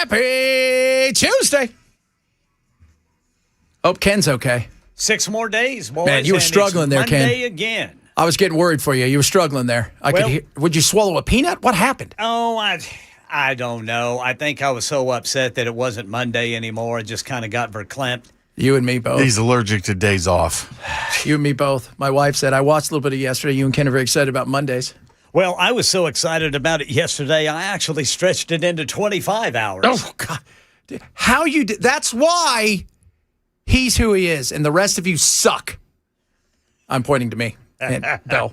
Happy Tuesday. Hope Ken's okay. 6 more days, boys. Man, you were struggling there, Ken. Monday again. I was getting worried for you. You were struggling there. I could hear. Would you swallow a peanut? What happened? Oh, I don't know. I think I was so upset that it wasn't Monday anymore. I just kind of got verklempt. You and me both. He's allergic to days off. You and me both. My wife said, I watched a little bit of yesterday. You and Ken are very excited about Mondays. Well, I was so excited about it yesterday, I actually stretched it into 25 hours. Oh, God. How you did? That's why he's who he is, and the rest of you suck. I'm pointing to me. No.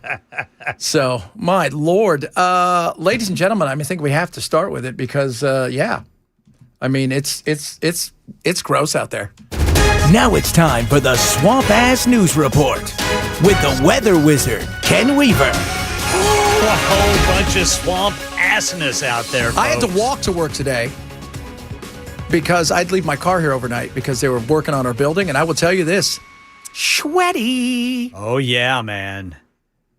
So, my Lord. Ladies and gentlemen, I think we have to start with it because, yeah. I mean, it's gross out there. Now it's time for the Swamp Ass News Report with the weather wizard, Ken Weaver. A whole bunch of swamp assness out there, folks. I had to walk to work today because I'd leave my car here overnight because they were working on our building, and I will tell you this, sweaty. Oh, yeah, man.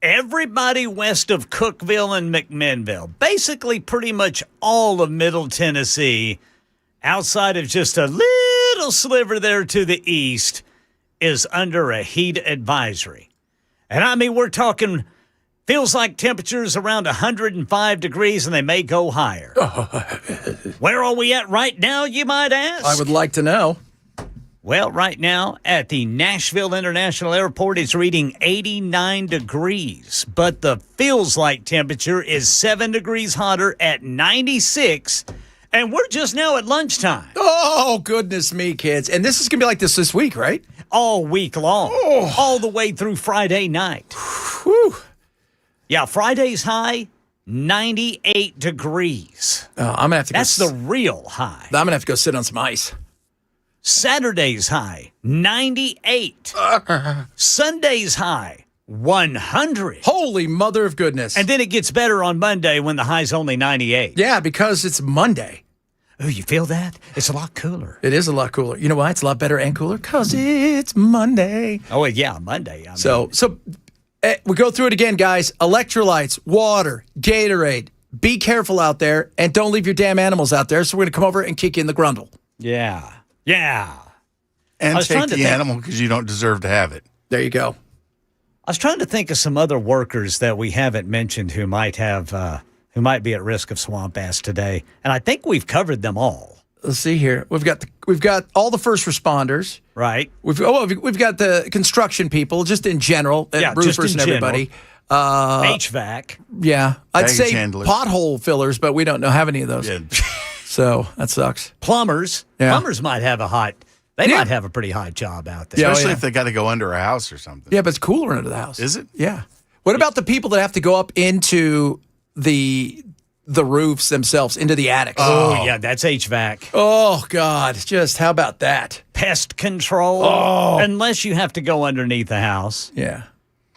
Everybody west of Cookville and McMinnville, basically pretty much all of Middle Tennessee, outside of just a little sliver there to the east, is under a heat advisory. And I mean, we're talking, feels like temperatures around 105 degrees, and they may go higher. Where are we at right now, you might ask? I would like to know. Well, right now at the Nashville International Airport, it's reading 89 degrees, but the feels like temperature is 7 degrees hotter at 96, and we're just now at lunchtime. Oh, goodness me, kids. And this is going to be like this week, right? All week long, all the way through Friday night. Whew. Yeah, Friday's high, 98 degrees. I'm going to have to That's the real high. I'm going to have to go sit on some ice. Saturday's high, 98. Sunday's high, 100. Holy mother of goodness. And then it gets better on Monday when the high's only 98. Yeah, because it's Monday. Oh, you feel that? It's a lot cooler. It is a lot cooler. You know why it's a lot better and cooler? Because it's Monday. Oh, yeah, Monday. I mean. So we go through it again, guys. Electrolytes, water, Gatorade. Be careful out there, and don't leave your damn animals out there. So we're going to come over and kick you in the grundle. Yeah. Yeah. And take the animal because you don't deserve to have it. There you go. I was trying to think of some other workers that we haven't mentioned who might have, who might be at risk of swamp ass today, and I think we've covered them all. Let's see here. We've got all the first responders. Right. We've got the construction people, just in general, roofers and everybody. HVAC. Yeah, I'd say handlers. Pothole fillers, but we don't have any of those. Yeah. So that sucks. Plumbers. Yeah. Plumbers might have might have a pretty hot job out there. Yeah. Especially if they got to go under a house or something. Yeah, but it's cooler under the house. Is it? Yeah. What about the people that have to go up into the roofs themselves, into the attics? Oh, yeah, that's HVAC. Oh, God. Just how about that? Pest control. Oh. Unless you have to go underneath the house. Yeah.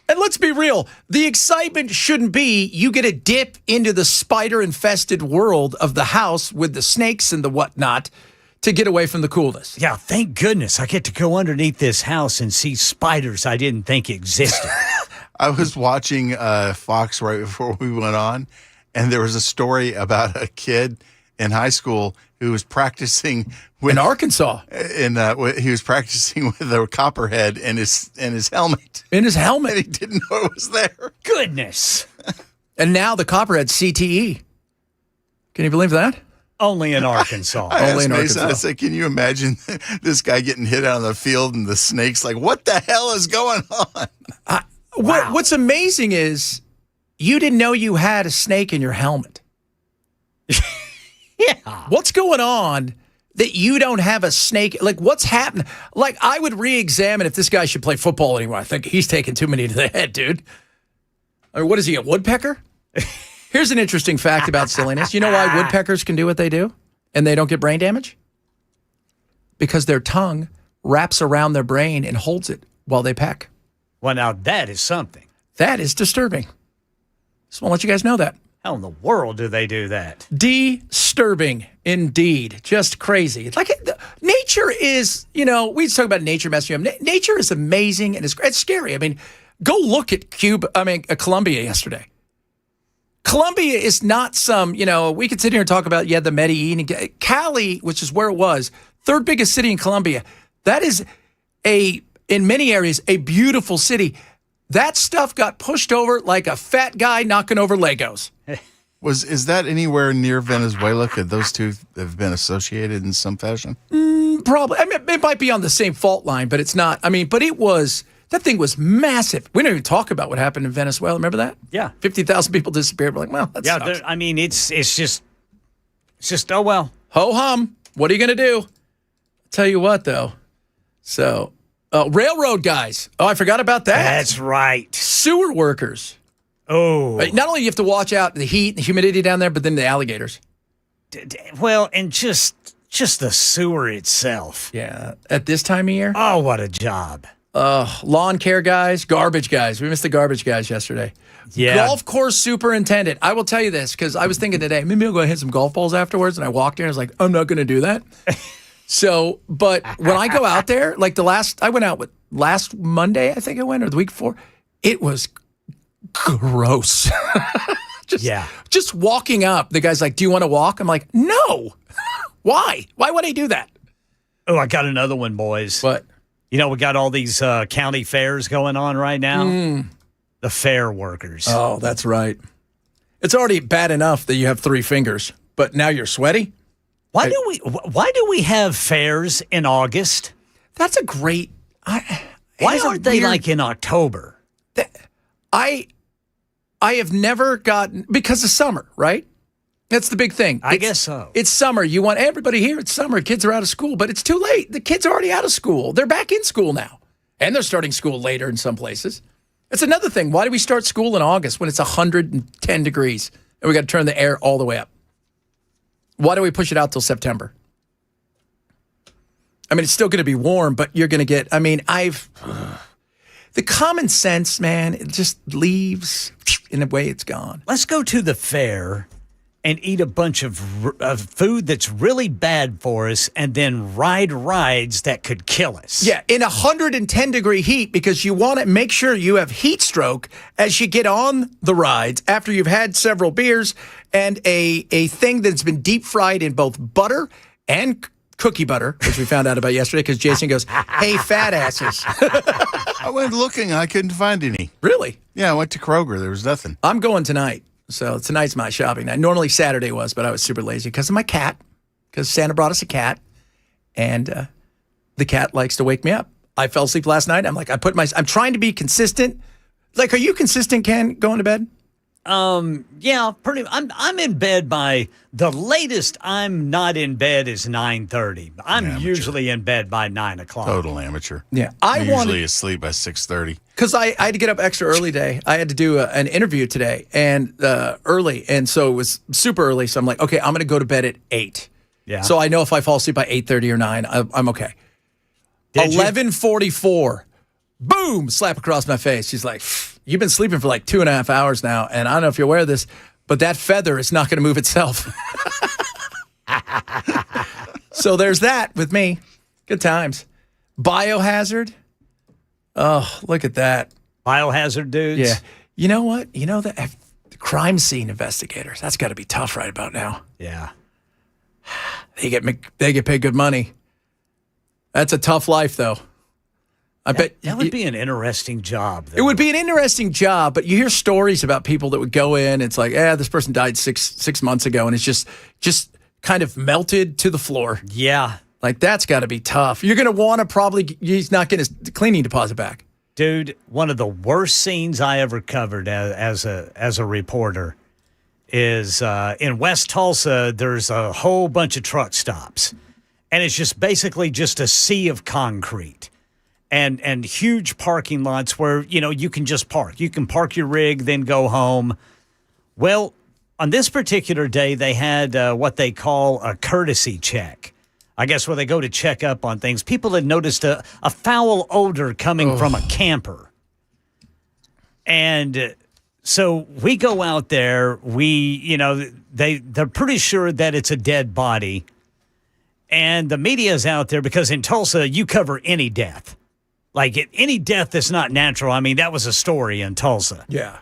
And let's be real. The excitement shouldn't be you get a dip into the spider-infested world of the house with the snakes and the whatnot to get away from the coolness. Yeah, thank goodness I get to go underneath this house and see spiders I didn't think existed. I was watching Fox right before we went on, and there was a story about a kid in high school who was practicing with In Arkansas. He was practicing with a copperhead in his helmet. In his helmet. And he didn't know it was there. Goodness. And now the copperhead's CTE. Can you believe that? Only in Arkansas. I Only asked in Mason, Arkansas. I said, can you imagine this guy getting hit out on the field and the snake's like, what the hell is going on? Wow. What's amazing is you didn't know you had a snake in your helmet. Yeah. What's going on that you don't have a snake? Like, what's happening? Like, I would re-examine if this guy should play football anymore. I think he's taking too many to the head, dude. I mean, what is he, a woodpecker? Here's an interesting fact about silliness. You know why woodpeckers can do what they do and they don't get brain damage? Because their tongue wraps around their brain and holds it while they peck. Well, now that is something. That is disturbing. Just want to let you guys know that. How in the world do they do that? Disturbing indeed. Just crazy. It's like nature is, we just talk about nature messing you up. Nature is amazing and it's scary. I mean, go look at Columbia yesterday. Columbia is not some, we could sit here and talk about, the Medellin. Cali, which is where it was, third biggest city in Colombia. That is in many areas, a beautiful city. That stuff got pushed over like a fat guy knocking over Legos. Is that anywhere near Venezuela? Could those two have been associated in some fashion? Probably. I mean, it might be on the same fault line, but it's not. I mean, but that thing was massive. We don't even talk about what happened in Venezuela. Remember that? Yeah. 50,000 people disappeared. We're like, well, that sucks. I mean, it's just, oh, well. Ho-hum. What are you going to do? Tell you what, though. So, railroad guys. Oh, I forgot about that. That's right. Sewer workers. Oh. Not only do you have to watch out the heat and the humidity down there, but then the alligators. Well, and just the sewer itself. Yeah. At this time of year? Oh, what a job. Lawn care guys, garbage guys. We missed the garbage guys yesterday. Yeah. Golf course superintendent. I will tell you this because I was thinking today, maybe I'll go hit some golf balls afterwards. And I walked in, I was like, I'm not going to do that. But when I go out there, like I went out last Monday, I think I went, or the week before, it was gross. Just walking up, the guy's like, do you want to walk? I'm like, no. Why? Why would I do that? Oh, I got another one, boys. What? We got all these county fairs going on right now. The fair workers. Oh, that's right. It's already bad enough that you have 3 fingers, but now you're sweaty? Why do we have fairs in August? That's a great... Why aren't they like in October? I have never gotten... Because of summer, right? That's the big thing. I guess so. It's summer. You want everybody here. It's summer. Kids are out of school, but it's too late. The kids are already out of school. They're back in school now. And they're starting school later in some places. That's another thing. Why do we start school in August when it's 110 degrees and we got to turn the air all the way up? Why do we push it out till September? I mean, it's still going to be warm, but you're going to get... the common sense, man, it just leaves in a way it's gone. Let's go to the fair and eat a bunch of food that's really bad for us and then ride rides that could kill us. Yeah, in 110-degree heat because you want to make sure you have heat stroke as you get on the rides after you've had several beers and a thing that's been deep fried in both butter and cookie butter, which we found out about yesterday because Jason goes, hey, fat asses. I went looking. I couldn't find any. Really? Yeah, I went to Kroger. There was nothing. I'm going tonight. So tonight's my shopping night. Normally Saturday was, but I was super lazy because of my cat, because Santa brought us a cat, and the cat likes to wake me up. I fell asleep last night. I'm like, I'm trying to be consistent. Like, are you consistent, Ken, going to bed? Yeah, pretty. I'm in bed by the latest. I'm not in bed is 9:30. I'm usually in bed by 9 o'clock. Total amateur. Yeah, I'm usually asleep by 6:30. Because I had to get up extra early today. I had to do an interview today and early, and so it was super early. So I'm like, okay, I'm going to go to bed at 8. Yeah. So I know if I fall asleep by 8:30 or 9, I'm okay. 11:44, boom, slap across my face. She's like, you've been sleeping for like 2.5 hours now, and I don't know if you're aware of this, but that feather is not going to move itself. So there's that with me. Good times. Biohazard. Oh, look at that. Biohazard dudes. Yeah. You know what? You know the crime scene investigators. That's got to be tough right about now. Yeah. They get paid good money. That's a tough life, though. I bet that would be an interesting job. Though. It would be an interesting job, but you hear stories about people that would go in. It's like, this person died six months ago, and it's just kind of melted to the floor. Yeah. Like, that's got to be tough. You're going to want to he's not getting his cleaning deposit back. Dude, one of the worst scenes I ever covered as a reporter is in West Tulsa, there's a whole bunch of truck stops. And it's just basically just a sea of concrete and huge parking lots where, you can just park. You can park your rig, then go home. Well, on this particular day, they had what they call a courtesy check. I guess where they go to check up on things. People had noticed a foul odor coming from a camper. And so we go out there. They're pretty sure that it's a dead body. And the media's out there because in Tulsa, you cover any death. Like any death that's not natural. I mean, that was a story in Tulsa. Yeah.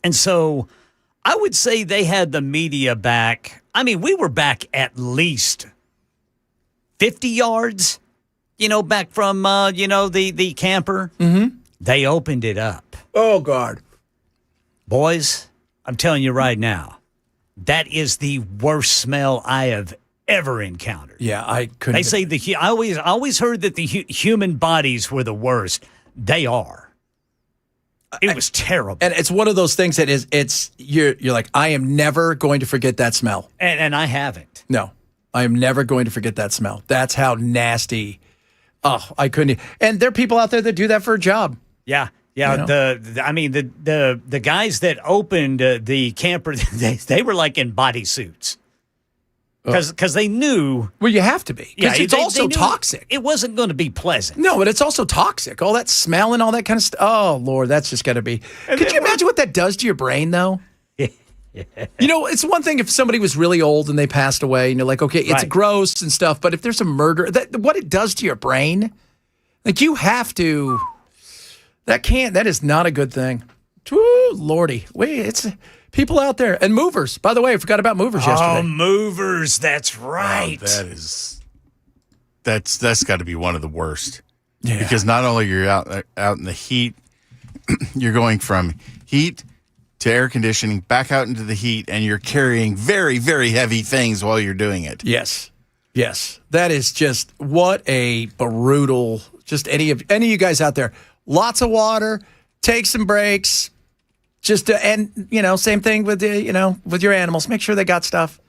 And so I would say they had the media back. I mean, we were back at least 50 yards, back from, the camper. Mm-hmm. They opened it up. Oh, God. Boys, I'm telling you right now, that is the worst smell I have ever encountered. Yeah, I couldn't. They say I always heard that the human bodies were the worst. They are. It was terrible. And it's one of those things that you're like, I am never going to forget that smell. And I haven't. No, I am never going to forget that smell. That's how nasty. Oh, I couldn't. And there are people out there that do that for a job. Yeah. Yeah, the guys that opened the camper, they were like in bodysuits because they knew. Well, you have to be because it's also toxic. It wasn't going to be pleasant. No, but it's also toxic. All that smell and all that kind of stuff. Oh, Lord, that's just got to be. Could you imagine what that does to your brain, though? It's one thing if somebody was really old and they passed away, and you're like, okay, it's gross and stuff. But if there's a murder, what it does to your brain, like you have to. That is not a good thing. Woo, Lordy. Wait, it's people out there. And movers. By the way, I forgot about movers yesterday. Oh, movers. That's right. That's got to be one of the worst. Yeah. Because not only you're out in the heat, you're going from heat to air conditioning, back out into the heat, and you're carrying very, very heavy things while you're doing it. Yes. That is just what a brutal, just any of you guys out there. Lots of water, take some breaks, same thing with with your animals. Make sure they got stuff,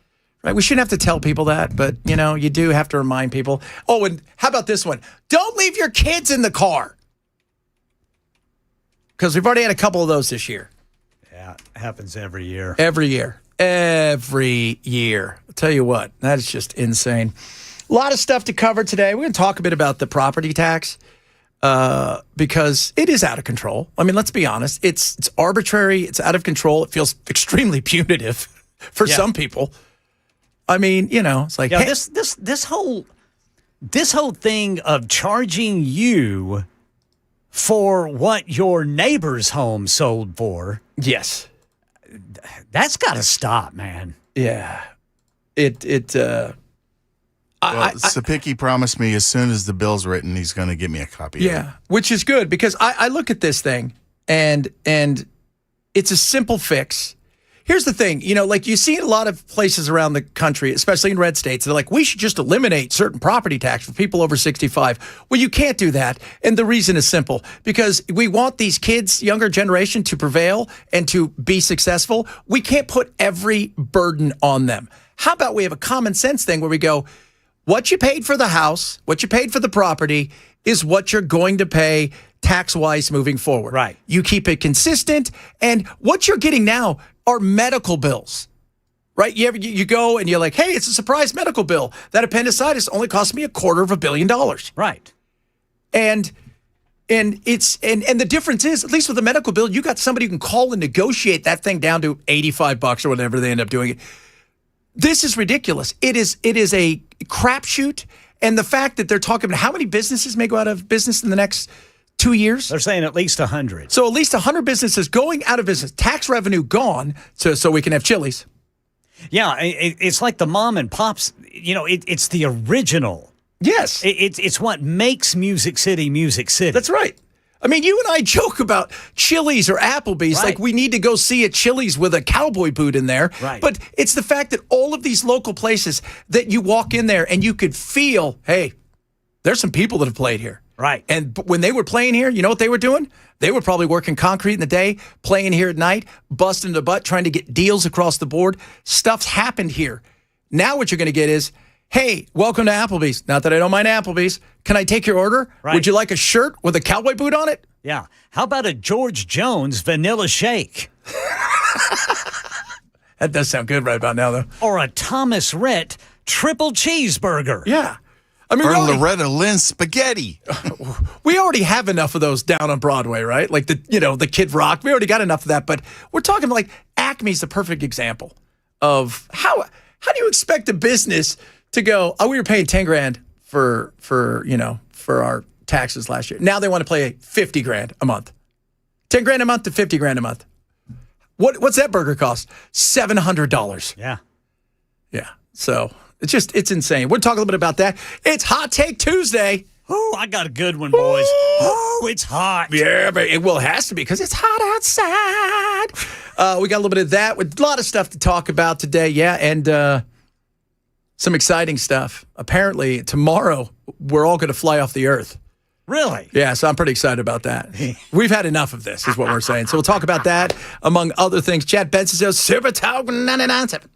right? We shouldn't have to tell people that, but you do have to remind people. Oh, and how about this one? Don't leave your kids in the car. Because we've already had a couple of those this year. Yeah, it happens every year. Every year. I'll tell you what, that is just insane. A lot of stuff to cover today. We're going to talk a bit about the property tax. Because it is out of control. I mean, let's be honest. It's arbitrary. It's out of control. It feels extremely punitive for some people. I mean, it's like this whole thing of charging you for what your neighbor's home sold for. Yes, that's got to stop, man. Yeah, Sapicki promised me as soon as the bill's written, he's going to give me a copy. Yeah, which is good because I look at this thing and it's a simple fix. Here's the thing, like you see in a lot of places around the country, especially in red states, they're like, we should just eliminate certain property tax for people over 65. Well, you can't do that. And the reason is simple, because we want these kids, younger generation, to prevail and to be successful. We can't put every burden on them. How about we have a common sense thing where we go, what you paid for the house, what you paid for the property is what you're going to pay tax-wise moving forward. Right. You keep it consistent, and what you're getting now are medical bills, right? You go and you're like, hey, it's a surprise medical bill. That appendicitis only cost me $250 million. Right. And the difference is, at least with a medical bill, you got somebody who can call and negotiate that thing down to $85 or whatever they end up doing it. This is ridiculous. It is a crapshoot, and the fact that they're talking about how many businesses may go out of business in the next 2 years. They're saying at least 100. So at least 100 businesses going out of business, tax revenue gone, so we can have Chili's. Yeah, it's like the mom and pops. It's the original. Yes, it's what makes Music City Music City. That's right. I mean, you and I joke about Chili's or Applebee's, right. Like we need to go see a Chili's with a cowboy boot in there. Right. But it's the fact that all of these local places that you walk in there and you could feel, hey, there's some people that have played here. Right. And when they were playing here, you know what they were doing? They were probably working concrete in the day, playing here at night, busting the butt, trying to get deals across the board. Stuff's happened here. Now what you're going to get is, hey, welcome to Applebee's. Not that I don't mind Applebee's. Can I take your order? Right. Would you like a shirt with a cowboy boot on it? Yeah. How about a George Jones vanilla shake? That does sound good right about now, though. Or a Thomas Rhett triple cheeseburger. Yeah. I mean, Or Loretta Lynn spaghetti. we already have enough of those down on Broadway, right? Like the Kid Rock. We already got enough of that. But we're talking like Acme's the perfect example of how do you expect a business to go, oh, we were paying $10,000 for our taxes last year. Now they want to pay $50,000 a month. $10,000 a month to $50,000 a month. What's that burger cost? $700. Yeah. Yeah. So it's insane. We'll talk a little bit about that. It's Hot Take Tuesday. Oh, I got a good one, boys. Oh, it's hot. Yeah, but it has to be because it's hot outside. We got a little bit of that with a lot of stuff to talk about today. Yeah, and some exciting stuff. Apparently, tomorrow we're all going to fly off the earth. Really? Yeah, so I'm pretty excited about that. We've had enough of this, is what we're saying. So we'll talk about that, among other things. Chad Benson's Super Talk 99.7.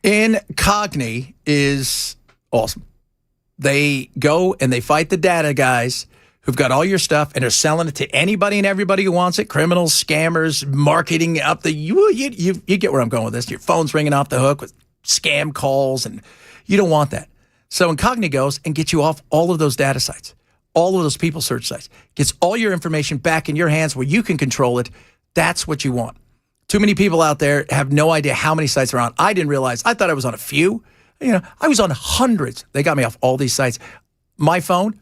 Incogni is awesome. They go and they fight the data guys who've got all your stuff and are selling it to anybody and everybody who wants it. Criminals, scammers, marketing up the you get where I'm going with this. Your phone's ringing off the hook with scam calls, and you don't want that. So Incogni goes and gets you off all of those data sites, all of those people search sites, gets all your information back in your hands where you can control it. That's what you want. Too many people out there have no idea how many sites are on. I didn't realize. I thought I was on a few. I was on hundreds. They got me off all these sites. My phone,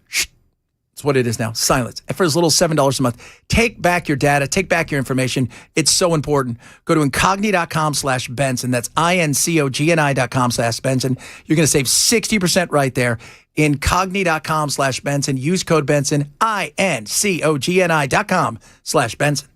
it's what it is now. Silence. And for as little as $7 a month, take back your data, take back your information. It's so important. Go to incogni.com/Benson. That's incogni.com/Benson. You're going to save 60% right there. Incogni.com/Benson. Use code Benson, incogni.com/Benson.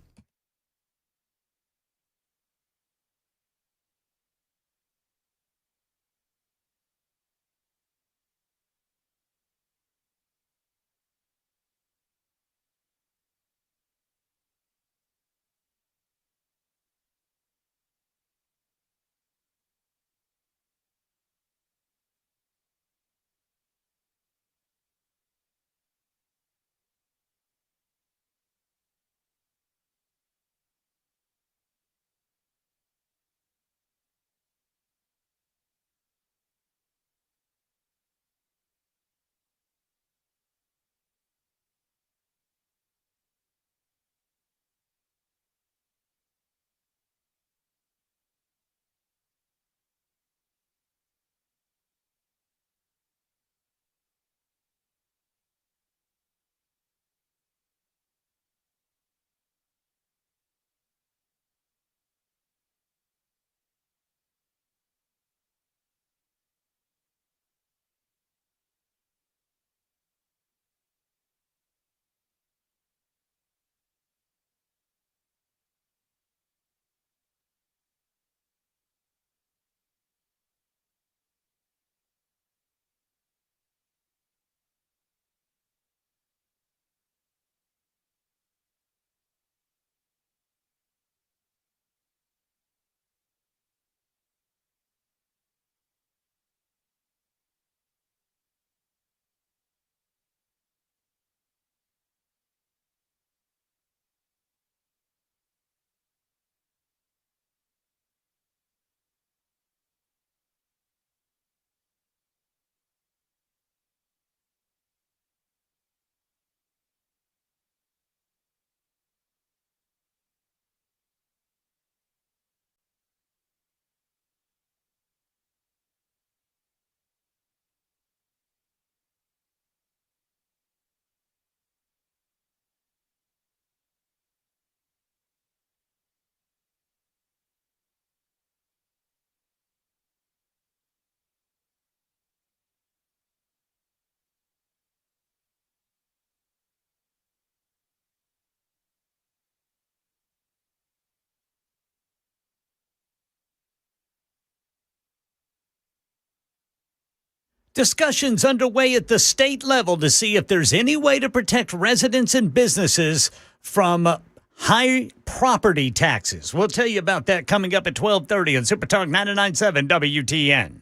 Discussions underway at the state level to see if there's any way to protect residents and businesses from high property taxes. We'll tell you about that coming up at 12:30 on Super Talk 99.7 WTN.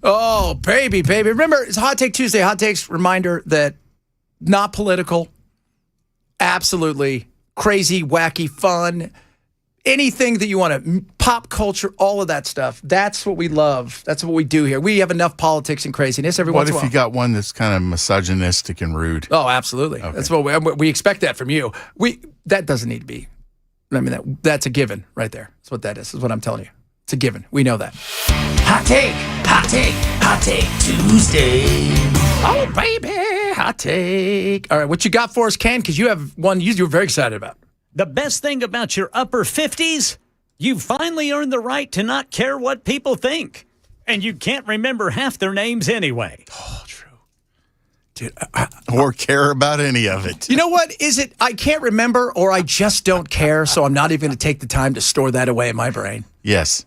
Oh, baby. Remember, it's Hot Take Tuesday. Hot Takes reminder that not political, absolutely crazy, wacky, fun, anything that you want to, pop culture, all of that stuff. That's what we love. That's what we do here. We have enough politics and craziness every What once in a if while. you got one that's kind of misogynistic and rude? Oh, absolutely. That's what we expect that from you. That doesn't need to be. I mean, that's a given right there. That's what that is. That's what I'm telling you. It's a given. We know that. Hot take, hot take, hot take Tuesday. Oh, baby. Hot take. All right. What you got for us, Ken? Because you have one you were very excited about. The best thing about your upper 50s, you finally earned the right to not care what people think. And you can't remember half their names anyway. Oh, true. Dude, Or care about any of it? you know what? Is it I can't remember or I just don't care, so I'm not even going to take the time to store that away in my brain? Yes.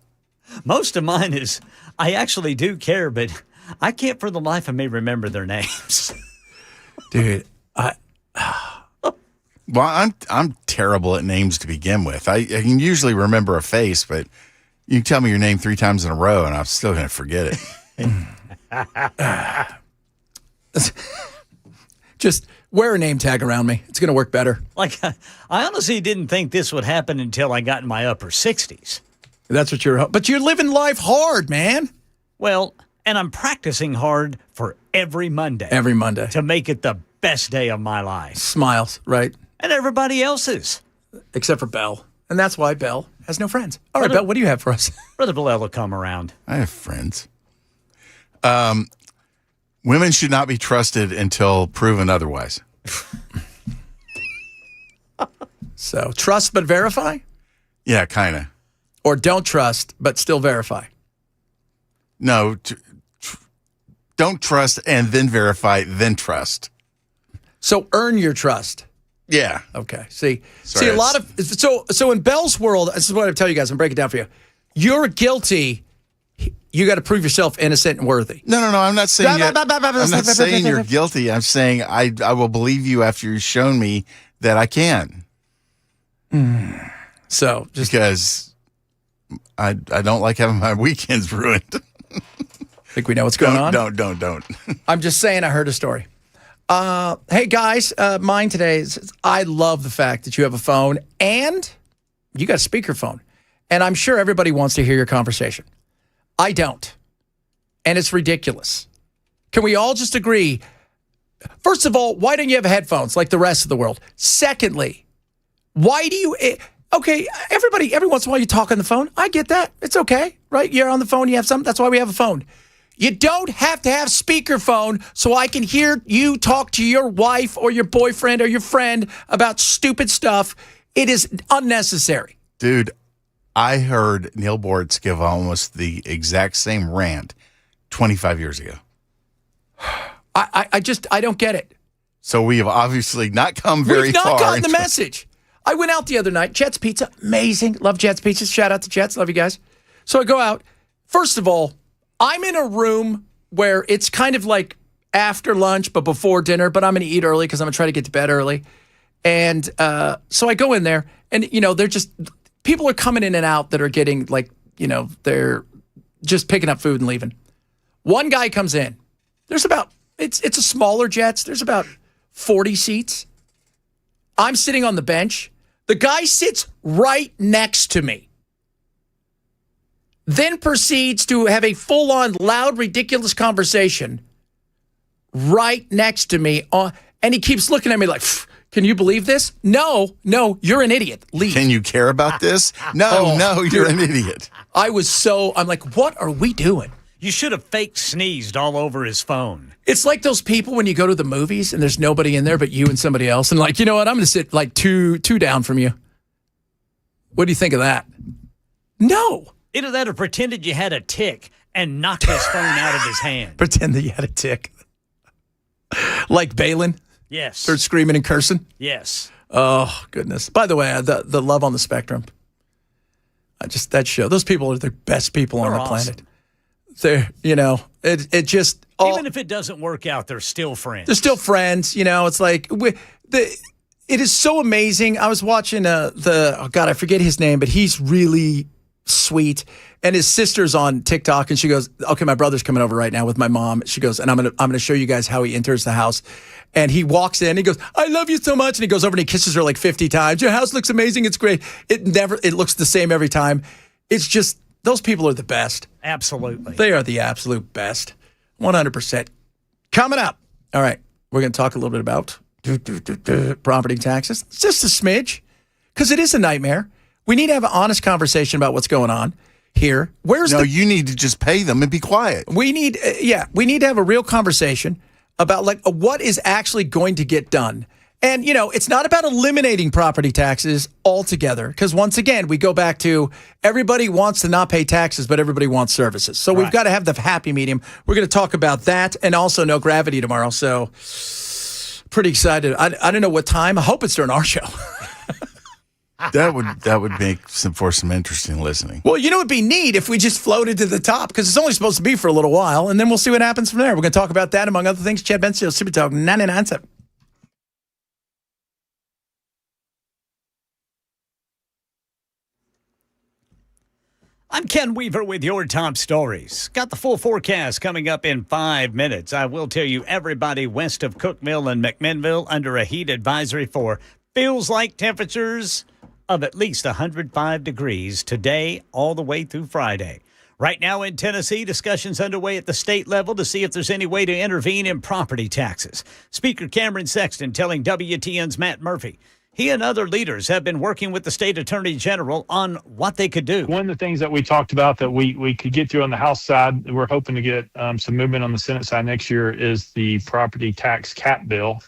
Most of mine is, I actually do care, but I can't for the life of me remember their names. Dude, Well, I'm terrible at names to begin with. I can usually remember a face, but you can tell me your name 3 times in a row, and I'm still going to forget it. just wear a name tag around me. It's going to work better. Like, I honestly didn't think this would happen until I got in my upper 60s. That's what but you're living life hard, man. Well, and I'm practicing hard for every Monday. Every Monday. To make it the best day of my life. Smiles, right? And everybody else's. Except for Belle. And that's why Belle has no friends. All right, Belle, what do you have for us? Brother Bilal will come around. I have friends. Women should not be trusted until proven otherwise. So, trust but verify? Yeah, kind of. Or don't trust but still verify? No, don't trust and then verify, then trust. So, earn your trust. Yeah. Okay. See, Sorry, a lot of so in Belle's world, this is what I tell you guys. I'm breaking it down for you. You're guilty. You got to prove yourself innocent and worthy. No. I'm not saying I'm not saying you're guilty. I'm saying I will believe you after you've shown me that I can. So just Because I don't like having my weekends ruined. think we know what's going on. Don't. I'm just saying. I heard a story. Hey guys, mine today is I love the fact that you have a phone and you got a speakerphone, and I'm sure everybody wants to hear your conversation. I don't, and it's ridiculous. Can we all just agree? First of all, why don't you have headphones like the rest of the world? Secondly, why do you? Okay, everybody, every once in a while you talk on the phone. I get that. It's okay, right? You're on the phone. You have something. That's why we have a phone. You don't have to have speakerphone so I can hear you talk to your wife or your boyfriend or your friend about stupid stuff. It is unnecessary. Dude, I heard Neil Bortz give almost the exact same rant 25 years ago. I don't get it. So we have obviously not come very We've not far. gotten the message. I went out the other night. Jet's Pizza, amazing. Love Jet's Pizza. Shout out to Jet's. Love you guys. So I go out. First of all, I'm in a room where it's kind of like after lunch, but before dinner, but I'm going to eat early because I'm going to try to get to bed early. And so I go in there and, they're just, people are coming in and out that are getting like, they're just picking up food and leaving. One guy comes in. There's about, it's a smaller Jets. There's about 40 seats. I'm sitting on the bench. The guy sits right next to me. Then proceeds to have a full-on, loud, ridiculous conversation right next to me. And he keeps looking at me like, can you believe this? No, you're an idiot. Leave. Can you care about this? No, you're an idiot. I'm like, what are we doing? You should have fake sneezed all over his phone. It's like those people when you go to the movies and there's nobody in there but you and somebody else. And like, you know what? I'm going to sit like two down from you. What do you think of that? No. Either that or pretended you had a tick and knocked his phone out of his hand. Pretend that you had a tick. Like Balin? Yes. Start screaming and cursing? Yes. Oh, goodness. By the way, the Love on the Spectrum. That show, those people are the best people on the planet. They're, it just... Even if it doesn't work out, they're still friends. They're still friends. It's like... It is so amazing. I was watching I forget his name, but he's really sweet. And his sister's on TikTok, and she goes, "Okay, my brother's coming over right now with my mom." She goes, "And I'm gonna show you guys how he enters the house." And he walks in, he goes, "I love you so much," and he goes over and he kisses her like 50 times. "Your house looks amazing. It's great." It looks the same every time. It's just those people are the best. Absolutely, they are the absolute best. 100%. Coming up. All right, we're gonna talk a little bit about property taxes. It's just a smidge, because it is a nightmare. We need to have an honest conversation about what's going on here. You need to just pay them and be quiet. We need to have a real conversation about what is actually going to get done. And, it's not about eliminating property taxes altogether, because once again, we go back to everybody wants to not pay taxes, but everybody wants services. So we've got to have the happy medium. We're going to talk about that, and also no gravity tomorrow. So pretty excited. I don't know what time. I hope it's during our show. That would make for some interesting listening. Well, it'd be neat if we just floated to the top, because it's only supposed to be for a little while, and then we'll see what happens from there. We're going to talk about that, among other things. Chad Bensfield, Super Talk 99.7. I'm Ken Weaver with your top stories. Got the full forecast coming up in 5 minutes. I will tell you everybody west of Cookville and McMinnville under a heat advisory for feels like temperatures of at least 105 degrees today all the way through Friday. Right now in Tennessee, discussions underway at the state level to see if there's any way to intervene in property taxes. Speaker Cameron Sexton telling WTN's Matt Murphy he and other leaders have been working with the state attorney general on what they could do. One of the things that we talked about that we could get through on the House side, we're hoping to get some movement on the Senate side next year, is the property tax cap bill.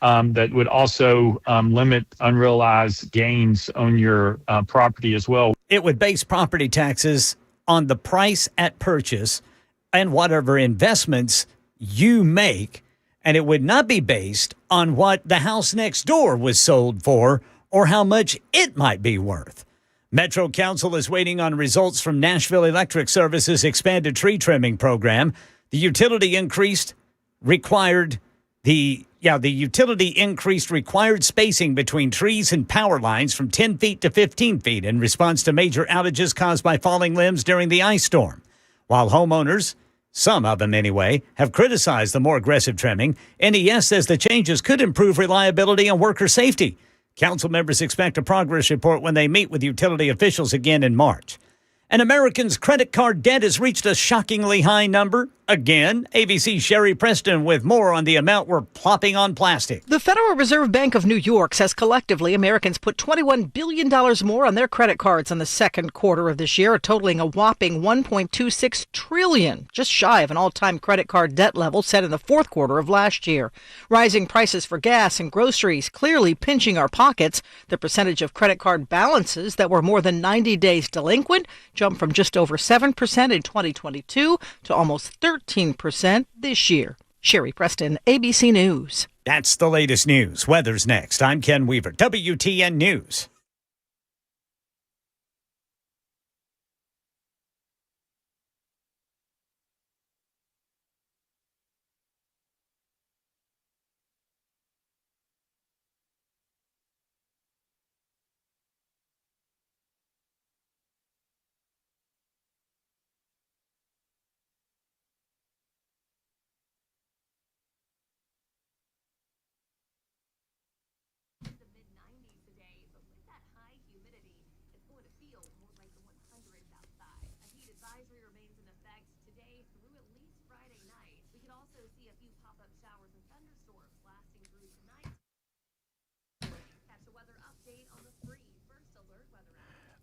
That would also limit unrealized gains on your property as well. It would base property taxes on the price at purchase and whatever investments you make, and it would not be based on what the house next door was sold for or how much it might be worth. Metro Council is waiting on results from Nashville Electric Service's expanded tree trimming program. The utility increased required spacing between trees and power lines from 10 feet to 15 feet in response to major outages caused by falling limbs during the ice storm. While homeowners, some of them anyway, have criticized the more aggressive trimming, NES says the changes could improve reliability and worker safety. Council members expect a progress report when they meet with utility officials again in March. And Americans' credit card debt has reached a shockingly high number. Again, ABC's Sherry Preston with more on the amount we're plopping on plastic. The Federal Reserve Bank of New York says collectively Americans put $21 billion more on their credit cards in the second quarter of this year, totaling a whopping $1.26 trillion, just shy of an all-time credit card debt level set in the fourth quarter of last year. Rising prices for gas and groceries clearly pinching our pockets. The percentage of credit card balances that were more than 90 days delinquent jumped from just over 7% in 2022 to almost 13% this year. Sherry Preston, ABC News. That's the latest news. Weather's next. I'm Ken Weaver, WTN News.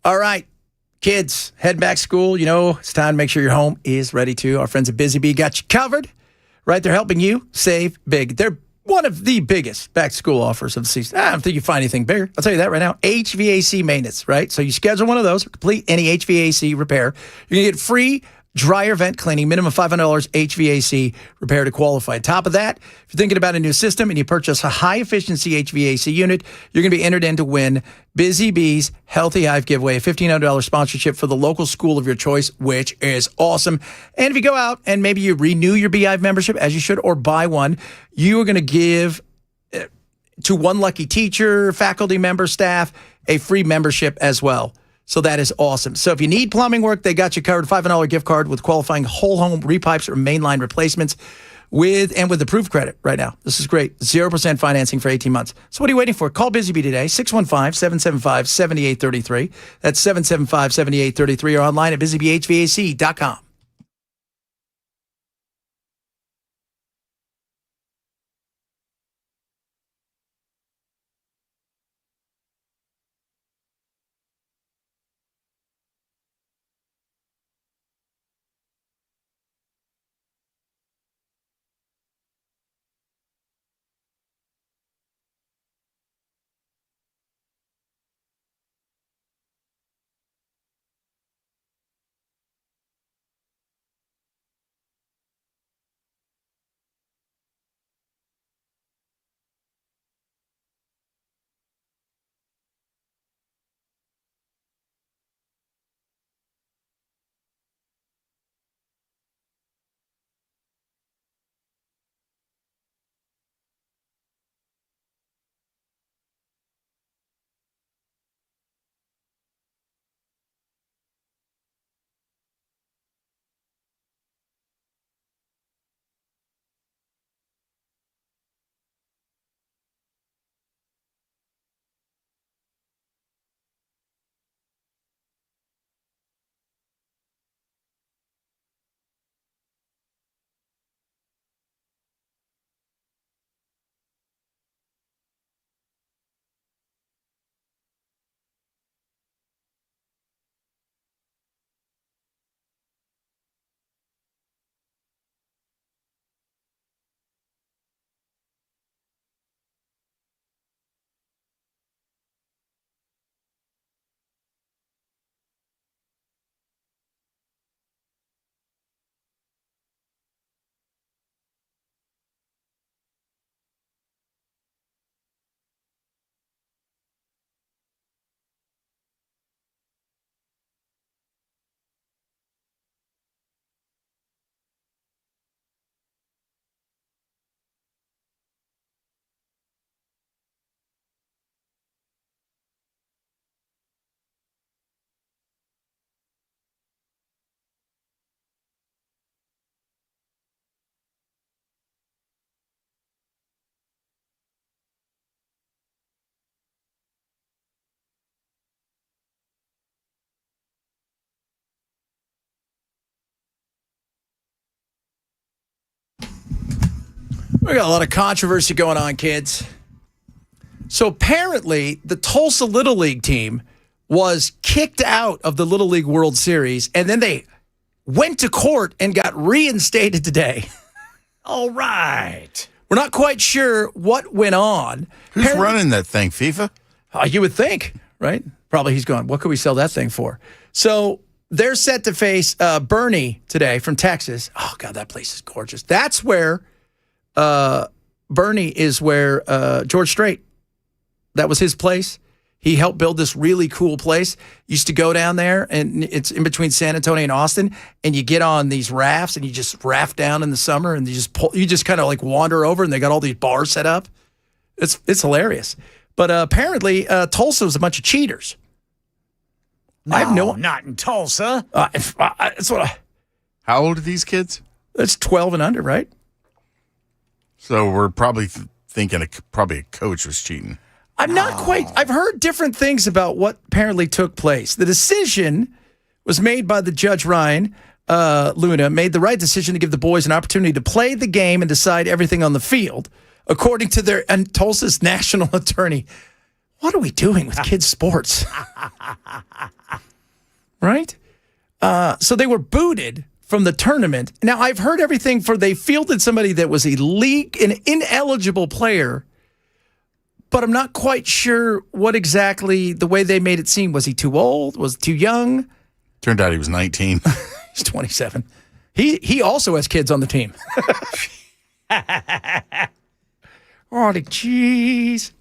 All right, kids, head back to school. It's time to make sure your home is ready to. Our friends at Busy Bee got you covered. Right, they're helping you save big. They're one of the biggest back-to-school offers of the season. I don't think you find anything bigger. I'll tell you that right now. HVAC maintenance, right? So you schedule one of those, complete any HVAC repair. You're going to get free dryer vent cleaning, minimum $500 HVAC repair to qualify. Top of that, if you're thinking about a new system and you purchase a high-efficiency HVAC unit, you're going to be entered in to win Busy Bee's Healthy Hive giveaway, a $1,500 sponsorship for the local school of your choice, which is awesome. And if you go out and maybe you renew your Beehive membership, as you should, or buy one, you are going to give to one lucky teacher, faculty member, staff, a free membership as well. So that is awesome. So if you need plumbing work, they got you covered. $500 gift card with qualifying whole home repipes or mainline replacements with approved credit right now. This is great. 0% financing for 18 months. So what are you waiting for? Call Busy Bee today, 615-775-7833. That's 775-7833 or online at busybehvac.com. We got a lot of controversy going on, kids. So apparently, the Tulsa Little League team was kicked out of the Little League World Series, and then they went to court and got reinstated today. All right. We're not quite sure what went on. Who's running that thing, FIFA? You would think, right? Probably he's going, what could we sell that thing for? So they're set to face Bernie today from Texas. Oh, God, that place is gorgeous. That's where Bernie is where George Strait, that was his place. He helped build this really cool place. Used to go down there, and it's in between San Antonio and Austin, and you get on these rafts, and you just raft down in the summer, and you just kind of like wander over, and they got all these bars set up. It's hilarious. But apparently, Tulsa was a bunch of cheaters. No, I have not in Tulsa. It's How old are these kids? It's 12 and under, right? So we're probably thinking probably a coach was cheating. I'm not quite. I've heard different things about what apparently took place. The decision was made by the Judge Ryan Luna, made the right decision to give the boys an opportunity to play the game and decide everything on the field, according to their and Tulsa's national attorney. What are we doing with kids' sports? Right? So they were booted from the tournament. Now, I've heard everything they fielded somebody that was an ineligible player, but I'm not quite sure what exactly the way they made it seem. Was he too old? Was he too young? Turned out he was 19. He's 27. He also has kids on the team. Oh, jeez.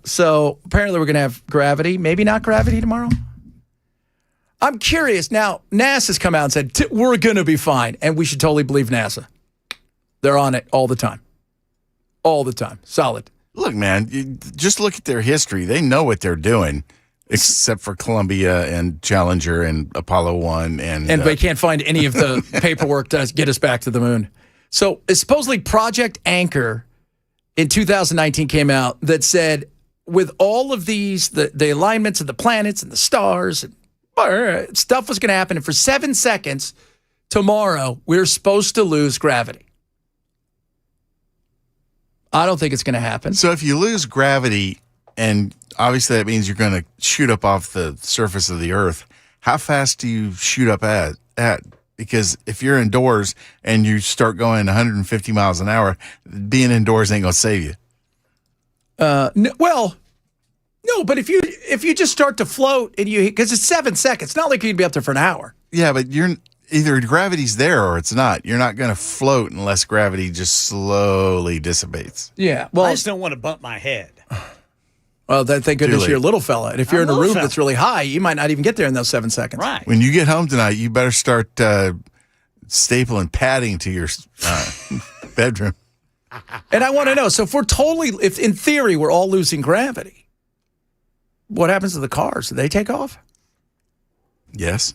So apparently we're going to have gravity. Maybe not gravity tomorrow. I'm curious. Now, NASA's come out and said, we're going to be fine. And we should totally believe NASA. They're on it all the time. All the time. Solid. Look, man, just look at their history. They know what they're doing. except for Columbia and Challenger and Apollo 1. And they can't find any of the paperwork to get us back to the moon. So supposedly Project Anchor in 2019 came out that said with all of these, the alignments of the planets and the stars, and stuff was going to happen. And for 7 seconds tomorrow, we're supposed to lose gravity. I don't think it's going to happen. So if you lose gravity, and obviously that means you're going to shoot up off the surface of the Earth, how fast do you shoot up at? Because if you're indoors and you start going 150 miles an hour, being indoors ain't going to save you. No, but if you just start to float and because it's 7 seconds, it's not like you'd be up there for an hour. Yeah, but you're either gravity's there or it's not. You're not going to float unless gravity just slowly dissipates. Yeah, well, I just don't want to bump my head. Well, thank goodness you're a little fella. And if you're in a room that's really high, you might not even get there in those 7 seconds. Right. When you get home tonight, you better start stapling padding to your bedroom. And I want to know, so if in theory we're all losing gravity, what happens to the cars? Do they take off? Yes.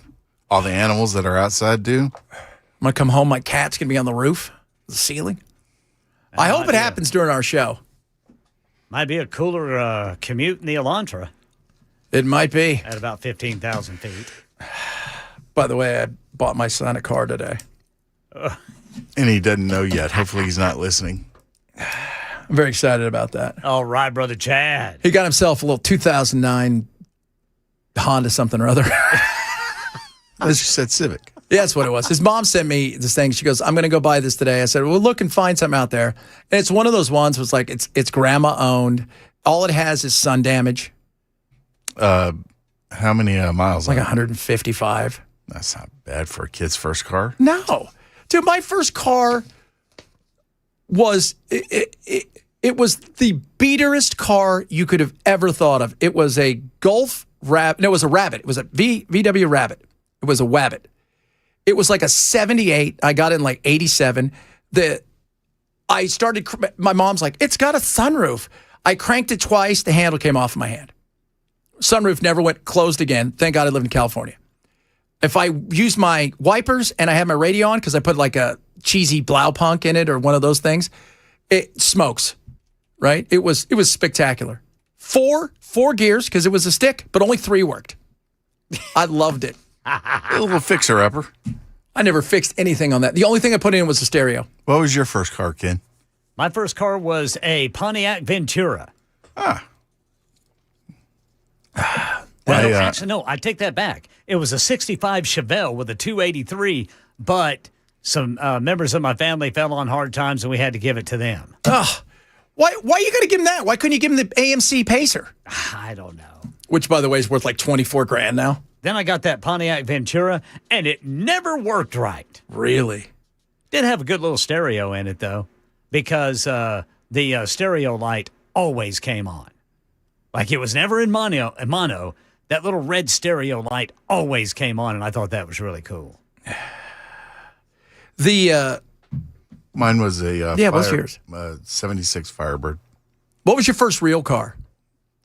All the animals that are outside do. I'm going to come home, my cat's going to be on the roof, the ceiling. I hope it happens during our show. Might be a cooler commute in the Elantra It might be. at about 15,000 feet. By the way, I bought my son a car today. And he doesn't know yet. Hopefully he's not listening. I'm very excited about that. All right, Brother Chad. He got himself a little 2009 Honda something or other. I just said Civic. Yeah, that's what it was. His mom sent me this thing. She goes, I'm going to go buy this today. I said, well, look and find something out there. And it's one of those ones was like, it's grandma owned. All it has is sun damage. How many miles? Like 155. That's not bad for a kid's first car. No. Dude, my first car was, it was the beaterest car you could have ever thought of. It was a Golf Rabbit. No, it was a Rabbit. It was a VW Rabbit. It was a Wabbit. It was like a 78. I got it in like 87. My mom's like, it's got a sunroof. I cranked it twice. The handle came off of my hand. Sunroof never went closed again. Thank God I lived in California. If I use my wipers and I have my radio on because I put like a cheesy Blaupunk in it or one of those things, it smokes, right? It was spectacular. Four gears because it was a stick, but only 3 worked. I loved it. A little fixer-upper. I never fixed anything on that. The only thing I put in was the stereo. What was your first car, Ken? My first car was a Pontiac Ventura. Actually, no, I take that back. It was a 65 Chevelle with a 283, but some members of my family fell on hard times and we had to give it to them. Why you got to give him that? Why couldn't you give him the AMC Pacer? I don't know. Which, by the way, is worth like $24,000 now. Then I got that Pontiac Ventura, and it never worked right. Really? Did have a good little stereo in it, though, because the stereo light always came on. Like it was never in mono. That little red stereo light always came on, and I thought that was really cool. Mine was a what's yours? 76 Firebird. What was your first real car?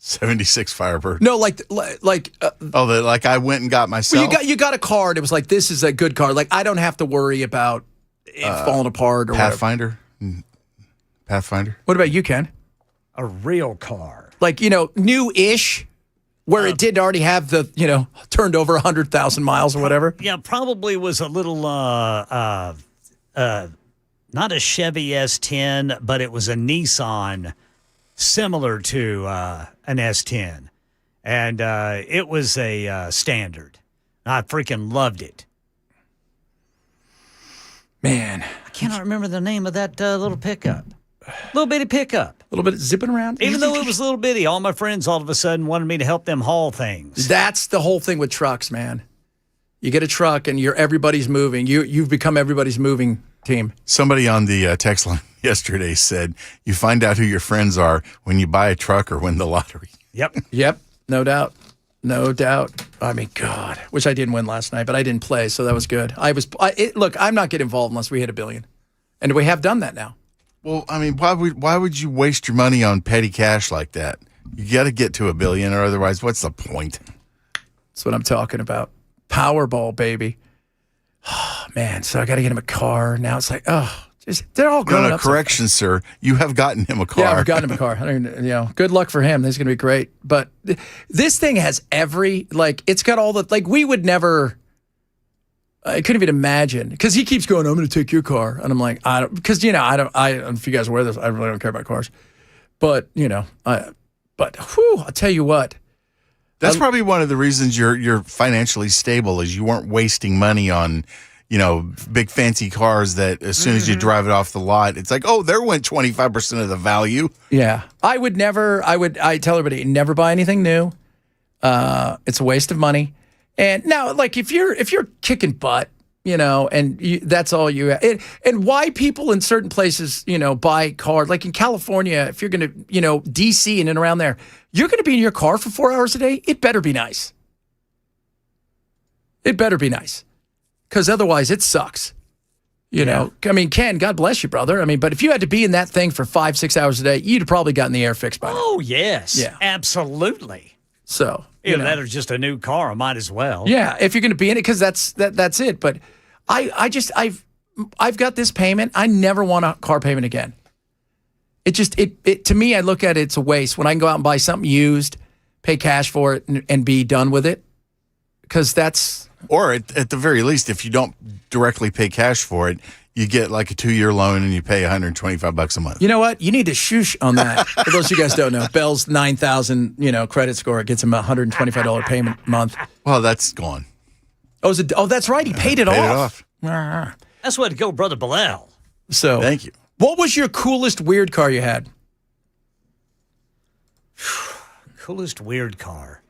76 Firebird. No, like I went and got myself. Well, you got a car. And it was like, this is a good car. Like I don't have to worry about it falling apart or Pathfinder. Pathfinder. What about you, Ken? A real car. Like, new-ish, where it did already have the, turned over 100,000 miles or whatever. Yeah, probably was a little, not a Chevy S10, but it was a Nissan similar to an S10. And it was a standard. I freaking loved it. Man. I cannot remember the name of that little pickup. Little bitty pickup. A little bit zipping around. Even though it was a little bitty, all my friends all of a sudden wanted me to help them haul things. That's the whole thing with trucks, man. You get a truck and everybody's moving. You've become everybody's moving team. Somebody on the text line yesterday said, you find out who your friends are when you buy a truck or win the lottery. Yep. No doubt. No doubt. I mean, God, wish I didn't win last night, but I didn't play, so that was good. Look, I'm not getting involved unless we hit $1 billion. And we have done that now. Well, I mean, why would you waste your money on petty cash like that? You got to get to $1 billion, or otherwise, what's the point? That's what I'm talking about. Powerball, baby. Oh, man, so I got to get him a car. Now it's like, they're all grown No, up. correction, sir. You have gotten him a car. Yeah, I've gotten him a car. I mean, good luck for him. This is going to be great. But this thing has it's got all the, we would never, I couldn't even imagine. Because he keeps going, I'm going to take your car. And I'm like, I don't know if you guys are aware of this, I really don't care about cars. But, I'll tell you what. That's probably one of the reasons you're financially stable is you weren't wasting money on, big fancy cars that as soon as you drive it off the lot, it's like, oh, there went 25% of the value. Yeah. I tell everybody, never buy anything new. It's a waste of money. And now, if you're kicking butt, and that's all you have. And why people in certain places, buy cars, like in California, if you're going to, DC and around there, you're going to be in your car for 4 hours a day. It better be nice. It better be nice. Because otherwise it sucks. You know, I mean, Ken, God bless you, brother. I mean, but if you had to be in that thing for 5-6 hours a day, you'd have probably gotten the air fixed by now. Oh, yes. Yeah. Absolutely. So, Either that or just a new car. I might as well. Yeah, if you're going to be in it, because that's it. But I've got this payment. I never want a car payment again. It to me, I look at it, it's a waste when I can go out and buy something used, pay cash for it, and be done with it. Because that's... Or at the very least, if you don't directly pay cash for it, you get like a 2-year loan and you pay $125 a month. You know what? You need to shoosh on that. For those of you guys don't know, Bell's 9,000, credit score gets him a $125 payment a month. Well, that's gone. Oh, that's right. He paid it off. That's way to go, Brother Bilal. So, thank you. What was your coolest weird car you had? Coolest weird car.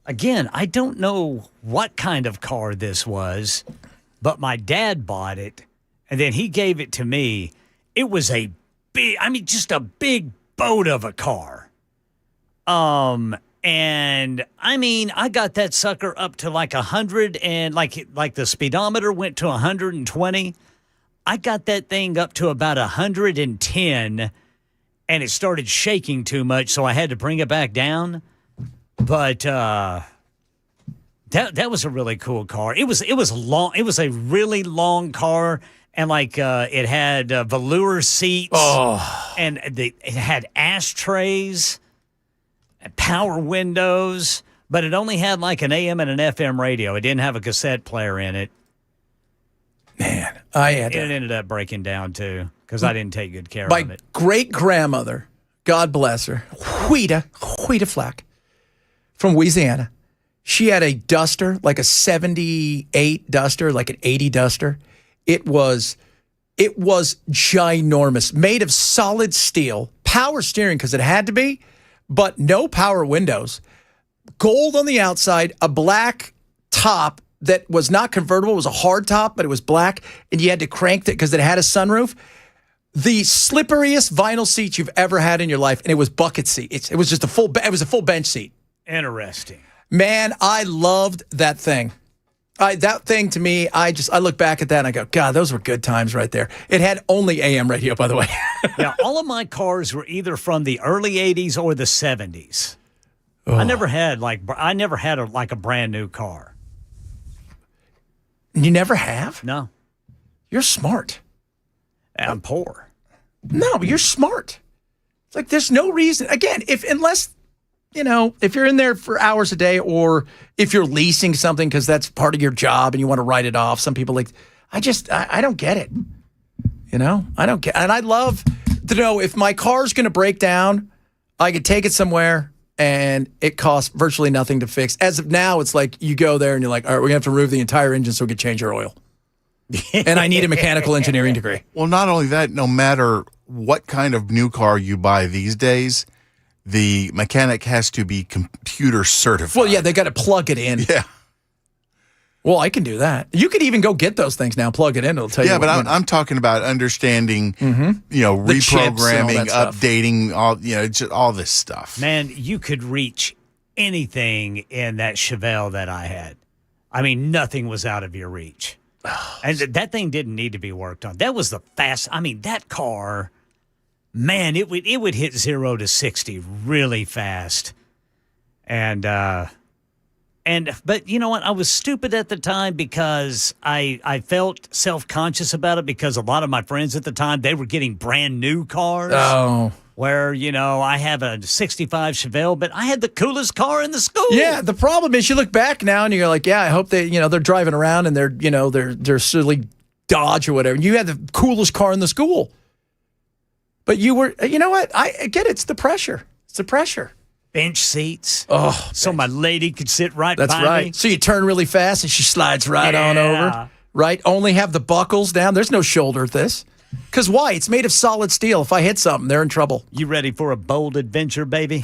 Again, I don't know what kind of car this was, but my dad bought it, and then he gave it to me. It was a big, just a big boat of a car. And I got that sucker up to like 100 and like the speedometer went to 120. I got that thing up to about 110 and it started shaking too much, so I had to bring it back down. But that was a really cool car. It was long. It was a really long car, and it had velour seats, and it had ashtrays, and power windows. But it only had like an AM and an FM radio. It didn't have a cassette player in it. Man, it ended up breaking down too because I didn't take good care of it. My great grandmother, God bless her, Huita Flack, from Louisiana. She had a Duster, like a 78 Duster, like an 80 Duster. It was ginormous, made of solid steel, power steering because it had to be, but no power windows. Gold on the outside, a black top that was not convertible. It was a hard top, but it was black, and you had to crank it because it had a sunroof. The slipperiest vinyl seats you've ever had in your life, and it was bucket seat. It was just a full bench seat. Interesting. Man, I loved that thing. That thing to me, I look back at that and I go, God, those were good times right there. It had only AM radio, by the way. Yeah, all of my cars were either from the early 80s or the 70s. Oh. I never had a brand new car. You never have? No. You're smart. I'm poor. No, you're smart. It's like there's no reason. Again, unless you're in there for hours a day, or if you're leasing something because that's part of your job and you want to write it off. Some people I don't get it. I don't get, and I'd love to know if my car's going to break down, I could take it somewhere and it costs virtually nothing to fix. As of now, it's like you go there and you're like, all right, we're going to have to remove the entire engine so we can change your oil. And I need a mechanical engineering degree. Well, not only that, no matter what kind of new car you buy these days, the mechanic has to be computer certified. Well, yeah, they got to plug it in. Yeah. Well, I can do that. You could even go get those things now, plug it in. It'll tell you. Yeah, but I'm talking about understanding, reprogramming, updating, all this stuff. Man, you could reach anything in that Chevelle that I had. I mean, nothing was out of your reach. And that thing didn't need to be worked on. That was the fast. I mean, that car, man, it would hit 0 to 60 really fast. But you know what? I was stupid at the time because I felt self-conscious about it because a lot of my friends at the time, they were getting brand new cars. Oh. Where, I have a 65 Chevelle, but I had the coolest car in the school. Yeah, the problem is you look back now and you're like, yeah, I hope they're driving around and they're silly Dodge or whatever. You had the coolest car in the school. But you were, you know what? I get it. It's the pressure. It's the pressure. Bench seats. Oh, so my lady could sit right that's by right. me. So you turn really fast and she slides right on over. Right? Only have the buckles down. There's no shoulder at this. Because why? It's made of solid steel. If I hit something, they're in trouble. You ready for a bold adventure, baby?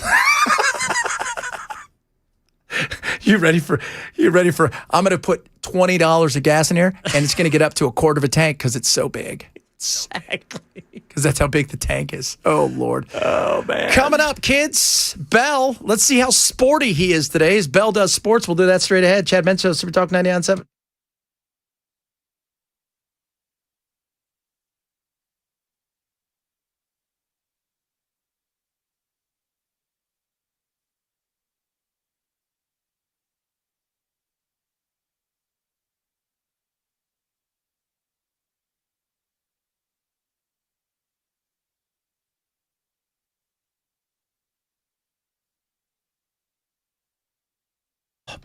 You ready for, I'm going to put $20 of gas in here and it's going to get up to a quarter of a tank because it's so big. Exactly. Because that's how big the tank is. Oh, Lord. Oh, man. Coming up, kids, Bell. Let's see how sporty he is today. As Bell does sports, we'll do that straight ahead. Chad Menso, Super Talk 99.7.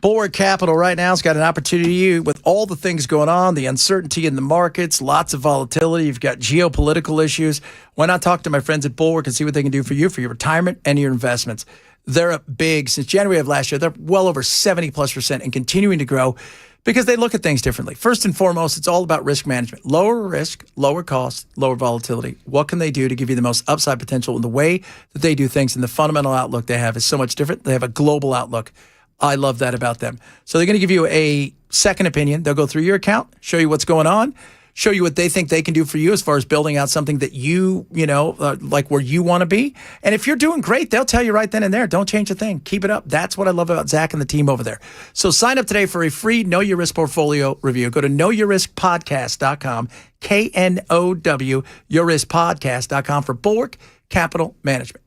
Bulwark Capital right now has got an opportunity with all the things going on, the uncertainty in the markets, lots of volatility. You've got geopolitical issues. Why not talk to my friends at Bulwark and see what they can do for you, for your retirement and your investments? They're up big. Since January of last year, they're well over 70+% and continuing to grow because they look at things differently. First and foremost, it's all about risk management. Lower risk, lower cost, lower volatility. What can they do to give you the most upside potential? In the way that they do things and the fundamental outlook they have is so much different. They have a global outlook. I love that about them. So they're going to give you a second opinion. They'll go through your account, show you what's going on, show you what they think they can do for you as far as building out something that like where you want to be. And if you're doing great, they'll tell you right then and there, don't change a thing. Keep it up. That's what I love about Zach and the team over there. So sign up today for a free Know Your Risk portfolio review. Go to knowyourriskpodcast.com, KNOW, yourriskpodcast.com for Bulwark Capital Management.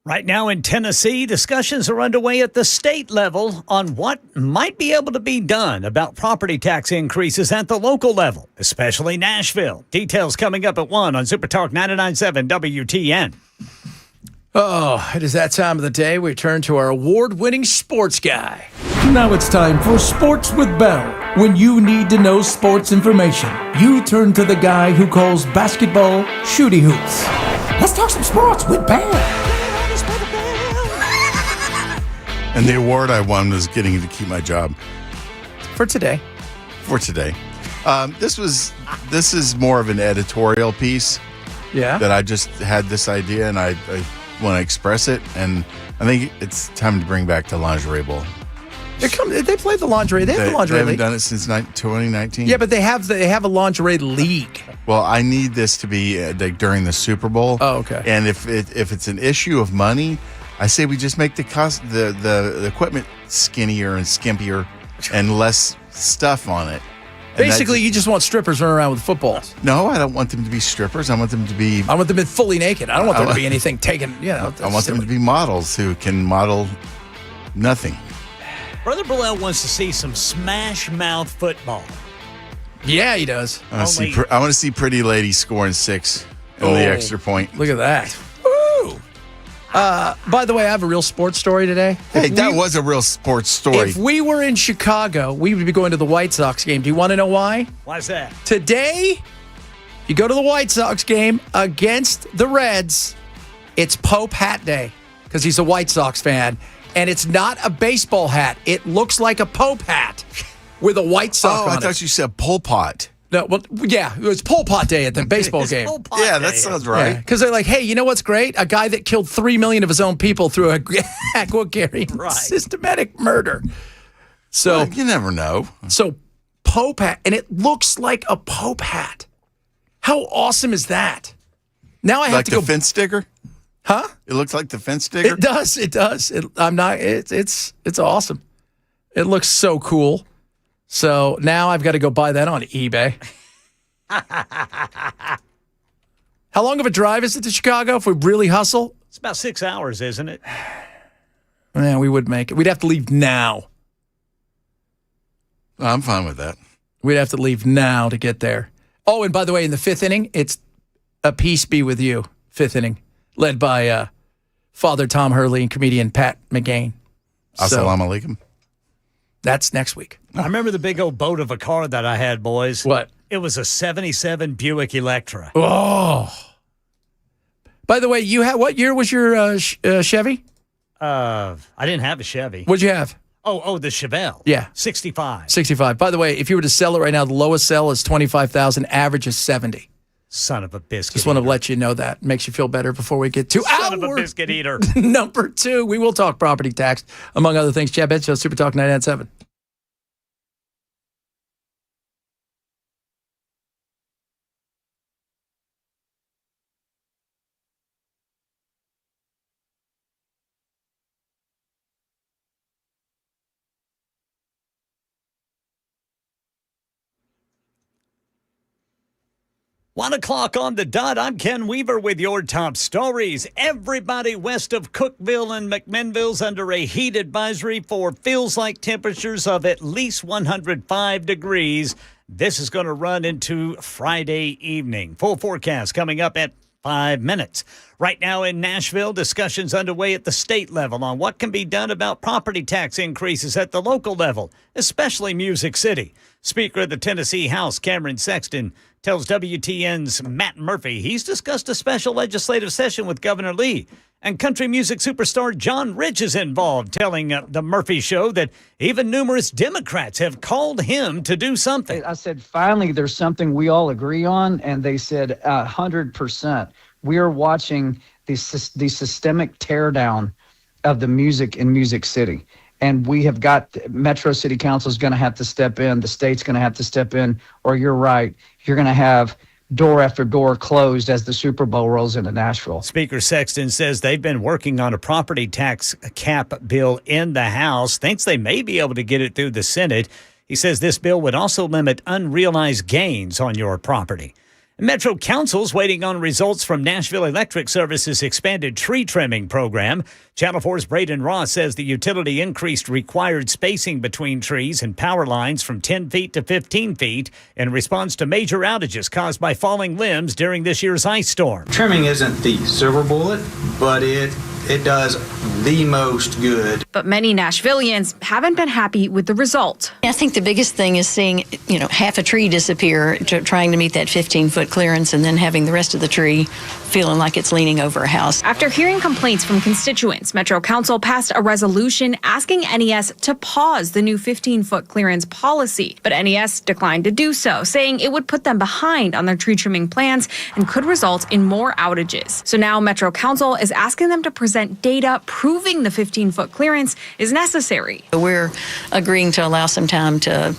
Right now in Tennessee, discussions are underway at the state level on what might be able to be done about property tax increases at the local level, especially Nashville. Details coming up at 1 on Super Talk 99.7 WTN. Oh, it is that time of the day we turn to our award-winning sports guy. Now it's time for Sports with Bell. When you need to know sports information, you turn to the guy who calls basketball shooty hoops. Let's talk some sports with Bell. And the award I won was getting to keep my job For today. This is more of an editorial piece Yeah. that I just had this idea and I want to express it. And I think it's time to bring back the lingerie bowl. They play the lingerie. They have the lingerie They haven't league. done it since 2019. Yeah, but they have a lingerie league. Well, I need this to be like during the Super Bowl. Oh, okay. And if it's an issue of money, I say we just make the equipment skinnier and skimpier and less stuff on it. And Basically, you just want strippers running around with footballs. no, I don't want them to be strippers. I want them to be. I want them to be fully naked. I don't want there to be anything taken, I want them to be models who can model nothing. Brother Burrell wants to see some smash mouth football. Yeah, he does. I want to see pretty ladies scoring 6 in the extra point. Look at that. Woo! By the way, I have a real sports story today. Hey, that was a real sports story. If we were in Chicago, we would be going to the White Sox game. Do you want to know why? Why's that? Today, you go to the White Sox game against the Reds. It's Pope Hat Day because he's a White Sox fan. And it's not a baseball hat. It looks like a Pope hat with a White Sox on I it. thought you said Pol Pot. No, well, yeah, it was Pol Pot Day at the baseball It's game. Pol Pot Yeah, Day. that sounds right. Because they're like, hey, you know what's great? A guy that killed 3 million of his own people through a Aquagarian Right. systematic murder. So, Well, you never know. so Pope hat, and it looks like a Pope hat. How awesome is that? Now I have Like to the go. fence sticker? Huh? It looks like the fence sticker? It does. It does. It's awesome. It looks so cool. So now I've got to go buy that on eBay. How long of a drive is it to Chicago if we really hustle? It's about 6 hours, isn't it? Yeah, we would make it. We'd have to leave now. I'm fine with that. We'd have to leave now to get there. Oh, and by the way, in the 5th inning, it's a peace be with you. 5th inning, led by Father Tom Hurley and comedian Pat McGain. So Assalamu alaikum. that's next week. I remember the big old boat of a car that I had, boys. What? It was a 77 Buick Electra. Oh. By the way, you had what year was your Chevy? I didn't have a Chevy. What'd you have? Oh, the Chevelle. Yeah. 65. 65. By the way, if you were to sell it right now, the lowest sell is 25,000. Average is 70. Son of a biscuit. Just want to eater. let you know that. Makes you feel better before we get to Son of a our biscuit eater. number 2. We will talk property tax, among other things. Chad Bench Show, Super Talk 99.7. One o'clock on the dot. I'm Ken Weaver with your top stories. Everybody west of Cookville and McMinnville's under a heat advisory for feels like temperatures of at least 105 degrees. This is going to run into Friday evening. Full forecast coming up at 5 minutes. Right now in Nashville, discussions underway at the state level on what can be done about property tax increases at the local level, especially Music City. Speaker of the Tennessee House, Cameron Sexton, tells WTN's Matt Murphy he's discussed a special legislative session with Governor Lee. And country music superstar John Rich is involved, telling the Murphy Show that even numerous Democrats have called him to do something. I said, finally, there's something we all agree on. And they said, 100%. We are watching the systemic teardown of the music in Music City. And we have got Metro City Council is going to have to step in. The state's going to have to step in. Or you're right, you're going to have door after door closed as the Super Bowl rolls into Nashville. Speaker Sexton says they've been working on a property tax cap bill in the House, thinks they may be able to get it through the Senate. He says this bill would also limit unrealized gains on your property. Metro Council's waiting on results from Nashville Electric Service's expanded tree trimming program. Channel 4's Braden Ross says the utility increased required spacing between trees and power lines from 10 feet to 15 feet in response to major outages caused by falling limbs during this year's ice storm. Trimming isn't the silver bullet, but it does the most good. But many Nashvillians haven't been happy with the result. I think the biggest thing is seeing, half a tree disappear, trying to meet that 15-foot clearance, and then having the rest of the tree feeling like it's leaning over a house. After hearing complaints from constituents, Metro Council passed a resolution asking NES to pause the new 15-foot clearance policy. But NES declined to do so, saying it would put them behind on their tree trimming plans and could result in more outages. So now Metro Council is asking them to present data proving the 15-foot clearance is necessary. We're agreeing to allow some time to,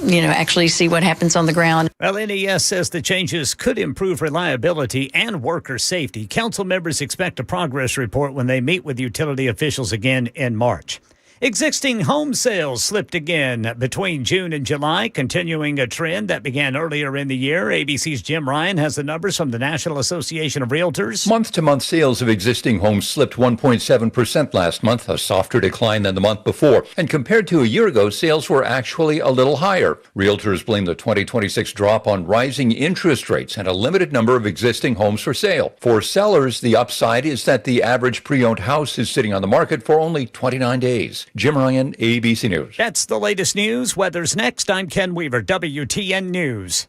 actually see what happens on the ground. Well, NES says the changes could improve reliability and worker safety. Council members expect a progress report when they meet with utility officials again in March. Existing home sales slipped again between June and July, continuing a trend that began earlier in the year. ABC's Jim Ryan has the numbers from the National Association of Realtors. Month-to-month sales of existing homes slipped 1.7% last month, a softer decline than the month before. And compared to a year ago, sales were actually a little higher. Realtors blame the 2026 drop on rising interest rates and a limited number of existing homes for sale. For sellers, the upside is that the average pre-owned house is sitting on the market for only 29 days. Jim Ryan, ABC News. That's the latest news. Weather's next. I'm Ken Weaver, WTN News.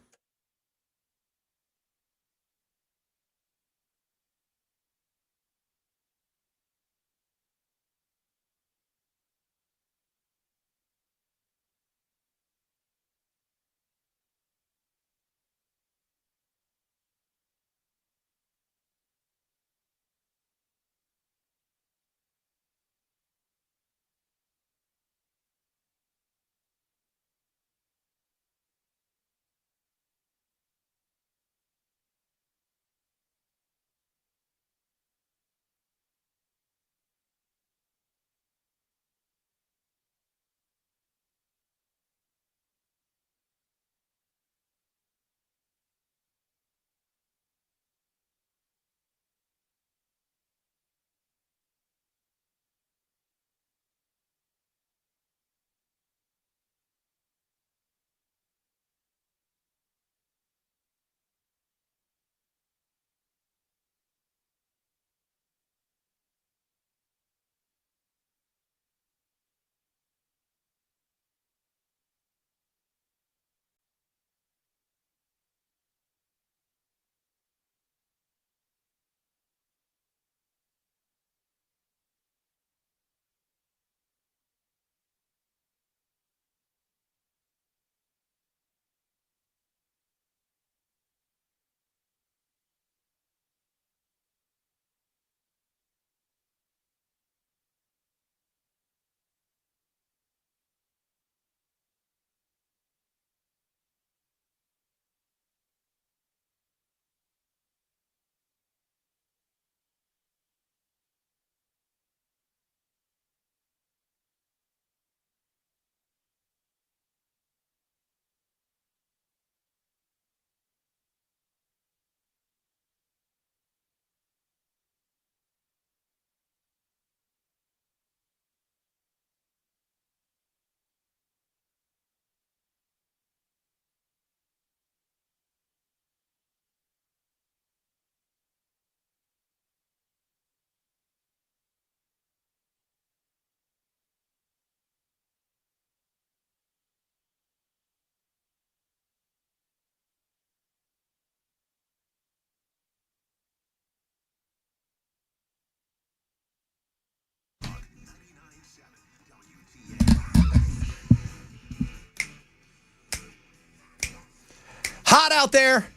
Hot out there.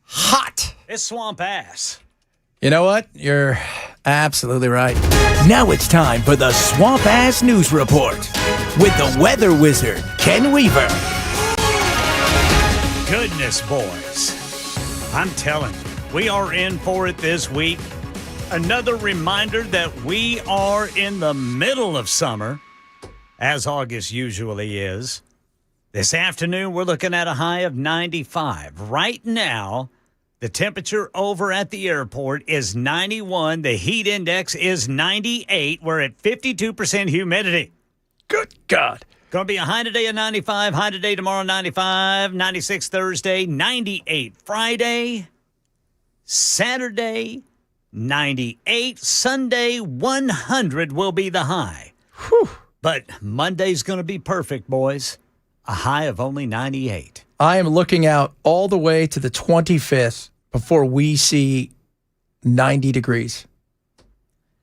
Hot. It's swamp ass. You know what? You're absolutely right. Now it's time for the Swamp Ass News Report with the weather wizard, Ken Weaver. Goodness, boys. I'm telling you, we are in for it this week. Another reminder that we are in the middle of summer, as August usually is. This afternoon, we're looking at a high of 95. Right now, the temperature over at the airport is 91. The heat index is 98. We're at 52% humidity. Good God. Going to be a high today of 95. High today tomorrow, 95. 96 Thursday, 98 Friday. Saturday, 98. Sunday, 100 will be the high. Whew. But Monday's going to be perfect, boys. A high of only 98. I am looking out all the way to the 25th before we see 90 degrees,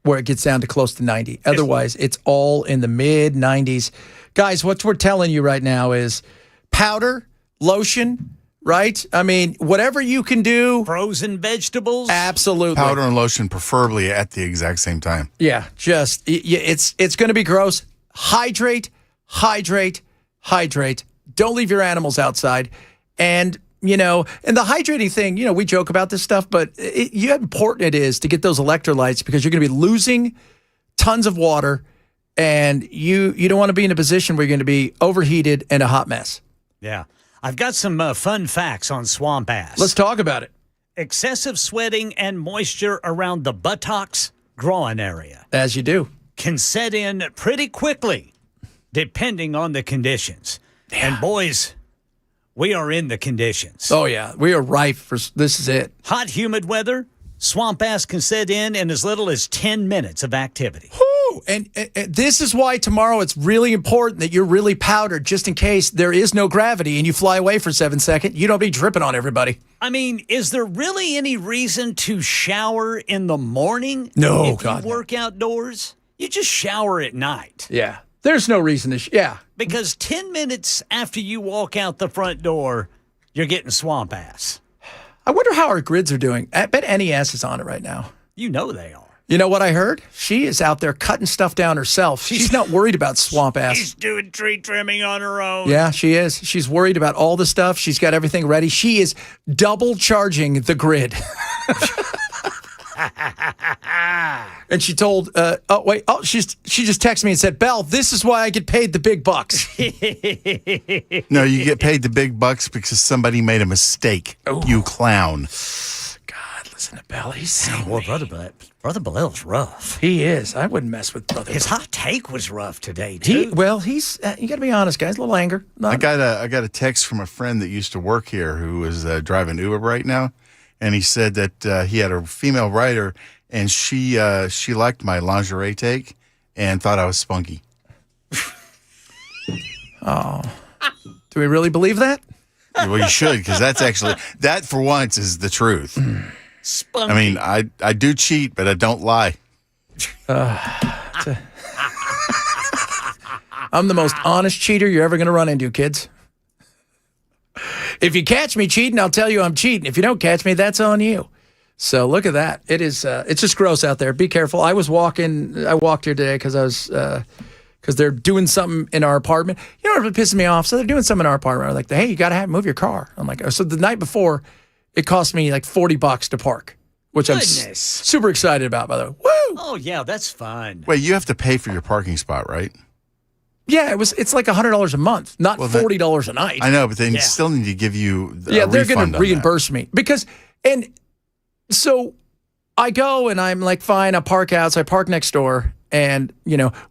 where it gets down to close to 90. Otherwise, it's all in the mid 90s. Guys, what we're telling you right now is powder, lotion, right? I mean, whatever you can do. Frozen vegetables. Absolutely. Powder and lotion, preferably at the exact same time. Yeah, just it's going to be gross. Hydrate, hydrate, hydrate. Don't leave your animals outside. And, and the hydrating thing, we joke about this stuff, but how important it is to get those electrolytes because you're going to be losing tons of water and you don't want to be in a position where you're going to be overheated and a hot mess. Yeah. I've got some fun facts on swamp ass. Let's talk about it. Excessive sweating and moisture around the buttocks, groin area As you do. can set in pretty quickly, depending on the conditions. Yeah. And boys, we are in the conditions. Oh, yeah. We are ripe for this is it. Hot, humid weather, swamp ass can set in as little as 10 minutes of activity. Woo! And this is why tomorrow it's really important that you're really powdered just in case there is no gravity and you fly away for 7 seconds. You don't be dripping on everybody. I mean, is there really any reason to shower in the morning? No, if God, you work outdoors? You just shower at night. Yeah. There's no reason to yeah. Because 10 minutes after you walk out the front door, you're getting swamp ass. I wonder how our grids are doing. I bet NES is on it right now. You know they are. You know what I heard? She is out there cutting stuff down herself. She's not worried about swamp ass. She's doing tree trimming on her own. Yeah, she is. She's worried about all the stuff. She's got everything ready. She is double charging the grid. And she told, she just texted me and said, Belle, this is why I get paid the big bucks. No, you get paid the big bucks because somebody made a mistake. Oh. You clown. God, listen to Belle. He's so Well, Brother Bell's rough. He is. I wouldn't mess with Brother. His hot take was rough today, too. He's you got to be honest, guys. A little anger. I got a text from a friend that used to work here who is driving Uber right now, and he said that he had a female rider, and she liked my lingerie take and thought I was spunky. Oh, do we really believe that? Well, you should, because that for once is the truth. Spunky. I mean, I do cheat, but I don't lie. I'm the most honest cheater you're ever going to run into, kids. If you catch me cheating, I'll tell you I'm cheating. If you don't catch me, that's on you. So look at that. It is. It's just gross out there. Be careful. I walked here today because they're doing something in our apartment. You know what pisses me off? So they're doing something in our apartment. I'm like, hey, you got to move your car. I'm like, so the night before, it cost me like $40 to park, which I'm super excited about, by the way. Woo! Oh, yeah, that's fun. Wait, you have to pay for your parking spot, right? Yeah, it's like $100 a month, not $40 a night. I know, but they still need to give you they're going to reimburse me so I go and I'm like, fine, I park out. So I park next door and,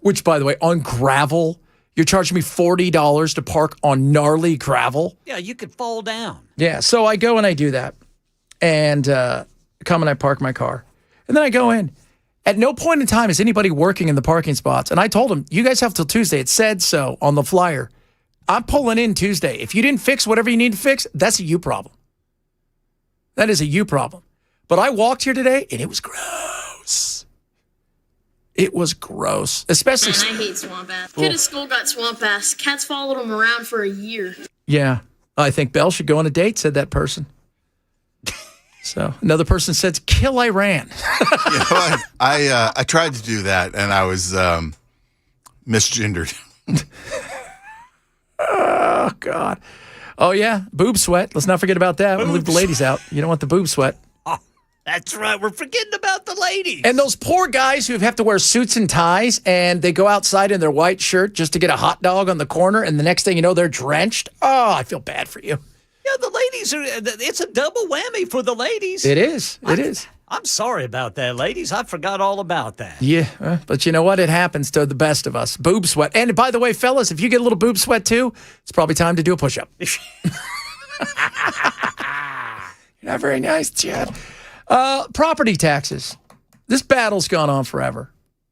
which by the way, on gravel, you're charging me $40 to park on gnarly gravel. Yeah, you could fall down. Yeah, so I go and I do that and come and I park my car. And then I go in. At no point in time is anybody working in the parking spots. And I told them, you guys have till Tuesday. It said so on the flyer. I'm pulling in Tuesday. If you didn't fix whatever you need to fix, that's a you problem. That is a you problem. But I walked here today, and it was gross. It was gross, especially. Man, I hate swamp ass. Kid at school got swamp ass. Cats followed him around for a year. Yeah, I think Belle should go on a date, said that person. So another person said, kill Iran. You know what? I tried to do that, and I was misgendered. Oh, God. Oh, yeah, boob sweat. Let's not forget about that. We'll leave the ladies out. You don't want the boob sweat. That's right. We're forgetting about the ladies. And those poor guys who have to wear suits and ties and they go outside in their white shirt just to get a hot dog on the corner, and the next thing you know, they're drenched. Oh, I feel bad for you. Yeah, the ladies it's a double whammy for the ladies. It is. It is. I'm sorry about that, ladies. I forgot all about that. Yeah, but you know what? It happens to the best of us. Boob sweat. And by the way, fellas, if you get a little boob sweat too, it's probably time to do a push-up. You're not very nice, Chad. Property taxes. This battle's gone on forever.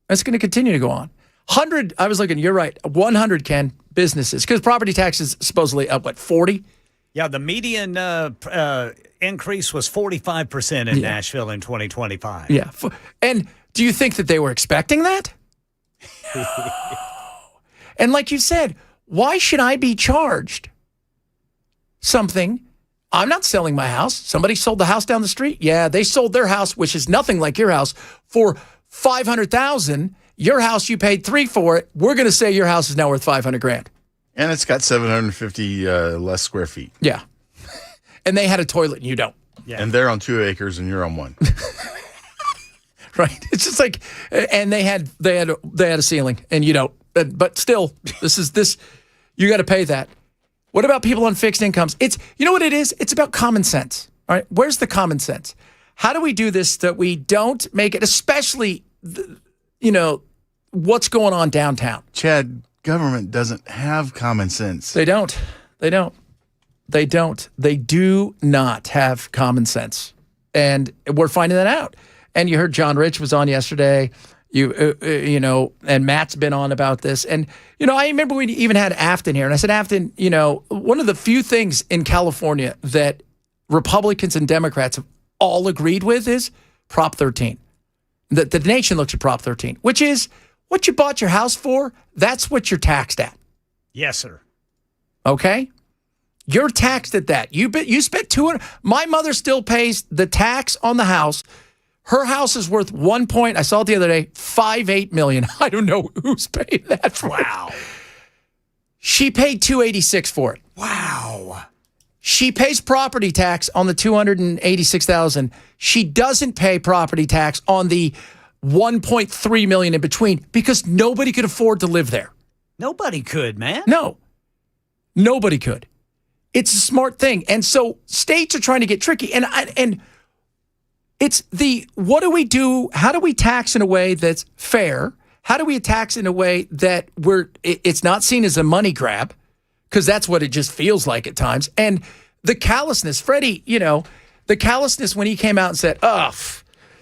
It's going to continue to go on. 100, I was looking, you're right, 100, Ken, businesses. Because property taxes supposedly up, 40? Yeah, the median increase was 45% in Nashville in 2025. Yeah. And do you think that they were expecting that? And like you said, why should I be charged something? I'm not selling my house. Somebody sold the house down the street. Yeah, they sold their house, which is nothing like your house, for $500,000. Your house, you paid $3 for it. We're going to say your house is now worth $500,000. And it's got 750 less square feet. Yeah. And they had a toilet and you don't. Yeah. And they're on 2 acres and you're on 1. Right. It's just like, and they had a ceiling and you don't. But still, this you got to pay that. What about people on fixed incomes? You know what it is? It's about common sense. All right. Where's the common sense? How do we do this that we don't make it, especially, what's going on downtown? Chad, government doesn't have common sense. They don't. They do not have common sense. And we're finding that out. And you heard John Rich was on yesterday. And Matt's been on about this. And, I remember we even had Afton here. And I said, Afton, one of the few things in California that Republicans and Democrats have all agreed with is Prop 13. The nation looks at Prop 13, which is what you bought your house for. That's what you're taxed at. Yes, sir. Okay? You're taxed at that. You spent $200. My mother still pays the tax on the house. Her house is worth I saw it the other day, $5.8 million. I don't know who's paid that for. Wow. She paid $286 for it. Wow. She pays property tax on the $286,000. She doesn't pay property tax on the $1.3 million in between because nobody could afford to live there. Nobody could, man. No. Nobody could. It's a smart thing. And so states are trying to get tricky. And it's what do we do? How do we tax in a way that's fair? How do we tax in a way that it's not seen as a money grab? Because that's what it just feels like at times. And the callousness, Freddie, the callousness when he came out and said,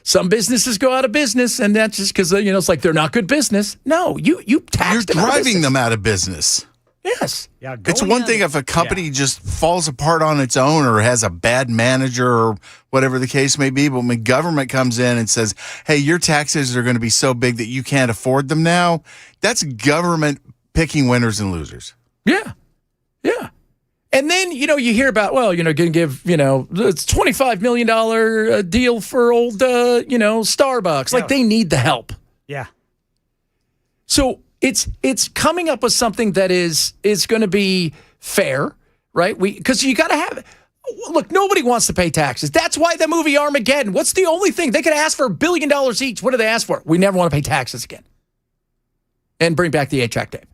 some businesses go out of business, and that's just because, it's like they're not good business. No, you taxed them. You're driving them out of business. Yes. Yeah, it's one thing if a company just falls apart on its own or has a bad manager or whatever the case may be. But when government comes in and says, hey, your taxes are going to be so big that you can't afford them now, that's government picking winners and losers. Yeah. Yeah. And then, you hear about, going to give, it's $25 million deal for old, Starbucks. Like they need the help. Yeah. So it's coming up with something that is going to be fair, right? Because you got to have, look, nobody wants to pay taxes. That's why the movie Armageddon, what's the only thing? They could ask for $1 billion each. What do they ask for? We never want to pay taxes again. And bring back the 8-track tape.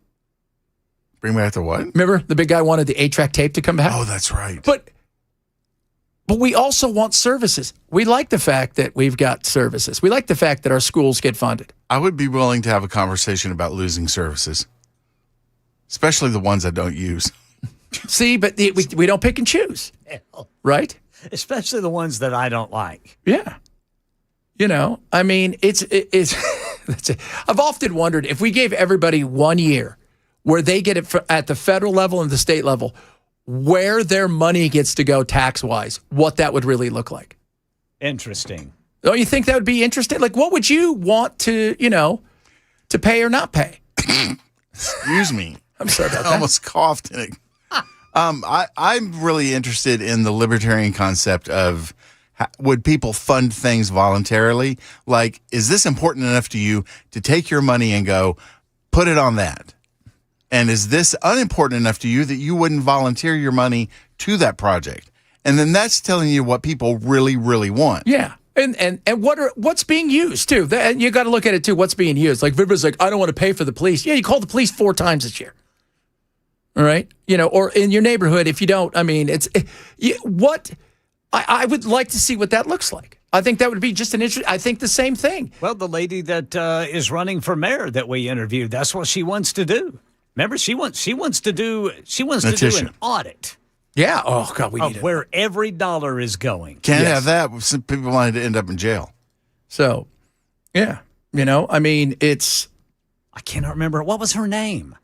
Bring back the what? Remember, the big guy wanted the 8-track tape to come back? Oh, that's right. But we also want services. We like the fact that we've got services. We like the fact that our schools get funded. I would be willing to have a conversation about losing services, especially the ones I don't use. See, but we don't pick and choose, right? Especially the ones that I don't like. Yeah. I mean, it's I've often wondered if we gave everybody 1 year where they get it at the federal level and the state level, where their money gets to go tax-wise, what that would really look like. Interesting. Don't you think that would be interesting? Like, what would you want to pay or not pay? Excuse me. I'm sorry about that. I almost coughed in it. I'm really interested in the libertarian concept of would people fund things voluntarily? Like, is this important enough to you to take your money and go, put it on that? And is this unimportant enough to you that you wouldn't volunteer your money to that project? And then that's telling you what people really, really want. Yeah. And what's being used too? And you got to look at it too. What's being used? Like everybody's like, I don't want to pay for the police. Yeah, you called the police 4 times this year. All right, or in your neighborhood. If you don't, I mean, I would like to see what that looks like. I think that would be just an interesting. I think the same thing. Well, the lady that is running for mayor that we interviewed, that's what she wants to do. Remember, she wants to do an audit. Yeah. Oh God, we need it. Where every dollar is going. Can't have that. Some people wanted to end up in jail. So, yeah, I mean, it's. I cannot remember what was her name.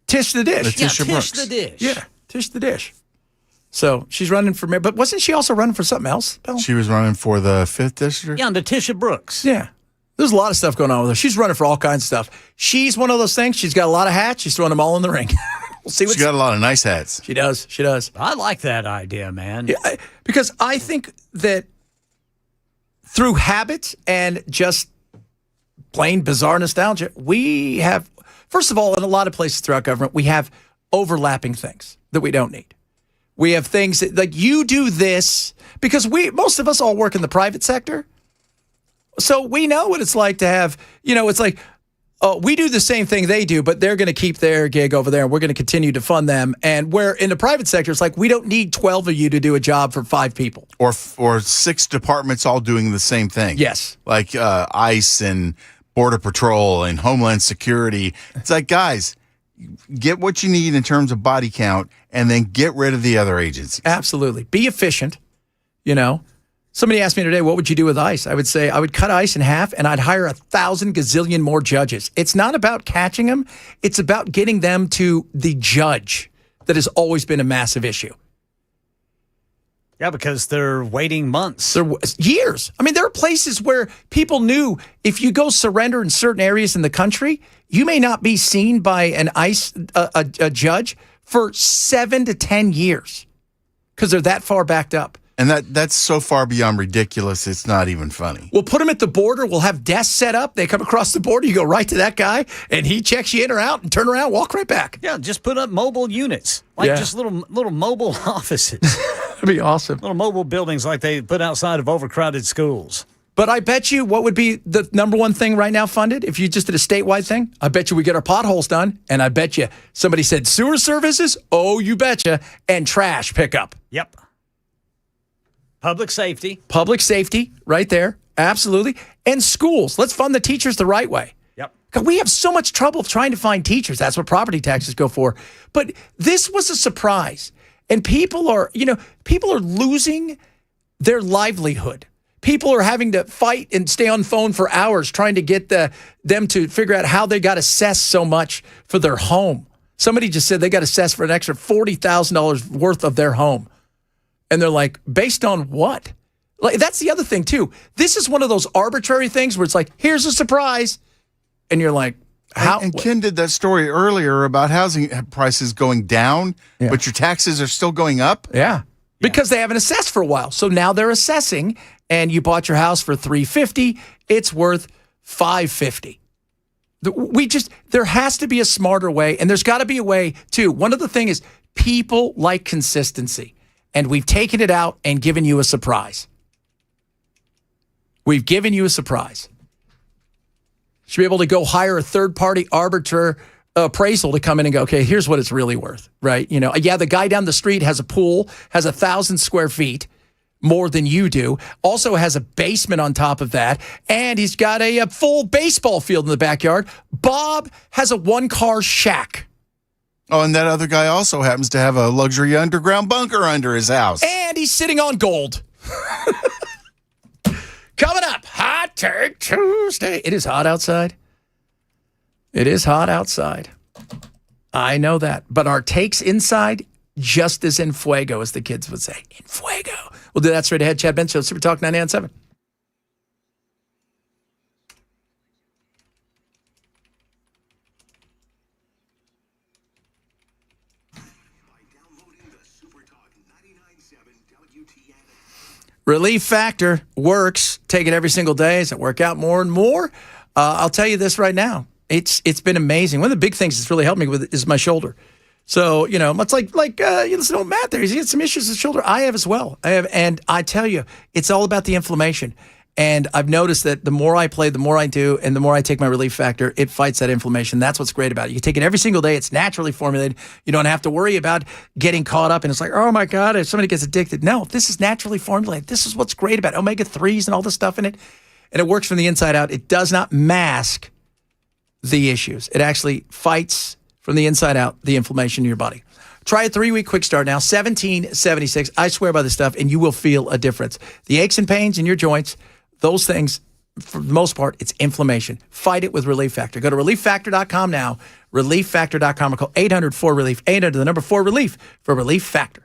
Tish the Dish. Tish the Dish. Yeah, Tish the Dish. So she's running for mayor, but wasn't she also running for something else, Bill? She was running for the 5th district. Yeah, Tisha Brooks. Yeah. There's a lot of stuff going on with her. She's running for all kinds of stuff. She's one of those things. She's got a lot of hats. She's throwing them all in the ring. We'll see what she's got a lot of nice hats. She does. She does. I like that idea, man. Yeah, because I think that through habit and just plain bizarre nostalgia, we have, first of all, in a lot of places throughout government, we have overlapping things that we don't need. We have things that, like, you do this because most of us all work in the private sector. So we know what it's like to have, it's like, we do the same thing they do, but they're going to keep their gig over there and we're going to continue to fund them. And where in the private sector, it's like, we don't need 12 of you to do a job for 5 people. Or 6 departments all doing the same thing. Yes. Like ICE and Border Patrol and Homeland Security. It's like, guys, get what you need in terms of body count and then get rid of the other agencies. Absolutely. Be efficient, Somebody asked me today, what would you do with ICE? I would say I would cut ICE in half and I'd hire 1,000 gazillion more judges. It's not about catching them. It's about getting them to the judge. That has always been a massive issue. Yeah, because they're waiting months. Years. I mean, there are places where people knew if you go surrender in certain areas in the country, you may not be seen by an ICE a judge for 7 to 10 years because they're that far backed up. And that's so far beyond ridiculous, it's not even funny. We'll put them at the border. We'll have desks set up. They come across the border. You go right to that guy, and he checks you in or out and turn around, walk right back. Yeah, just put up mobile units, just little mobile offices. That'd be awesome. Little mobile buildings like they put outside of overcrowded schools. But I bet you what would be the number one thing right now funded if you just did a statewide thing? I bet you we get our potholes done, and I bet you somebody said sewer services. Oh, you betcha. And trash pickup. Yep. Public safety. Public safety, right there. Absolutely. And schools. Let's fund the teachers the right way. Yep. God, we have so much trouble trying to find teachers. That's what property taxes go for. But this was a surprise. And people are losing their livelihood. People are having to fight and stay on the phone for hours trying to get them to figure out how they got assessed so much for their home. Somebody just said they got assessed for an extra $40,000 worth of their home. And they're like, based on what? Like, that's the other thing, too. This is one of those arbitrary things where it's like, here's a surprise. And you're like, how? And Ken did that story earlier about housing prices going down, but your taxes are still going up? Yeah. Because they haven't assessed for a while. So now they're assessing, and you bought your house for $350. It's worth $550. There has to be a smarter way, and there's got to be a way, too. One of the things is people like consistency. And we've taken it out and given you a surprise. We've given you a surprise. Should be able to go hire a third-party arbiter appraisal to come in and go, okay, here's what it's really worth, right? The guy down the street has a pool, has 1,000 square feet, more than you do, also has a basement on top of that, and he's got a full baseball field in the backyard. Bob has a one-car shack. Oh, and that other guy also happens to have a luxury underground bunker under his house. And he's sitting on gold. Coming up, Hot Take Tuesday. It is hot outside. It is hot outside. I know that. But our takes inside, just as en fuego, as the kids would say. En fuego. We'll do that straight ahead. Chad Ben Show, Super Talk 99.7. Relief Factor works. Take it every single day. As it work out more and more? I'll tell you this right now. It's been amazing. One of the big things that's really helped me with is my shoulder. So, it's like you listen to Matt there. He's got some issues with his shoulder. I have as well. And I tell you, it's all about the inflammation. And I've noticed that the more I play, the more I do, and the more I take my Relief Factor, it fights that inflammation. That's what's great about it. You take it every single day. It's naturally formulated. You don't have to worry about getting caught up. And it's like, oh my God, if somebody gets addicted. No, this is naturally formulated. This is what's great about it. Omega-3s and all the stuff in it. And it works from the inside out. It does not mask the issues. It actually fights from the inside out the inflammation in your body. Try a 3-week quick start now, $17.76. I swear by this stuff, and you will feel a difference. The aches and pains in your joints, those things, for the most part, it's inflammation. Fight it with Relief Factor. Go to ReliefFactor.com now, ReliefFactor.com, or call 800-4-RELIEF, 800-4-RELIEF for Relief Factor.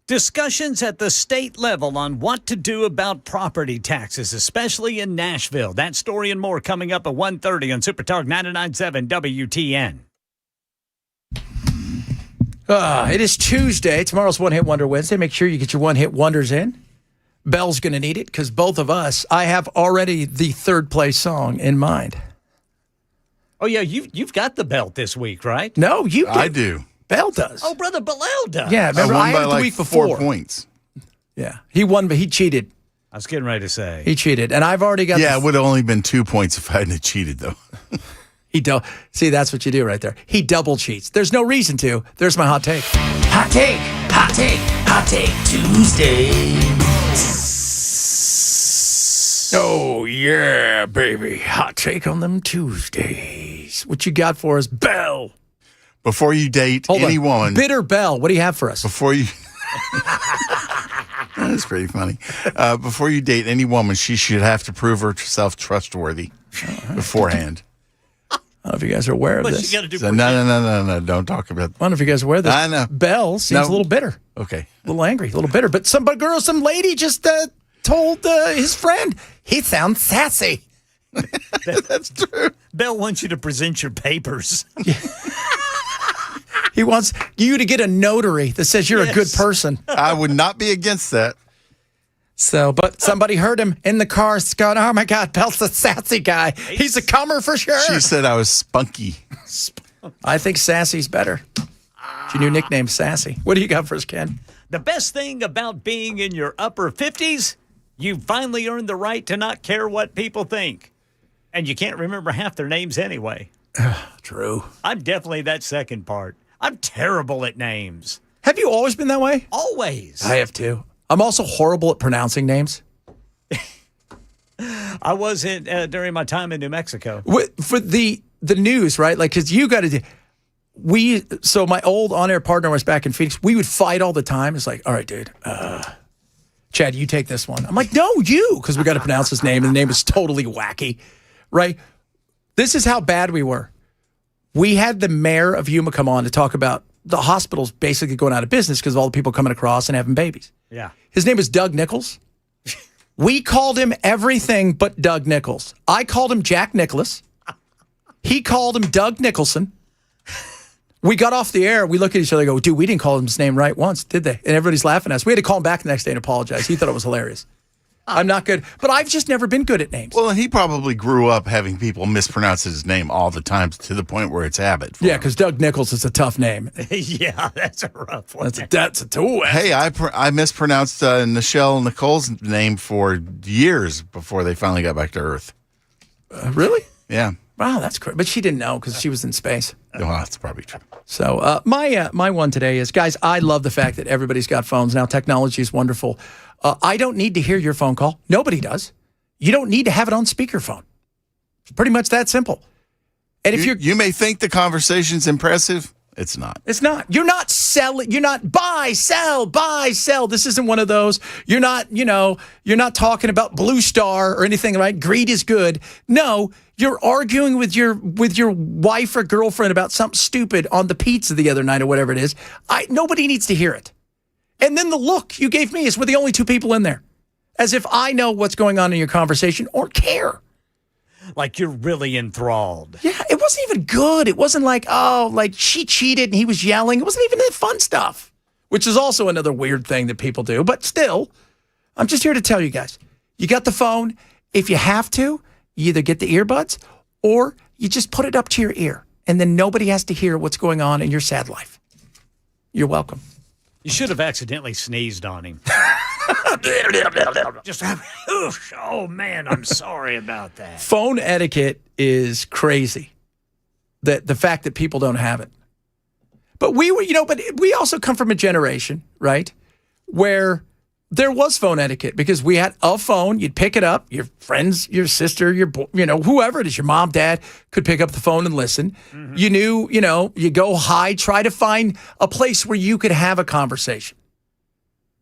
Discussions at the state level on what to do about property taxes, especially in Nashville. That story and more coming up at 1:30 on Super Talk 99.7 WTN. It is Tuesday. Tomorrow's One Hit Wonder Wednesday. Make sure you get your one hit wonders in. Belle's going to need it because both of us, I have already the third place song in mind. Oh, yeah, you've got the belt this week, right? No, you do. I do. Bell does. Oh, Brother Bilal does. Yeah, remember, I won by had it the like week before. 4 points. Yeah, he won, but he cheated. I was getting ready to say. He cheated, and I've already got. Yeah, it would have only been 2 points if I hadn't cheated, though. See, that's what you do right there. He double cheats. There's no reason to. There's my hot take. Hot take, hot take, hot take Tuesday. Oh yeah, baby, hot take on them Tuesdays. What you got for us, Belle? Before you date any woman. Bitter Belle, what do you have for us? Before you. That's pretty funny. Before you date any woman, she should have to prove herself trustworthy beforehand. I don't know if you guys are aware of this. You gotta do No. Don't talk about I don't know if you guys are aware of this. I know. Belle seems a little bitter. Okay. A little angry, a little bitter. But some lady just told his friend he sounds sassy. That's true. Bell wants you to present your papers. He wants you to get a notary that says you're a good person. I would not be against that. So, but somebody heard him in the car going, oh my God, Bell's a sassy guy. He's a comer for sure. She said I was spunky. I think sassy's better. It's your new nickname, Sassy. What do you got for us, Ken? The best thing about being in your upper 50s, You finally earned the right to not care what people think. And you can't remember half their names anyway. True. I'm definitely that second part. I'm terrible at names. Have you always been that way? Always. I have too. I'm also horrible at pronouncing names. I was during my time in New Mexico. For the news, right? Like, because you got to do. So my old on-air partner was back in Phoenix. We would fight all the time. It's like, all right, dude. Chad, you take this one. I'm like, no, you, because we got to pronounce his name, and the name is totally wacky, right? This is how bad we were. We had the mayor of Yuma come on to talk about the hospitals basically going out of business because of all the people coming across and having babies. Yeah. His name is Doug Nichols. We called him everything but Doug Nichols. I called him Jack Nicholas. He called him Doug Nicholson. We got off the air. We look at each other and go, dude, we didn't call him his name right once, did they? And everybody's laughing at us. We had to call him back the next day and apologize. He thought it was hilarious. I'm not good, but I've just never been good at names. Well, he probably grew up having people mispronounce his name all the time to the point where it's habit. Yeah, because Doug Nichols is a tough name. Yeah, that's a rough one. That's a tool. Hey, I mispronounced Nicole's name for years before they finally got back to Earth. Really? Yeah. Wow, that's crazy. But she didn't know because she was in space. Well, that's probably true. So my one today is, guys, I love the fact that everybody's got phones now. Technology is wonderful. I don't need to hear your phone call. Nobody does. You don't need to have it on speakerphone. It's pretty much that simple. And if you may think the conversation's impressive, it's not. It's not. You're not selling. You're not buy, sell, buy, sell. This isn't one of those. You're not, you're not talking about Blue Star or anything, right? Greed is good. No, you're arguing with your wife or girlfriend about something stupid on the pizza the other night or whatever it is. Nobody needs to hear it. And then the look you gave me is we're the only two people in there. As if I know what's going on in your conversation or care. Like you're really enthralled. Yeah, it wasn't even good. It wasn't like, like she cheated and he was yelling. It wasn't even that fun stuff, which is also another weird thing that people do. But still, I'm just here to tell you guys, you got the phone. If you have to, you either get the earbuds or you just put it up to your ear. And then nobody has to hear what's going on in your sad life. You're welcome. You should have accidentally sneezed on him. Just, oh man, I'm sorry about that. Phone etiquette is crazy. The fact that people don't have it. But we were, but we also come from a generation, right, where there was phone etiquette because we had a phone. You'd pick it up. Your friends, your sister, whoever it is, your mom, dad could pick up the phone and listen. Mm-hmm. You knew, you go hide, try to find a place where you could have a conversation.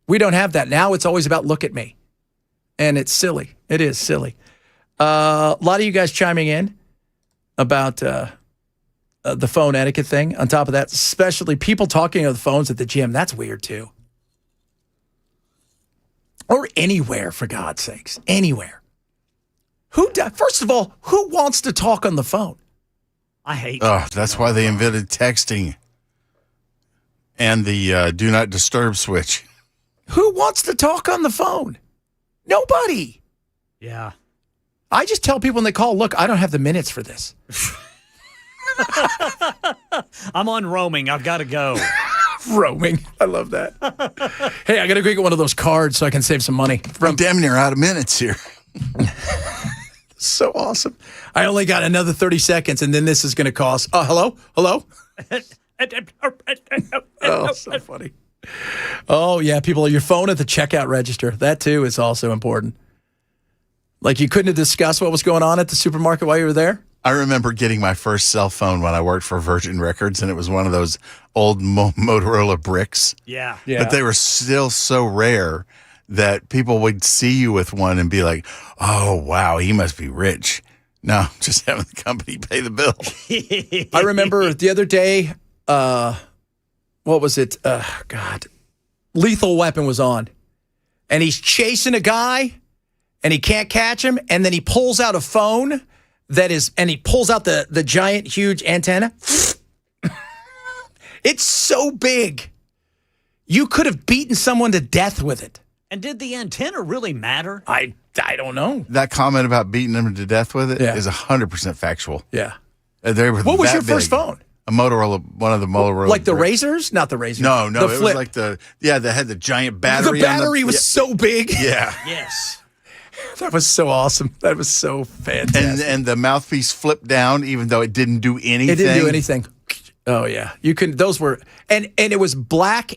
We don't have that. Now it's always about look at me. And it's silly. It is silly. A lot of you guys chiming in about the phone etiquette thing. On top of that, especially people talking on the phones at the gym. That's weird too. Or anywhere, for God's sakes. Anywhere. First of all, who wants to talk on the phone? I hate that's why they invented texting and the do not disturb switch. Who wants to talk on the phone? Nobody. Yeah. I just tell people when they call, look, I don't have the minutes for this. I'm on roaming. I've got to go. Roaming. I love that. Hey, I got to go get one of those cards so I can save some money. I'm damn near out of minutes here. So awesome. I only got another 30 seconds, and then this is going to cost. Hello? Oh, so funny. Oh, yeah, people, your phone at the checkout register. That, too, is also important. Like you couldn't have discussed what was going on at the supermarket while you were there? I remember getting my first cell phone when I worked for Virgin Records, and it was one of those old Motorola bricks. Yeah. But they were still so rare that people would see you with one and be like, oh, wow, he must be rich. No, just having the company pay the bill. I remember the other day, what was it? God. Lethal Weapon was on. And he's chasing a guy, and he can't catch him, and then he pulls out a phone and he pulls out the giant, huge antenna. It's so big. You could have beaten someone to death with it. And did the antenna really matter? I don't know. That comment about beating them to death with it is 100% factual. Yeah. What was your first phone? A Motorola, one of the Motorola. Like the Razors? Not the Razors. No, the it flip. was like that had the giant battery. The battery was so big. Yeah. Yes. That was so awesome. That was so fantastic. And the mouthpiece flipped down, even though it didn't do anything. It didn't do anything. Oh yeah, you can. Those were and it was black,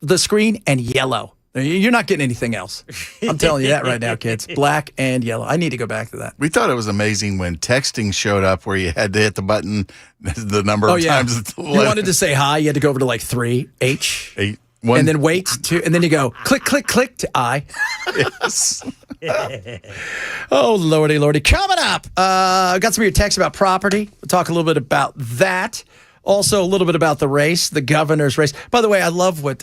the screen, and yellow. You're not getting anything else. I'm telling you that right now, kids. Black and yellow. I need to go back to that. We thought it was amazing when texting showed up, where you had to hit the button the number of times. You wanted to say hi, you had to go over to like 3 H, 8, 1, and then wait to, and then you go click, click, click to I. Yes. Oh, lordy, lordy. Coming up, I got some of your texts about property. We'll talk a little bit about that. Also, a little bit about the race, the governor's race. By the way, I love what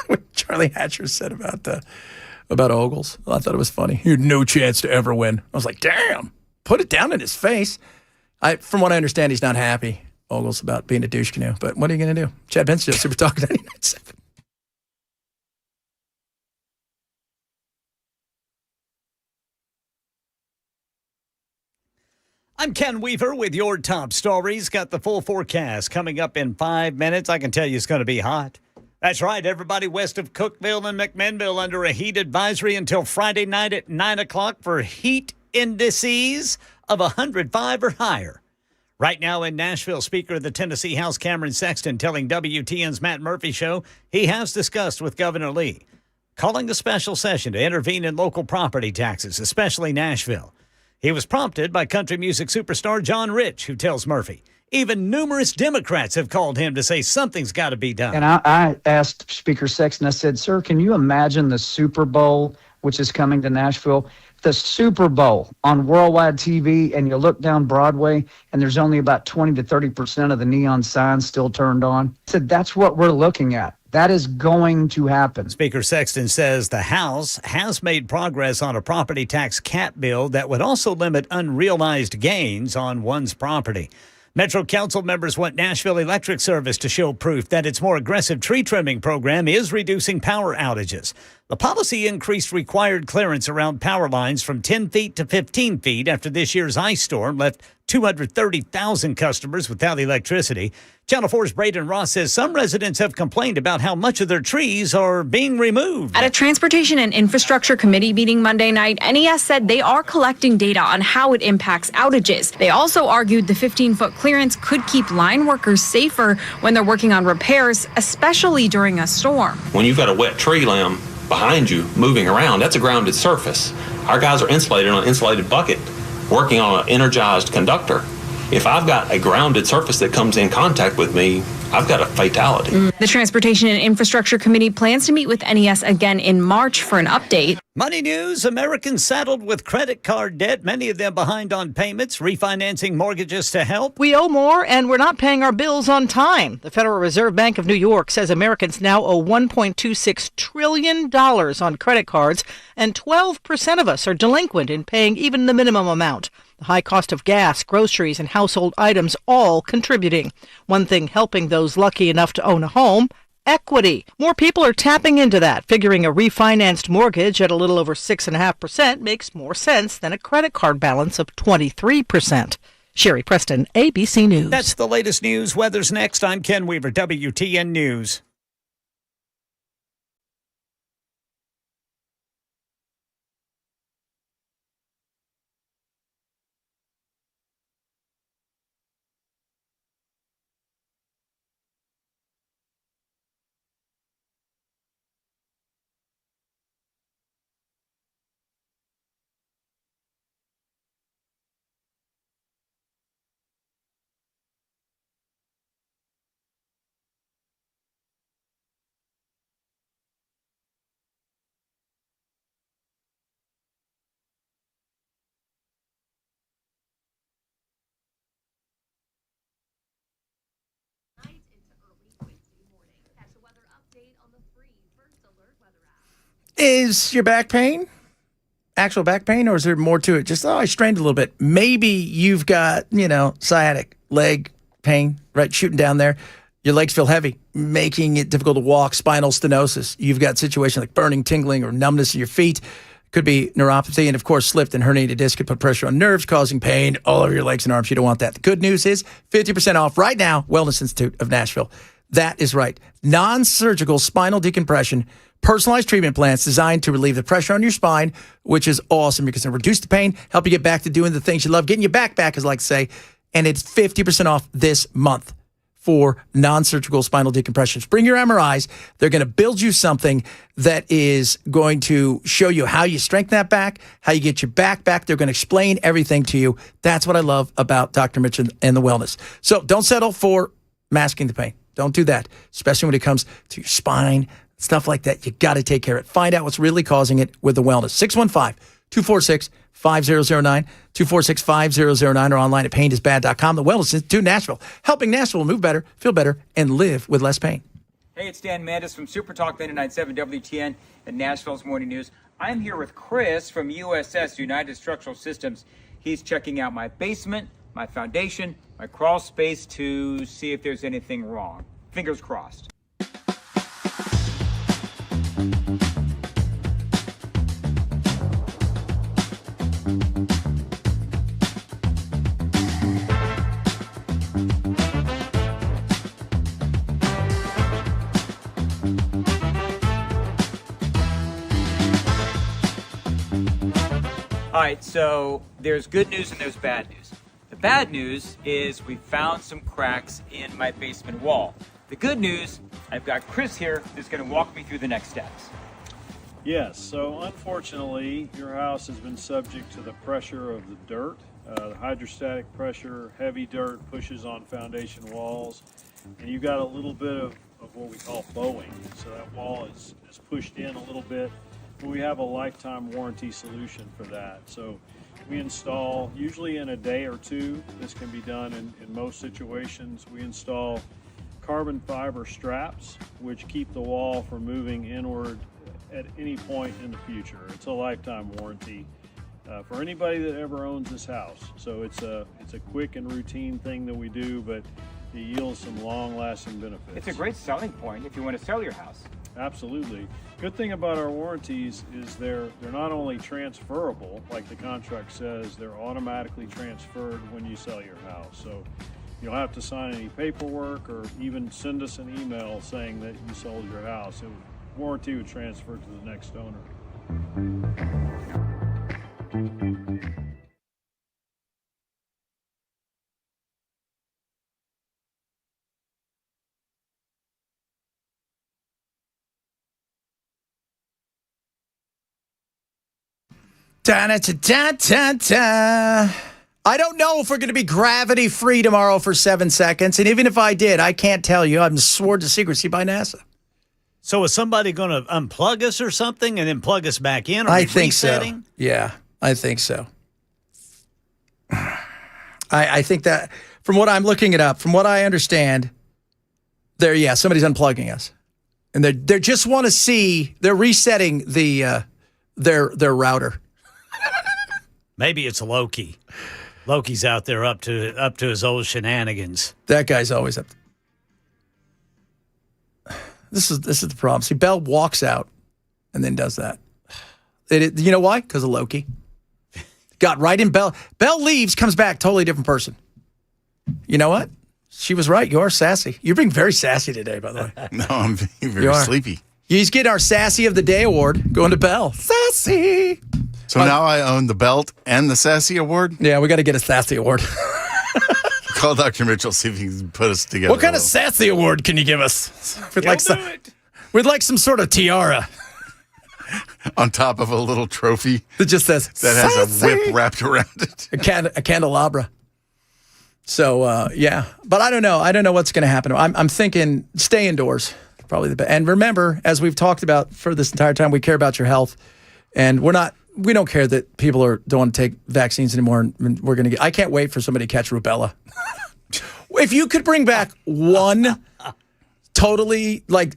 what Charlie Hatcher said about Ogles. I thought it was funny. He had no chance to ever win. I was like, damn, put it down in his face. From what I understand, he's not happy, Ogles, about being a douche canoe. But what are you going to do? Chad Benson, Super Talk 99.7. I'm Ken Weaver with your top stories. Got the full forecast coming up in 5 minutes. I can tell you it's going to be hot. That's right. Everybody west of Cookeville and McMinnville under a heat advisory until Friday night at 9 o'clock for heat indices of 105 or higher. Right now in Nashville, Speaker of the Tennessee House Cameron Sexton telling WTN's Matt Murphy Show he has discussed with Governor Lee calling a special session to intervene in local property taxes, especially Nashville. He was prompted by country music superstar John Rich, who tells Murphy even numerous Democrats have called him to say something's got to be done. And I asked Speaker Sexton, I said, sir, can you imagine the Super Bowl, which is coming to Nashville? The Super Bowl on worldwide TV, and you look down Broadway, and there's only about 20 to 30% of the neon signs still turned on. I said, that's what we're looking at. That is going to happen. Speaker Sexton says the House has made progress on a property tax cap bill that would also limit unrealized gains on one's property. Metro Council members want Nashville Electric Service to show proof that its more aggressive tree trimming program is reducing power outages. The policy increased required clearance around power lines from 10 feet to 15 feet after this year's ice storm left 230,000 customers without electricity. Channel 4's Braden Ross says some residents have complained about how much of their trees are being removed. At a Transportation and Infrastructure Committee meeting Monday night, NES said they are collecting data on how it impacts outages. They also argued the 15-foot clearance could keep line workers safer when they're working on repairs, especially during a storm. When you've got a wet tree limb behind you moving around, that's a grounded surface. Our guys are insulated on an insulated bucket, working on an energized conductor. If I've got a grounded surface that comes in contact with me, I've got a fatality. The Transportation and Infrastructure Committee plans to meet with NES again in March for an update. Money news, Americans saddled with credit card debt, many of them behind on payments, refinancing mortgages to help. We owe more, and we're not paying our bills on time. The Federal Reserve Bank of New York says Americans now owe $1.26 trillion on credit cards, and 12% of us are delinquent in paying even the minimum amount. The high cost of gas, groceries, and household items all contributing. One thing helping those lucky enough to own a home: equity. More people are tapping into that, figuring a refinanced mortgage at a little over 6.5% makes more sense than a credit card balance of 23%. Sherry Preston, ABC News. That's the latest news. Weather's next. I'm Ken Weaver, WTN News. Is your back pain actual back pain, or is there more to it? Just, I strained a little bit. Maybe you've got, sciatic leg pain, right, shooting down there. Your legs feel heavy, making it difficult to walk, spinal stenosis. You've got situations like burning, tingling, or numbness in your feet. Could be neuropathy, and of course, slipped and herniated disc could put pressure on nerves, causing pain all over your legs and arms. You don't want that. The good news is 50% off right now, Wellness Institute of Nashville. That is right. Non-surgical spinal decompression personalized treatment plans designed to relieve the pressure on your spine, which is awesome because they reduce the pain, help you get back to doing the things you love, getting your back, as I like to say, and it's 50% off this month for non-surgical spinal decompressions. Bring your MRIs. They're going to build you something that is going to show you how you strengthen that back, how you get your back. They're going to explain everything to you. That's what I love about Dr. Mitch and the wellness. So don't settle for masking the pain. Don't do that, especially when it comes to your spine, stuff like that. You got to take care of it. Find out what's really causing it with the wellness. 615-246-5009, 246-5009, or online at painisbad.com. The Wellness Institute, Nashville, helping Nashville move better, feel better, and live with less pain. Hey, it's Dan Mandis from Super Talk 99.7 WTN and Nashville's Morning News. I'm here with Chris from USS, United Structural Systems. He's checking out my basement, my foundation, my crawl space to see if there's anything wrong. Fingers crossed. All right, so there's good news and there's bad news. The bad news is we found some cracks in my basement wall. The good news, I've got Chris here who's going to walk me through the next steps. Yes, so unfortunately, your house has been subject to the pressure of the dirt. The hydrostatic pressure, heavy dirt pushes on foundation walls, and you've got a little bit of what we call bowing. So that wall is pushed in a little bit. We have a lifetime warranty solution for that. So we install, usually in a day or two, this can be done in most situations. We install carbon fiber straps, which keep the wall from moving inward at any point in the future. It's a lifetime warranty for anybody that ever owns this house. So it's a quick and routine thing that we do, but it yields some long-lasting benefits. It's a great selling point if you want to sell your house. Absolutely. Good thing about our warranties is they're not only transferable, like the contract says, they're automatically transferred when you sell your house. So you don't have to sign any paperwork or even send us an email saying that you sold your house. Warranty would transfer to the next owner. Da-da-da-da-da-da. I don't know if we're going to be gravity free tomorrow for 7 seconds. And even if I did, I can't tell you. I'm sworn to secrecy by NASA. So is somebody going to unplug us or something and then plug us back in? I think so. Yeah, I think so. I think that from what I'm looking it up, from what I understand, somebody's unplugging us. And they just want to see, they're resetting their router. Maybe it's Loki. Loki's out there up to his old shenanigans. That guy's always up. This is the problem. See, Bell walks out and then does that. You know why? Because of Loki. Got right in Bell. Bell leaves, comes back, totally different person. You know what? She was right. You are sassy. You're being very sassy today, by the way. No, I'm being very sleepy. He's getting our Sassy of the Day award going to Bell. Sassy. So now I own the belt and the Sassy Award? Yeah, we got to get a Sassy Award. Call Dr. Mitchell, see if he can put us together. What kind of Sassy Award can you give us? We'd like some sort of tiara. On top of a little trophy that just says that has a whip wrapped around it. A candelabra. So, yeah. But I don't know. I don't know what's going to happen. I'm thinking stay indoors. Probably the best. And remember, as we've talked about for this entire time, we care about your health. And we don't care that people don't want to take vaccines anymore. And we're going to I can't wait for somebody to catch rubella. If you could bring back one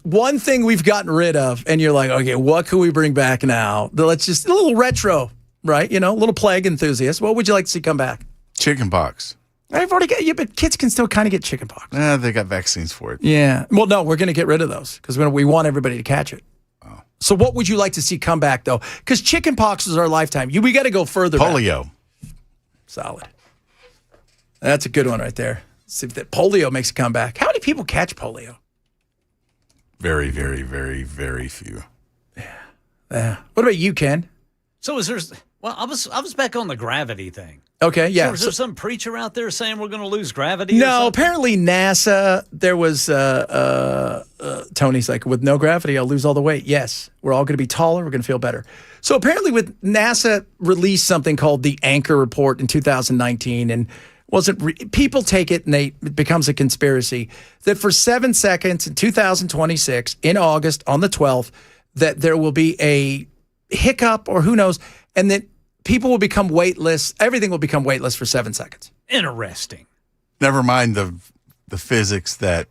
one thing we've gotten rid of, and you're like, okay, what can we bring back now? Let's just, a little retro, right? You know, a little plague enthusiast. What would you like to see come back? Chicken pox. I've already got but kids can still kind of get chicken pox. They got vaccines for it. Yeah. Well, no, we're going to get rid of those because we want everybody to catch it. Oh. So what would you like to see come back, though? Because chicken pox is our lifetime. We got to go further Polio. Back. Solid. That's a good one right there. See if that polio makes a comeback. How many people catch polio? Very, very, very, very few. What about you, Ken? So is there? Well, I was back on the gravity thing. Okay, yeah. So is there some preacher out there saying we're going to lose gravity? No, apparently NASA, there was, Tony's like, with no gravity, I'll lose all the weight. Yes, we're all going to be taller. We're going to feel better. So apparently with NASA released something called the Anchor Report in 2019 and people take it and it becomes a conspiracy that for 7 seconds in 2026 in August on the 12th, that there will be a hiccup or who knows, and that people will become weightless. Everything will become weightless for 7 seconds. Interesting. Never mind the physics that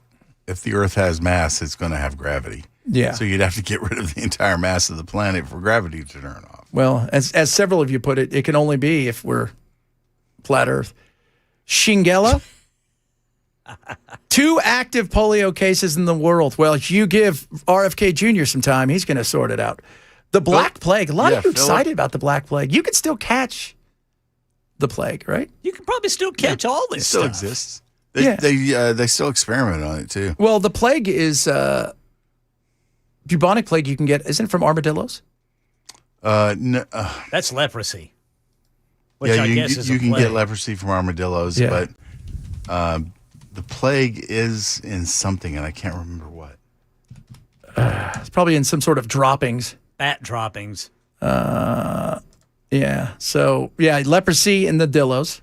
if the Earth has mass, it's going to have gravity. Yeah. So you'd have to get rid of the entire mass of the planet for gravity to turn off. Well, as several of you put it, it can only be if we're flat Earth. Shingella. 2 active polio cases in the world. Well, if you give RFK Jr. some time, he's going to sort it out. The Black Plague. A lot of you excited about the Black Plague. You could still catch the plague, right? You can probably still catch all this It still stuff. exists. Yeah. They still experiment on it too. Well, the plague is bubonic plague. You can get. Isn't it from armadillos? No, That's leprosy. Which yeah, I you, guess is you a can plague. get leprosy from armadillos, Yeah. but the plague is in something, and I can't remember what. It's probably in some sort of droppings. Bat droppings. Yeah. So yeah, leprosy in the dillos.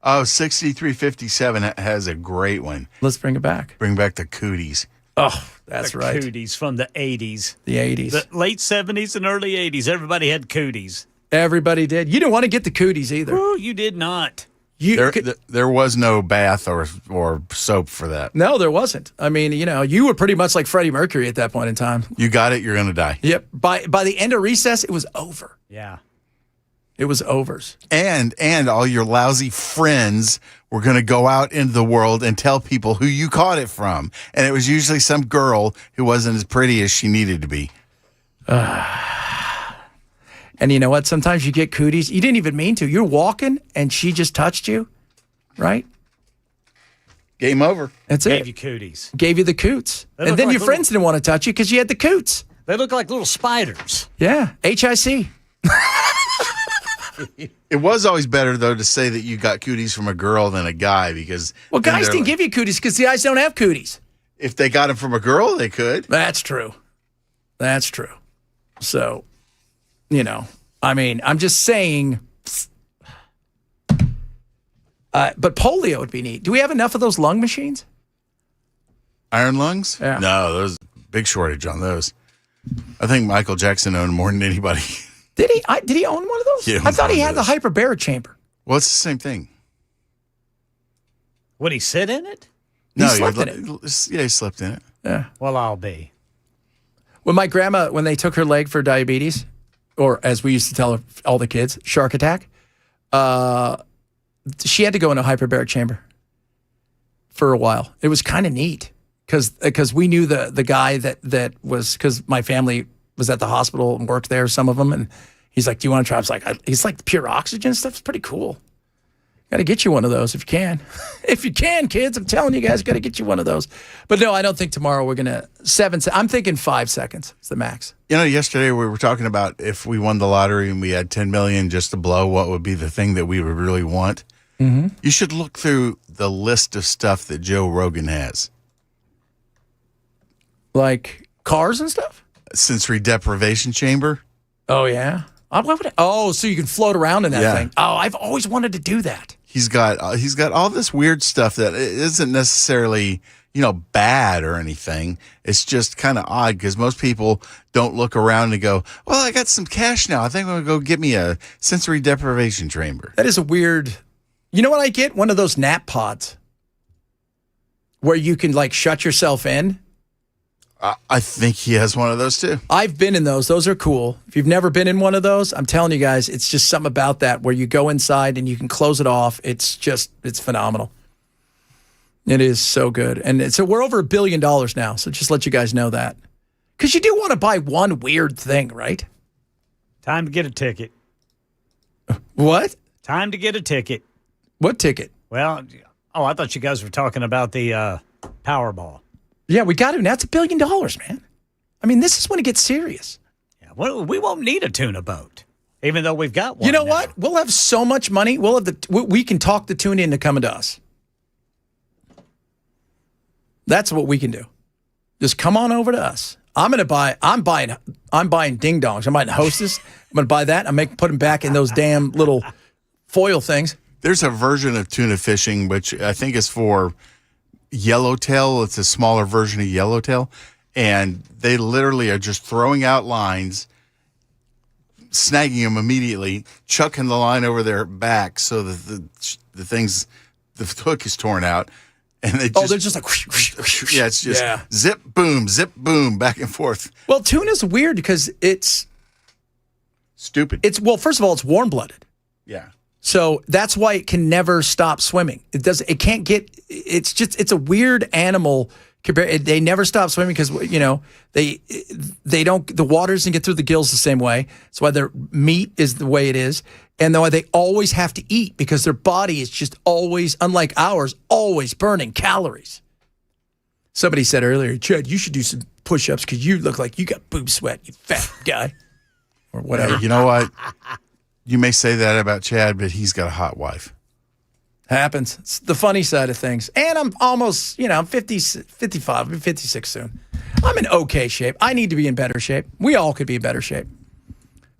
Oh, 6357 has a great one. Let's bring it back. Bring back the cooties. Oh, that's The right. cooties from the 80s. The 80s. The late 70s and early 80s. Everybody had cooties. Everybody did. You didn't want to get the cooties either. Ooh, you did not. There was no bath or soap for that. No, there wasn't. I mean, you were pretty much like Freddie Mercury at that point in time. You got it, you're going to die. Yep. By the end of recess, it was over. Yeah. It was overs. And all your lousy friends were going to go out into the world and tell people who you caught it from. And it was usually some girl who wasn't as pretty as she needed to be. And you know what? Sometimes you get cooties. You didn't even mean to. You're walking and she just touched you, right? Game over. That's Gave it. you cooties. Gave you the coots. They And look then like your little- friends didn't want to touch you because you had the coots. They look like little spiders. Yeah. HIC. It was always better, though, to say that you got cooties from a girl than a guy because... Well, then guys they're didn't like- give you cooties because the guys don't have cooties. If they got them from a girl, they could. That's true. That's true. So, I'm just saying. But polio would be neat. Do we have enough of those lung machines? Iron lungs? Yeah. No, there's big shortage on those. I think Michael Jackson owned more than anybody. Did he? Did he own one of those? Yeah, I thought he one had of the hyperbaric chamber. Well, it's the same thing. Would he sit in it? He slept in it. Yeah, he slept in it. Yeah. Well, I'll be. When my grandma, when they took her leg for diabetes, or as we used to tell all the kids, shark attack, she had to go in a hyperbaric chamber for a while. It was kind of neat because we knew the guy that was, because my family was at the hospital and worked there, some of them, and he's like, "Do you want to try?" I was like, "He's like pure oxygen stuff. It's pretty cool. Got to get you one of those if you can. If you can, kids, I'm telling you guys, got to get you one of those." But no, I don't think tomorrow we're going to 7 seconds. I'm thinking 5 seconds is the max. Yesterday we were talking about if we won the lottery and we had 10 million just to blow, what would be the thing that we would really want? Mm-hmm. You should look through the list of stuff that Joe Rogan has. Like cars and stuff? Sensory deprivation chamber. Oh, yeah. So you can float around in that Yeah. thing. Oh, I've always wanted to do that. He's got all this weird stuff that isn't necessarily, bad or anything. It's just kind of odd because most people don't look around and go, "Well, I got some cash now. I think I'm going to go get me a sensory deprivation chamber." That is a weird. You know what I get? One of those nap pods where you can like shut yourself in. I think he has one of those too. I've been in those. Those are cool. If you've never been in one of those, I'm telling you guys, it's just something about that where you go inside and you can close it off. It's phenomenal. It is so good. And so we're over $1 billion now. So just let you guys know that. Because you do want to buy one weird thing, right? Time to get a ticket. What? Time to get a ticket. What ticket? Well, I thought you guys were talking about the Powerball. Yeah, we got to. Now it's $1 billion, man. I mean, this is when it gets serious. Yeah, Well, we won't need a tuna boat, even though we've got one. You know now. what? We'll have so much money. We'll have we can talk the tuna into coming to us. That's what we can do. Just come on over to us. I'm buying ding dongs. I'm buying Hostess. I'm gonna buy that. Put them back in those damn little foil things. There's a version of tuna fishing which I think is for yellowtail. It's a smaller version of yellowtail, and they literally are just throwing out lines, snagging them immediately, chucking the line over their back so that the hook is torn out, and they they're just like yeah, it's just zip boom, back and forth. Well, tuna's weird because it's stupid. First of all, it's warm blooded. Yeah. So that's why it can never stop swimming. It can't get. It's a weird animal. They never stop swimming because they don't. The water doesn't get through the gills the same way. That's why their meat is the way it is, and why they always have to eat because their body is just always, unlike ours, always burning calories. Somebody said earlier, Chad, you should do some push-ups because you look like you got boob sweat, you fat guy, or whatever. You know what? You may say that about Chad, but he's got a hot wife. Happens. It's the funny side of things. And I'm almost, I'm 55. I'll be 56 soon. I'm in okay shape. I need to be in better shape. We all could be in better shape.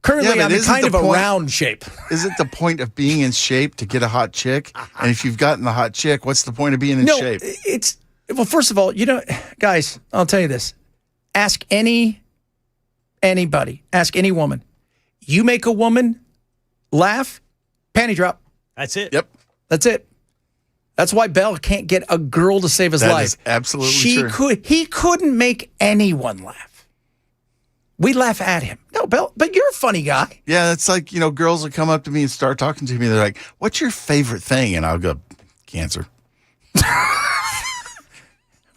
Currently, I'm in kind of a round shape. Isn't the point of being in shape to get a hot chick? And if you've gotten the hot chick, what's the point of being in shape? Well, first of all, guys, I'll tell you this. Ask anybody, ask any woman. You make a woman laugh, panty drop. That's it. Yep. That's it. That's why Bell can't get a girl to save his life. That is absolutely true. He couldn't make anyone laugh. We laugh at him. No, Bell, but you're a funny guy. Yeah, it's like, girls will come up to me and start talking to me. They're like, what's your favorite thing? And I'll go, cancer.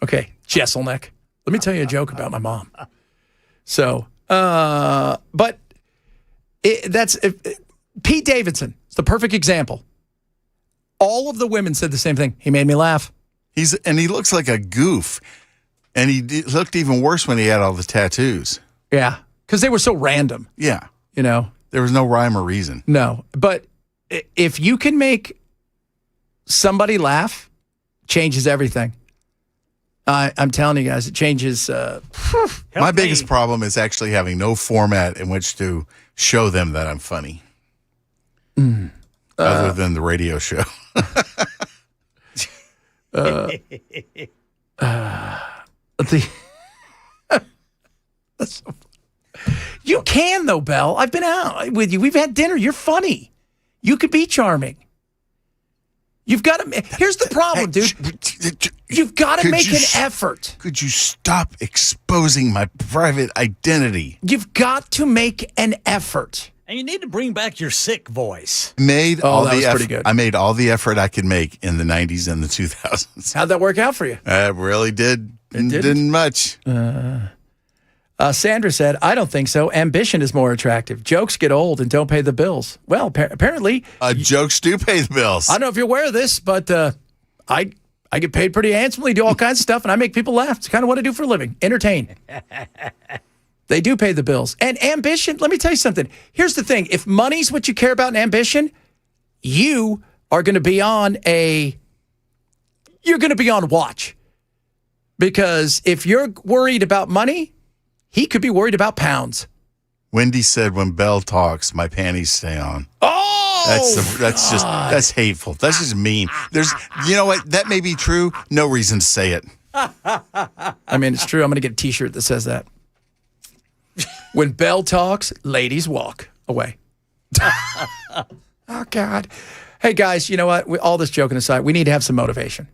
Okay, Jesselneck. Let me tell you a joke about my mom. So, but Pete Davidson is the perfect example. All of the women said the same thing. He made me laugh. He looks like a goof. And he looked even worse when he had all the tattoos. Yeah, because they were so random. Yeah. There was no rhyme or reason. No, but if you can make somebody laugh, changes everything. I'm telling you guys, it changes. My biggest problem is actually having no format in which to show them that I'm funny. Other than the radio show. You can, though, Belle. I've been out with you. We've had dinner. You're funny. You could be charming. You've got to. Here's the problem, dude. You've got to make an effort. Could you stop exposing my private identity? You've got to make an effort. And you need to bring back your sick voice. That was pretty good. I made all the effort I could make in the 90s and the 2000s. How'd that work out for you? It really did. Didn't much. Sandra said, I don't think so. Ambition is more attractive. Jokes get old and don't pay the bills. Well, apparently. Jokes do pay the bills. I don't know if you're aware of this, but I get paid pretty handsomely, do all kinds of stuff, and I make people laugh. It's kind of what I do for a living. Entertain. They do pay the bills. And ambition, let me tell you something. Here's the thing. If money's what you care about and ambition, you are going to be on watch. Because if you're worried about money, he could be worried about pounds. Wendy said, when Belle talks, my panties stay on. Oh! That's hateful. That's just mean. You know what? That may be true. No reason to say it. I mean, it's true. I'm going to get a t-shirt that says that. When Belle talks, ladies walk away. Oh, God. Hey, guys, you know what? All this joking aside, we need to have some motivation.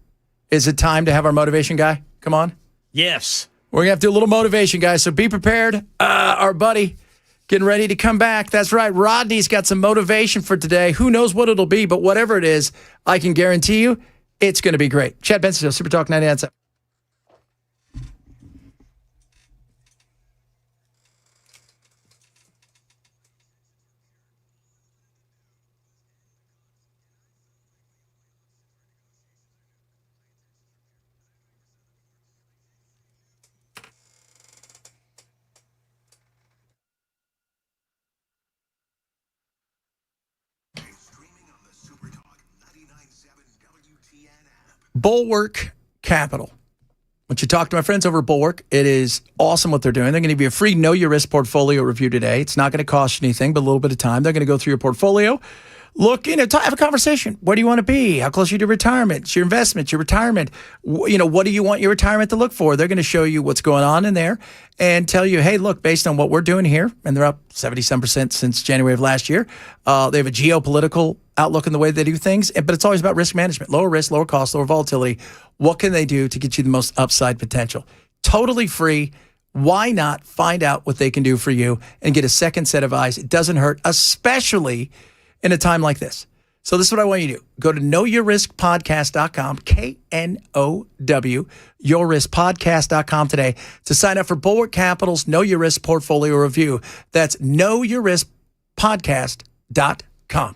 Is it time to have our motivation guy? Come on. Yes. We're going to have to do a little motivation, guys, so be prepared. Our buddy getting ready to come back. That's right. Rodney's got some motivation for today. Who knows what it'll be, but whatever it is, I can guarantee you it's going to be great. Chad Benson, Super Talk 99.7. Bulwark Capital. Once you talk to my friends over at Bulwark, it is awesome what they're doing. They're going to give you a free Know Your Risk portfolio review today. It's not going to cost you anything but a little bit of time. They're going to go through your portfolio. Look, have a conversation. Where do you want to be? How close are you to retirement? It's your investments, your retirement. What do you want your retirement to look for? They're going to show you what's going on in there and tell you, hey, look, based on what we're doing here, and they're up 70-some% since January of last year. They have a geopolitical outlook in the way they do things, but it's always about risk management. Lower risk, lower cost, lower volatility. What can they do to get you the most upside potential? Totally free. Why not find out what they can do for you and get a second set of eyes? It doesn't hurt, especially in a time like this. So this is what I want you to do. Go to knowyourriskpodcast.com, KNOW, yourriskpodcast.com today to sign up for Bulwark Capital's Know Your Risk portfolio review. That's knowyourriskpodcast.com.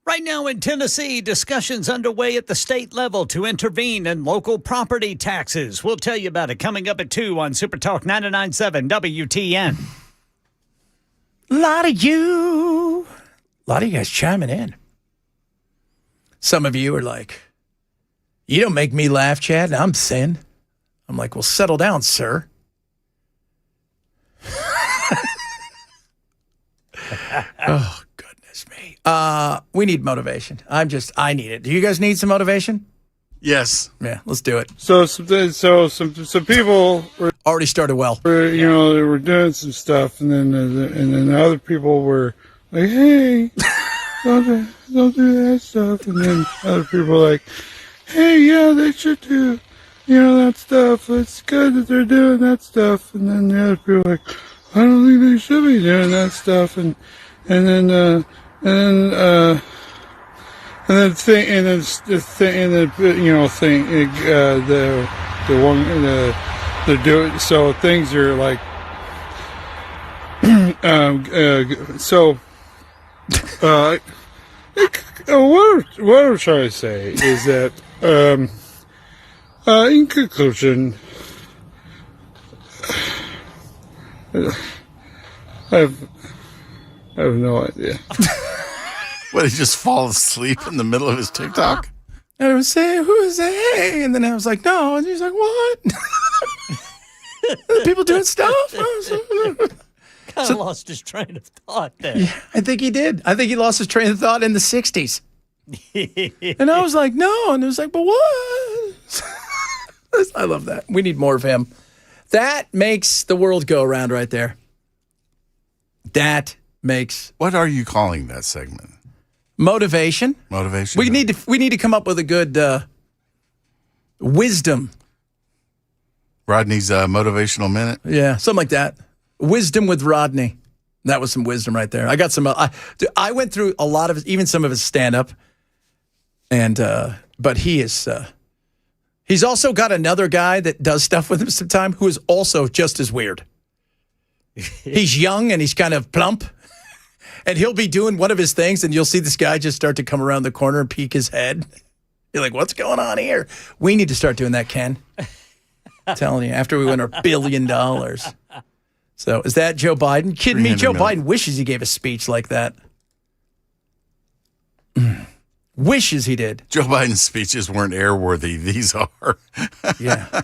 Right now in Tennessee, discussions underway at the state level to intervene in local property taxes. We'll tell you about it coming up at 2 on Super Talk 99.7 WTN. A lot of you guys chiming in. Some of you are like, You don't make me laugh, Chad. I'm thin. I'm like, well, settle down, sir. Oh, goodness me. We need motivation. I need it. Do you guys need some motivation? Yes. Yeah, let's do it. So some people were already started well. They were doing some stuff, and then other people were like, "Hey, don't do that stuff." And then other people were like, "Hey, yeah, they should do, that stuff. It's good that they're doing that stuff." And then the other people were like, "I don't think they should be doing that stuff." And then the doing so things are like what I'm trying to say is that in conclusion, I have no idea. What, he just fall asleep in the middle of his TikTok? And I was saying, who is that? Hey? And then I was like, no. And he's like, what? People doing stuff? Kind of lost his train of thought there. Yeah, I think he did. I think he lost his train of thought in the 60s. And I was like, no. And it was like, but what? I love that. We need more of him. That makes the world go around right there. That makes... What are you calling that segment? Motivation. Motivation. We need to come up with a good wisdom. Rodney's motivational minute. Yeah, something like that. Wisdom with Rodney. That was some wisdom right there. I got some. I went through a lot of even some of his stand up, and but he is. He's also got another guy that does stuff with him sometimes who is also just as weird. He's young and he's kind of plump. And he'll be doing one of his things, and you'll see this guy just start to come around the corner and peek his head. You're like, what's going on here? We need to start doing that, Ken. I'm telling you, after we win our $1 billion. So is that Joe Biden? Kidding me? Joe Biden wishes he gave a speech like that. Wishes he did. Joe Biden's speeches weren't airworthy. These are. Yeah.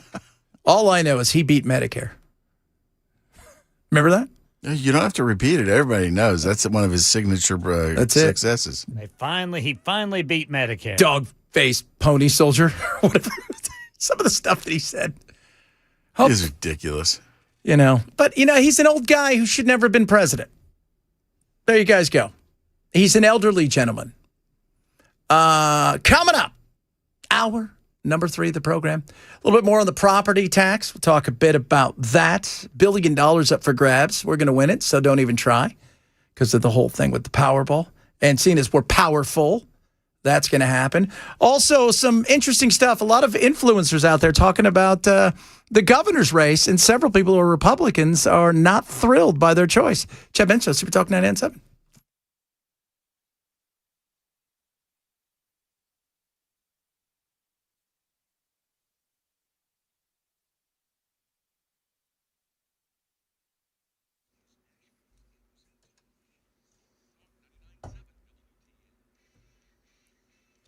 All I know is he beat Medicare. Remember that? You don't have to repeat it. Everybody knows. That's one of his signature successes. He finally beat Medicare. Dog-faced pony soldier. Whatever. Some of the stuff that he said. It is ridiculous. But, he's an old guy who should never have been president. There you guys go. He's an elderly gentleman. Coming up, hour number 3 of the program. A little bit more on the property tax. We'll talk a bit about that. $1 billion up for grabs. We're going to win it, so don't even try because of the whole thing with the Powerball. And seeing as we're powerful, that's going to happen. Also, some interesting stuff. A lot of influencers out there talking about the governor's race, and several people who are Republicans are not thrilled by their choice. Chad Bencho, Super Talk 997.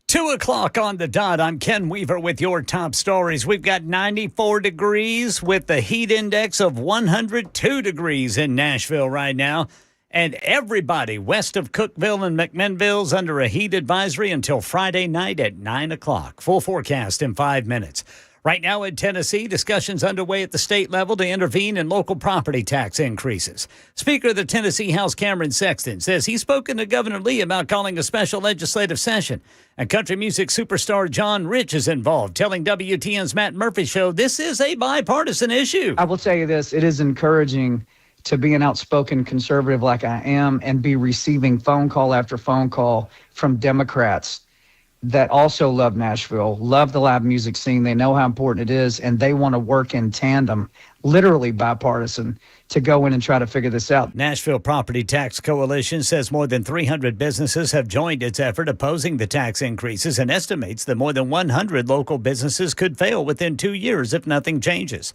Two o'clock on the dot. I'm Ken Weaver with your top stories. We've got 94 degrees with the heat index of 102 degrees in Nashville right now. And everybody west of Cookeville and McMinnville's under a heat advisory until Friday night at 9 o'clock. Full forecast in 5 minutes. Right now in Tennessee, discussions underway at the state level to intervene in local property tax increases. Speaker of the Tennessee House, Cameron Sexton, says he's spoken to Governor Lee about calling a special legislative session. And country music superstar John Rich is involved, telling WTN's Matt Murphy Show this is a bipartisan issue. I will tell you this, it is encouraging to be an outspoken conservative like I am and be receiving phone call after phone call from Democrats that also love Nashville, love the live music scene. They know how important it is, and they want to work in tandem, literally bipartisan, to go in and try to figure this out. Nashville Property Tax Coalition says more than 300 businesses have joined its effort opposing the tax increases and estimates that more than 100 local businesses could fail within 2 years if nothing changes.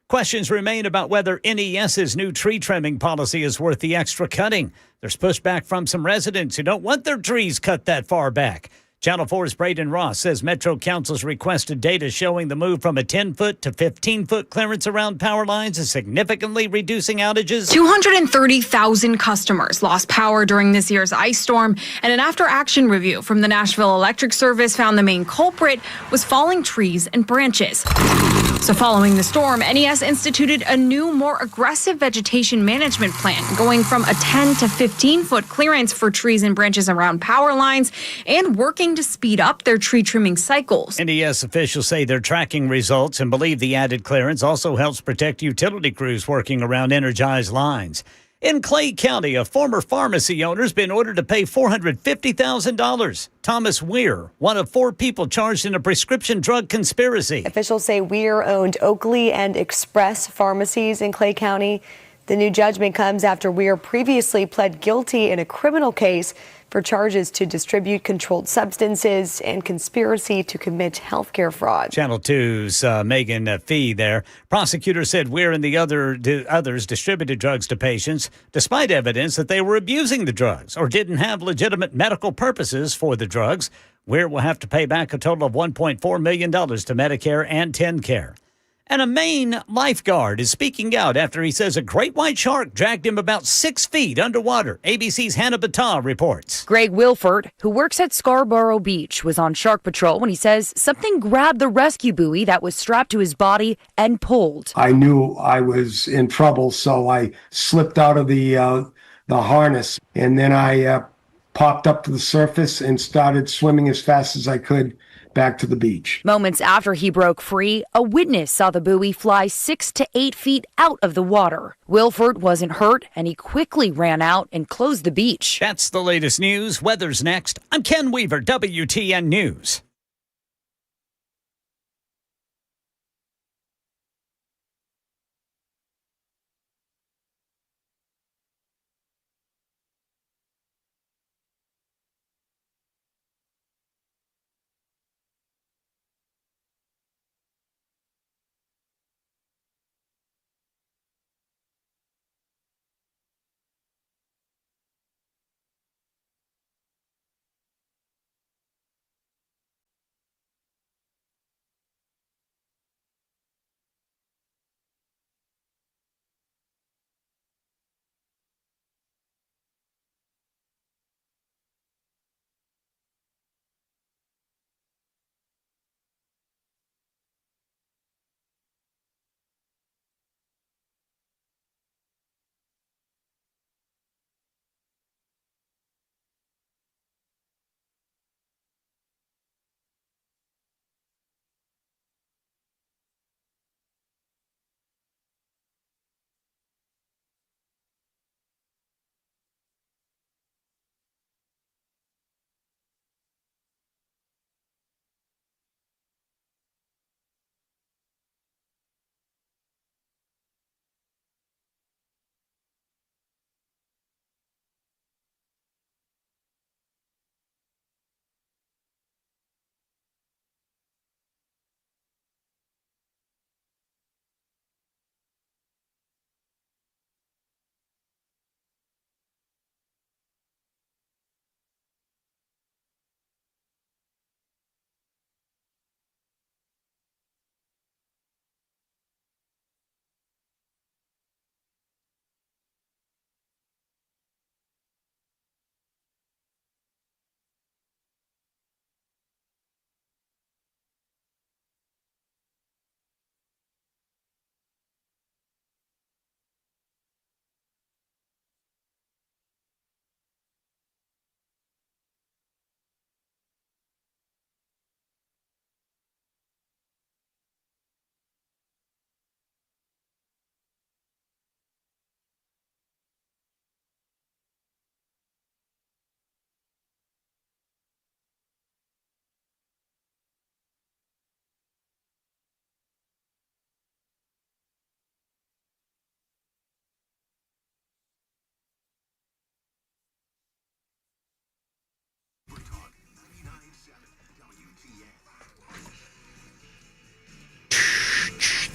Questions remain about whether NES's new tree trimming policy is worth the extra cutting. There's pushback from some residents who don't want their trees cut that far back. Channel 4's Braden Ross says Metro Council's requested data showing the move from a 10-foot to 15-foot clearance around power lines is significantly reducing outages. 230,000 customers lost power during this year's ice storm, and an after-action review from the Nashville Electric Service found the main culprit was falling trees and branches. So following the storm, NES instituted a new, more aggressive vegetation management plan, going from a 10 to 15-foot clearance for trees and branches around power lines and working to speed up their tree trimming cycles. NES officials say they're tracking results and believe the added clearance also helps protect utility crews working around energized lines. In Clay County, a former pharmacy owner has been ordered to pay $450,000. Thomas Weir, one of 4 people charged in a prescription drug conspiracy. Officials say Weir owned Oakley and Express pharmacies in Clay County. The new judgment comes after Weir previously pled guilty in a criminal case for charges to distribute controlled substances and conspiracy to commit healthcare fraud. Channel 2's Megan Fee there. Prosecutors said Weir and the others distributed drugs to patients despite evidence that they were abusing the drugs or didn't have legitimate medical purposes for the drugs. Weir will have to pay back a total of $1.4 million to Medicare and TennCare. And a Maine lifeguard is speaking out after he says a great white shark dragged him about 6 feet underwater. ABC's Hannah Battah reports. Greg Wilford, who works at Scarborough Beach, was on shark patrol when he says something grabbed the rescue buoy that was strapped to his body and pulled. I knew I was in trouble, so I slipped out of the harness, and then I popped up to the surface and started swimming as fast as I could back to the beach. Moments after he broke free, a witness saw the buoy fly 6 to 8 feet out of the water. Wilford wasn't hurt, and he quickly ran out and closed the beach. That's the latest news. Weather's next. I'm Ken Weaver, WTN News.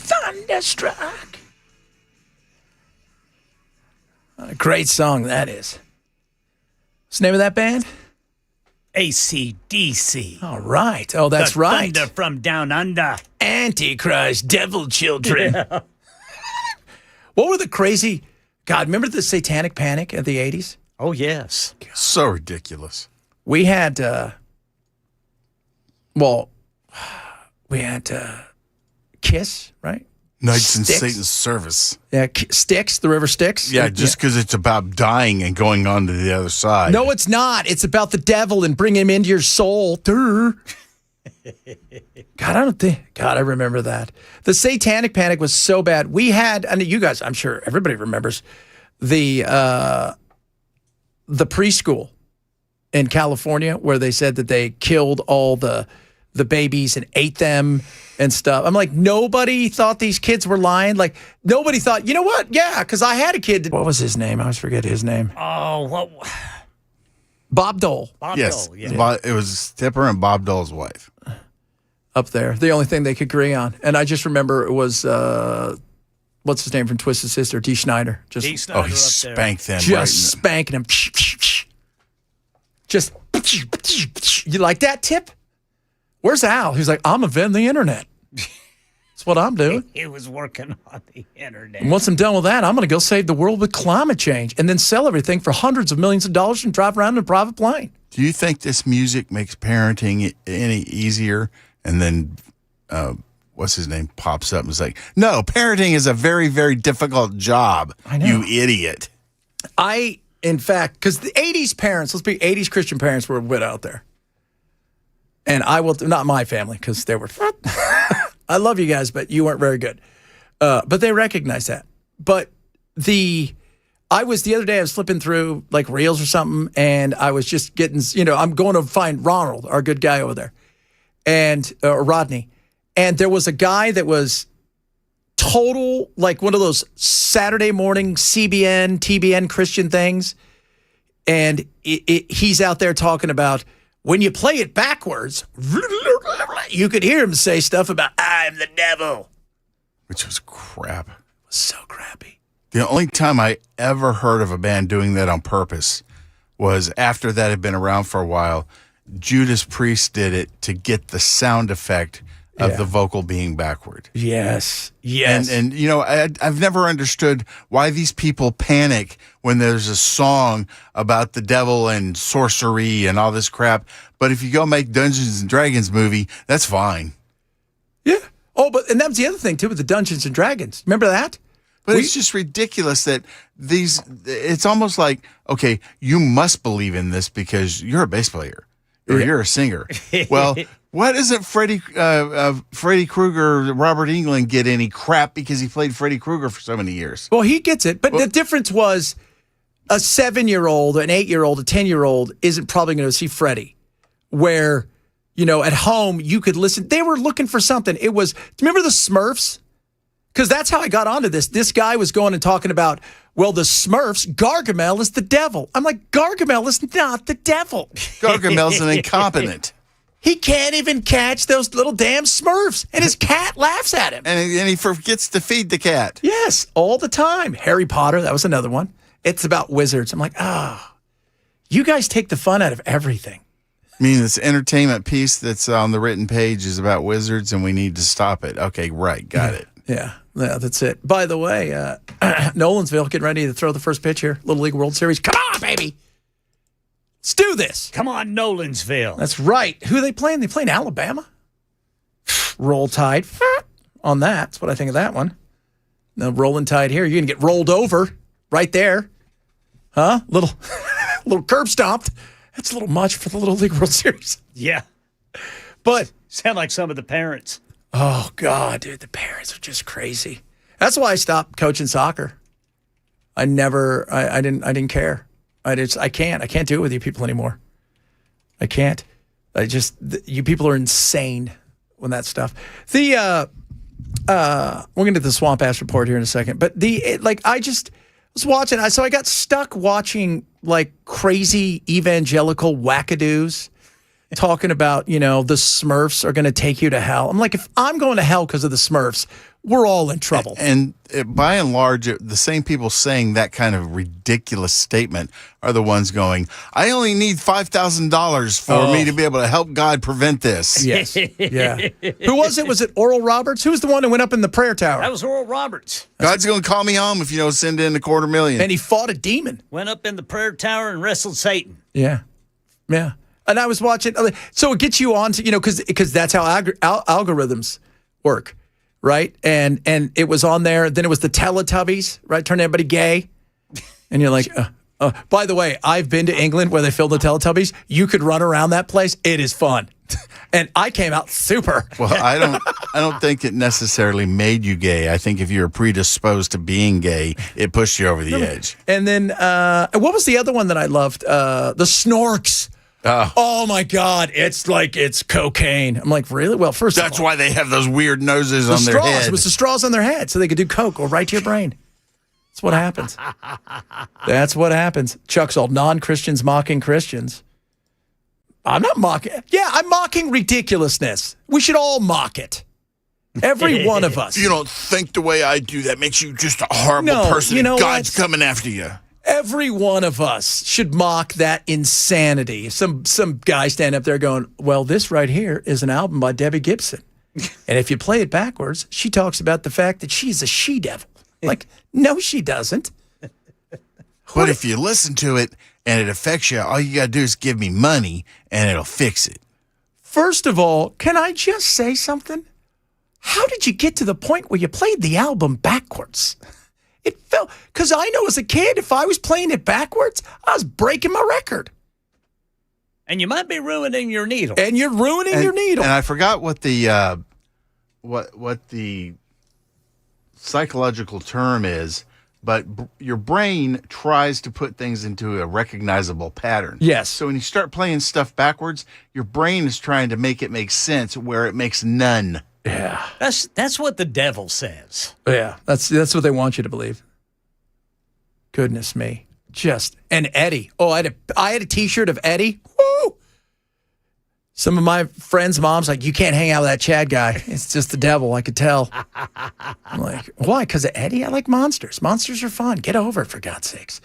Thunderstruck. What a great song that is. What's the name of that band? AC/DC. All right. Oh, that's the right. Thunder from down under. Antichrist, devil children. Yeah. What were the crazy... God, remember the Satanic Panic of the 80s? Oh, yes. God. So ridiculous. We had... Kiss, right? Knights in Satan's Service. Yeah, Styx, the River Styx. Yeah, just because it's about dying and going on to the other side. No, it's not. It's about the devil and bringing him into your soul. God, I remember that. The Satanic Panic was so bad. We had, I mean, you guys, I'm sure everybody remembers the preschool in California where they said that they killed all the babies and ate them and stuff. I'm like, nobody thought these kids were lying. Like, nobody thought, you know what? Yeah, because I had a kid. What was his name? I always forget his name. Oh, what? Bob Dole. Yes. It was Tipper and Bob Dole's wife. Up there. The only thing they could agree on. And I just remember it was, what's his name from Twisted Sister? Dee Snider. Dee Snider he spanked them. Just spanking him. Just, you like that, Tip? Where's Al? He's like, I'm inventing the internet. That's what I'm doing. He was working on the internet. And once I'm done with that, I'm going to go save the world with climate change and then sell everything for hundreds of millions of dollars and drive around in a private plane. Do you think this music makes parenting any easier? And then, what's his name pops up and is like, no, parenting is a very, very difficult job. I know. You idiot. In fact, because the 80s parents, let's be 80s Christian parents were a bit out there. And I will, not my family, because they were, I love you guys, but you weren't very good. But they recognize that. But the other day, I was flipping through like Reels or something, and I was just getting, I'm going to find Ronald, our good guy over there, and Rodney. And there was a guy that was total, like one of those Saturday morning CBN, TBN Christian things. And he's out there talking about, when you play it backwards, you could hear him say stuff about, I'm the devil. Which was crap. It was so crappy. The only time I ever heard of a band doing that on purpose was after that had been around for a while. Judas Priest did it to get the sound effect of the vocal being backward. Yes. And I've never understood why these people panic when there's a song about the devil and sorcery and all this crap. But if you go make Dungeons and Dragons movie, that's fine. Yeah. Oh, and that was the other thing too with the Dungeons and Dragons. Remember that? But it's just ridiculous that it's almost like, okay, you must believe in this because you're a bass player or you're a singer. Well, why doesn't Freddy Krueger, Robert Englund get any crap because he played Freddy Krueger for so many years? Well, he gets it. But the difference was a 7-year-old, an 8-year-old, a 10-year-old isn't probably going to see Freddy. Where, at home, you could listen. They were looking for something. It was, do you remember the Smurfs? Because that's how I got onto this. This guy was going and talking about, well, the Smurfs, Gargamel is the devil. I'm like, Gargamel is not the devil. Gargamel's an incompetent. He can't even catch those little damn Smurfs, and his cat laughs at him. And he forgets to feed the cat. Yes, all the time. Harry Potter, that was another one. It's about wizards. I'm like, you guys take the fun out of everything. I mean, this entertainment piece that's on the written page is about wizards, and we need to stop it. Okay, right, got it. Yeah, that's it. By the way, Nolansville getting ready to throw the first pitch here. Little League World Series. Come on, baby. Let's do this. Come on, Nolansville. That's right. Who are they playing? They playing Alabama? Roll Tide. On that. That's what I think of that one. No rolling Tide here. You're going to get rolled over right there. Huh? Little curb stomped. That's a little much for the Little League World Series. Yeah. But sound like some of the parents. Oh, God, dude. The parents are just crazy. That's why I stopped coaching soccer. I didn't care. I can't do it with you people anymore. I can't. You people are insane when that stuff. We're gonna get the Swamp Ass report here in a second, but I just was watching. So I got stuck watching like crazy evangelical wackadoos talking about, the Smurfs are going to take you to hell. I'm like, if I'm going to hell because of the Smurfs, we're all in trouble. And by and large, the same people saying that kind of ridiculous statement are the ones going, I only need $5,000 for me to be able to help God prevent this. Yes. Yeah. Who was it? Was it Oral Roberts? Who was the one who went up in the prayer tower? That was Oral Roberts. God's going to call me home if you don't send in $250,000. And he fought a demon. Went up in the prayer tower and wrestled Satan. Yeah. Yeah. And I was watching. So it gets you on to, because that's how algorithms work. Right. And it was on there. Then it was the Teletubbies, right? Turn everybody gay. And you're like, by the way, I've been to England where they filmed the Teletubbies. You could run around that place. It is fun. And I came out super. Well, I don't think it necessarily made you gay. I think if you were predisposed to being gay, it pushed you over the edge. And then what was the other one that I loved? The Snorks. Oh my God! It's like it's cocaine. I'm like, really? Well, first that's of all, why they have those weird noses on their head. It was the straws on their head, so they could do coke go right to your brain. That's what happens. That's what happens. Chuck's all non-Christians mocking Christians. I'm not mocking. Yeah, I'm mocking ridiculousness. We should all mock it. Every one of us. If you don't think the way I do, that makes you just a horrible person. You know God's coming after you. Every one of us should mock that insanity. Some guy stand up there going, well, this right here is an album by Debbie Gibson. And if you play it backwards, she talks about the fact that she's a she-devil. Like, no, she doesn't. But if you listen to it and it affects you, all you got to do is give me money and it'll fix it. First of all, can I just say something? How did you get to the point where you played the album backwards? It felt, because I know as a kid, if I was playing it backwards, I was breaking my record. And you might be ruining your needle. And you're ruining your needle. And I forgot what the what the psychological term is, but your brain tries to put things into a recognizable pattern. Yes. So when you start playing stuff backwards, your brain is trying to make it make sense where it makes none. Yeah. That's what the devil says. Yeah, that's what they want you to believe. Goodness me. And Eddie. Oh, I had a T-shirt of Eddie. Woo! Some of my friends' moms like, you can't hang out with that Chad guy. It's just the devil, I could tell. I'm like, why? Because of Eddie? I like monsters. Monsters are fun. Get over it, for God's sakes.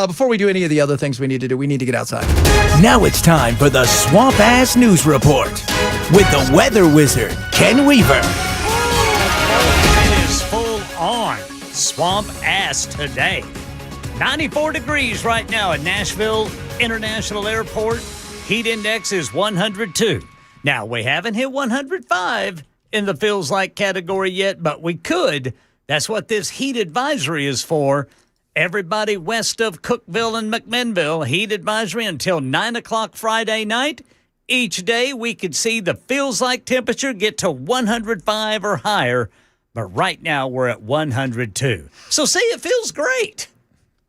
Before we do any of the other things we need to do, we need to get outside. Now it's time for the Swamp Ass News Report with the weather wizard, Ken Weaver. It is full on swamp ass today. 94 degrees right now at Nashville International Airport. Heat index is 102. Now, we haven't hit 105 in the feels like category yet, but we could. That's what this heat advisory is for. Everybody west of Cookeville and McMinnville, heat advisory until 9 o'clock Friday night. Each day, we could see the feels like temperature get to 105 or higher, but right now we're at 102. So see, it feels great.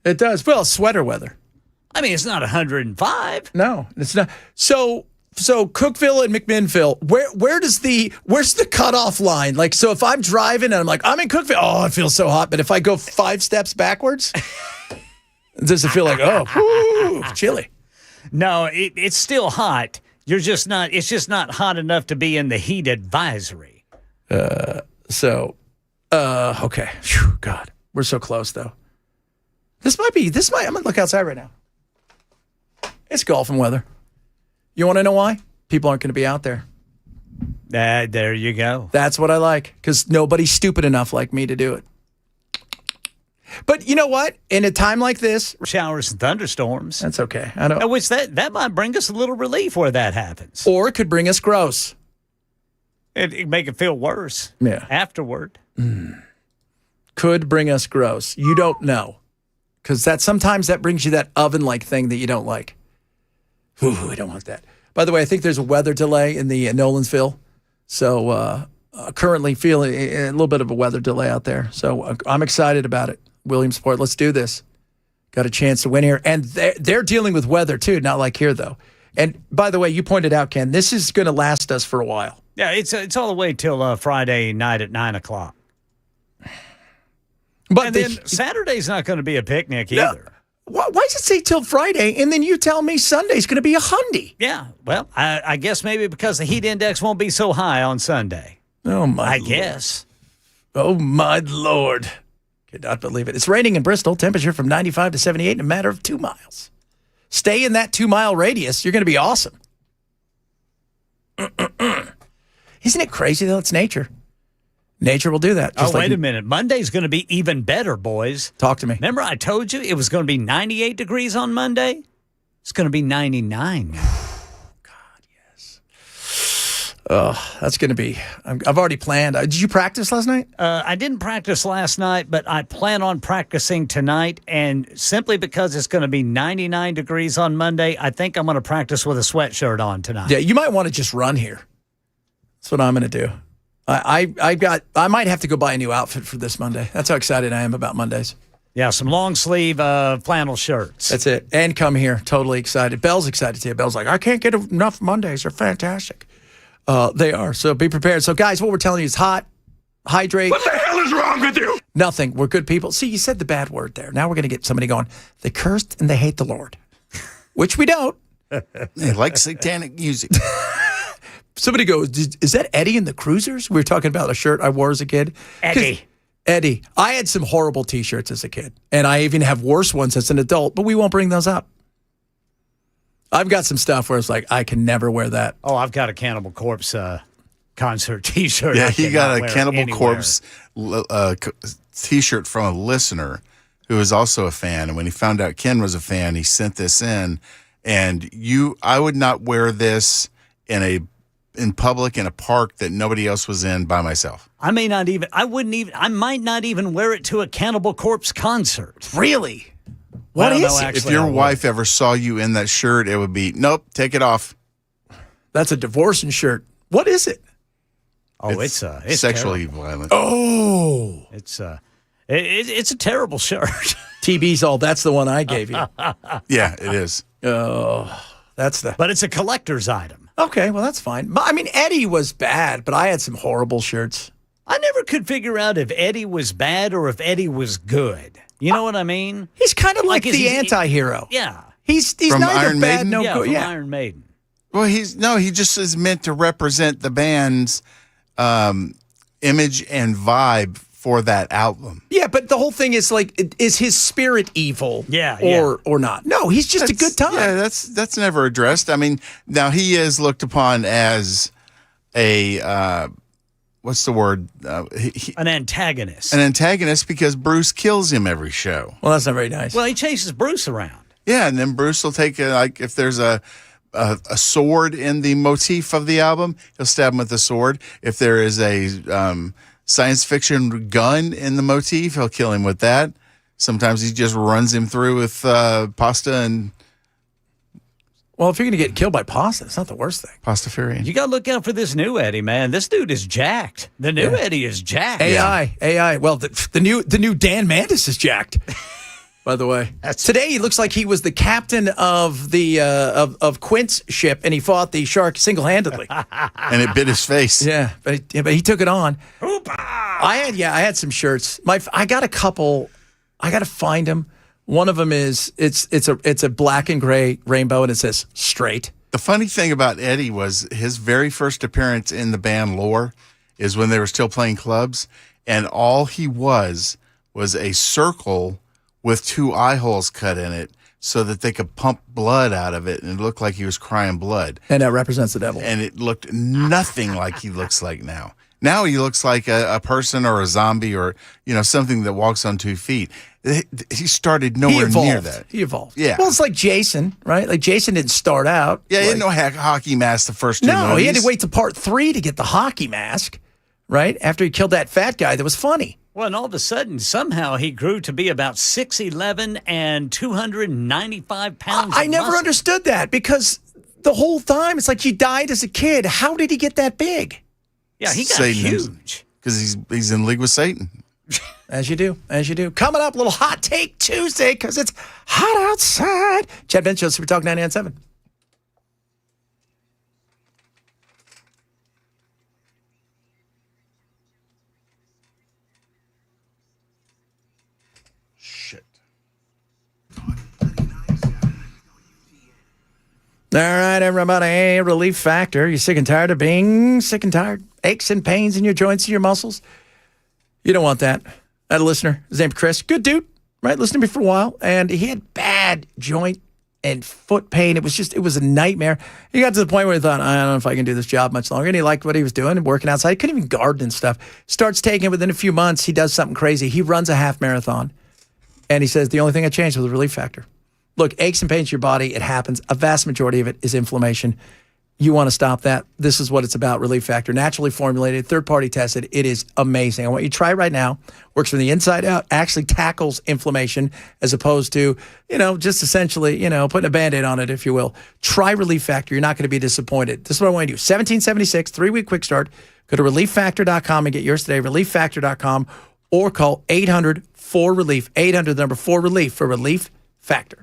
It does. Well, sweater weather. I mean, it's not 105. No, it's not. So Cookeville and McMinnville, where's the cutoff line? Like, so if I'm driving and I'm like, I'm in Cookeville, oh, it feels so hot. But if I go 5 steps backwards, does it feel like, oh, chilly? No, it's still hot. It's just not hot enough to be in the heat advisory. Okay. Whew, God, we're so close though. I'm gonna look outside right now. It's golfing weather. You want to know why? People aren't going to be out there. There you go. That's what I like, because nobody's stupid enough like me to do it. But you know what? In a time like this, showers and thunderstorms. That's okay. I don't. Which that might bring us a little relief where that happens, or it could bring us gross. It make it feel worse. Yeah. Afterward, could bring us gross. You don't know, because sometimes that brings you that oven-like thing that you don't like. Ooh, I don't want that. By the way, I think there's a weather delay in the Nolensville. So currently feeling a little bit of a weather delay out there. So I'm excited about it. Williamsport, let's do this. Got a chance to win here. And they're dealing with weather too, not like here though. And by the way, you pointed out, Ken, this is going to last us for a while. Yeah, it's all the way till Friday night at 9 o'clock. But then Saturday's not going to be a picnic either. Why does it say till Friday, and then you tell me Sunday's going to be a Hyundai? Yeah, well, I guess maybe because the heat index won't be so high on Sunday. Oh, my I Lord. guess. Oh, my Lord. Cannot believe it. It's raining in Bristol. Temperature from 95 to 78 in a matter of 2 miles. Stay in that 2-mile radius. You're going to be awesome. Isn't it crazy, though? It's nature. Nature will do that. Oh, wait a minute. Monday's going to be even better, boys. Talk to me. Remember I told you it was going to be 98 degrees on Monday? It's going to be 99 now. Oh, that's going to be. I've already planned. Did you practice last night? I didn't practice last night, but I plan on practicing tonight. And simply because it's going to be 99 degrees on Monday, I think I'm going to practice with a sweatshirt on tonight. Yeah, you might want to just run here. That's what I'm going to do. I might have to go buy a new outfit for this Monday. That's how excited I am about Mondays. Yeah, some long sleeve flannel shirts. That's it. And come here. Totally excited. Belle's excited too. Belle's like, I can't get enough Mondays. They're fantastic. They are. So be prepared. So, guys, what we're telling you is hot, hydrate. What the hell is wrong with you? Nothing. We're good people. See, you said the bad word there. Now we're going to get somebody going, they cursed and they hate the Lord, which we don't. They like satanic music. Somebody goes, is that Eddie and the Cruisers? We were talking about a shirt I wore as a kid. Eddie. I had some horrible T-shirts as a kid, and I even have worse ones as an adult, but we won't bring those up. I've got some stuff where it's like, I can never wear that. Oh, I've got a Cannibal Corpse concert T-shirt. Yeah, he got a Cannibal Corpse T-shirt from a listener who was also a fan. And when he found out Ken was a fan, he sent this in. And I would not wear this in public in a park that nobody else was in by myself. I might not even wear it to a Cannibal Corpse concert. Really? What is it? If your wife ever saw you in that shirt, it would be, nope, take it off. That's a divorcing shirt. What is it? Oh, it's sexually terrible. violent. Oh, it's a terrible shirt. TB's all. That's the one I gave you. Yeah, it is. Oh, But it's a collector's item. Okay, well that's fine. But I mean, Eddie was bad, but I had some horrible shirts. I never could figure out if Eddie was bad or if Eddie was good. You know what I mean? He's kind of like the anti-hero. Yeah. He's From neither Iron bad Maiden? no Yeah, good. from Yeah. Iron Maiden. Well, he just is meant to represent the band's image and vibe for that album. Yeah, but the whole thing is like, is his spirit evil? Yeah, or not? No, he's just a good time. Yeah, that's never addressed. I mean, now he is looked upon as a what's the word? An antagonist. An antagonist because Bruce kills him every show. Well, that's not very nice. Well, he chases Bruce around. Yeah, and then Bruce will take if there's a sword in the motif of the album, he'll stab him with the sword. If there is a science fiction gun in the motif, he'll kill him with that. Sometimes he just runs him through with pasta and. Well, if you're going to get killed by pasta, it's not the worst thing. Pastafarian. You got to look out for this new Eddie, man. This dude is jacked. The new Eddie is jacked. AI. Well, the new Dan Mandis is jacked. By the way, today he looks like he was the captain of the of Quint's ship, and he fought the shark single-handedly. And it bit his face. Yeah, but he took it on. I had some shirts. I got a couple. I got to find them. One of them is it's a black and gray rainbow, and it says straight. The funny thing about Eddie was his very first appearance in the band Lore is when they were still playing clubs, and all he was a circle with 2 eye holes cut in it so that they could pump blood out of it, and it looked like he was crying blood. And that represents the devil. And it looked nothing like he looks like now. Now he looks like a person or a zombie or, something that walks on 2 feet. He started nowhere near that. He evolved. Yeah. Well, it's like Jason, right? Like Jason didn't start out. Yeah, he had no hockey mask the first 2 No, movies. he had to wait to part 3 to get the hockey mask, right? After he killed that fat guy that was funny. Well, and all of a sudden, somehow he grew to be about 6'11" and 295 pounds. I never understood that because the whole time it's like he died as a kid. How did he get that big? Yeah, he got huge. Because he's in league with Satan. As you do. Coming up, a little Hot Take Tuesday because it's hot outside. Chad Bench Show, Super Talk 99.7. Shit. All right, everybody. Relief Factor. You sick and tired of being sick and tired? Aches and pains in your joints and your muscles? You don't want that. I had a listener. His name's Chris. Good dude, right? Listened to me for a while. And he had bad joint and foot pain. It was a nightmare. He got to the point where he thought, I don't know if I can do this job much longer. And he liked what he was doing and working outside. He couldn't even garden and stuff. Starts taking it within a few months. He does something crazy. He runs a half marathon. And he says, the only thing I changed was the Relief Factor. Look, aches and pains in your body, it happens. A vast majority of it is inflammation. You want to stop that. This is what it's about, Relief Factor. Naturally formulated, third-party tested. It is amazing. I want you to try it right now. Works from the inside out. Actually tackles inflammation as opposed to, just essentially, putting a Band-Aid on it, if you will. Try Relief Factor. You're not going to be disappointed. This is what I want you to do. 1776, 3-week quick start. Go to relieffactor.com and get yours today. Relieffactor.com or call 800-4RELIEF. 800, the number 4RELIEF for Relief Factor.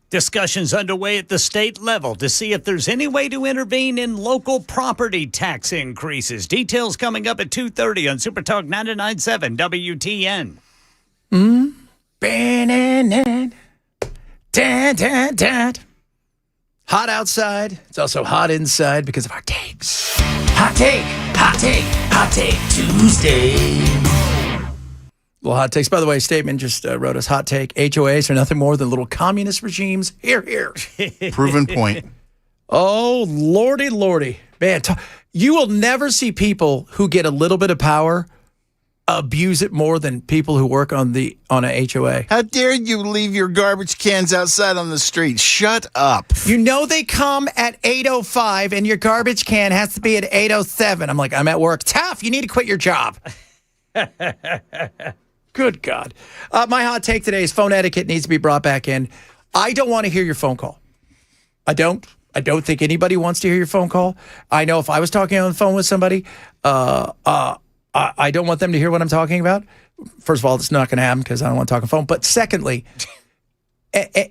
Discussions underway at the state level to see if there's any way to intervene in local property tax increases. Details coming up at 2:30 on Super Talk 99.7 WTN. Hot outside. It's also hot inside because of our takes. Hot take, hot take, hot take Tuesday. Well, hot takes. By the way, Statement just wrote us hot take. HOAs are nothing more than little communist regimes. Here, here. Proven point. Oh, lordy, lordy. Man, you will never see people who get a little bit of power abuse it more than people who work on a HOA. How dare you leave your garbage cans outside on the street? Shut up. You know they come at 8:05 and your garbage can has to be at 8:07. I'm like, I'm at work. Tough. You need to quit your job. Good God. My hot take today is phone etiquette needs to be brought back in. I don't want to hear your phone call. I don't think anybody wants to hear your phone call. I know if I was talking on the phone with somebody, I don't want them to hear what I'm talking about. First of all, it's not going to happen because I don't want to talk on the phone. But secondly, and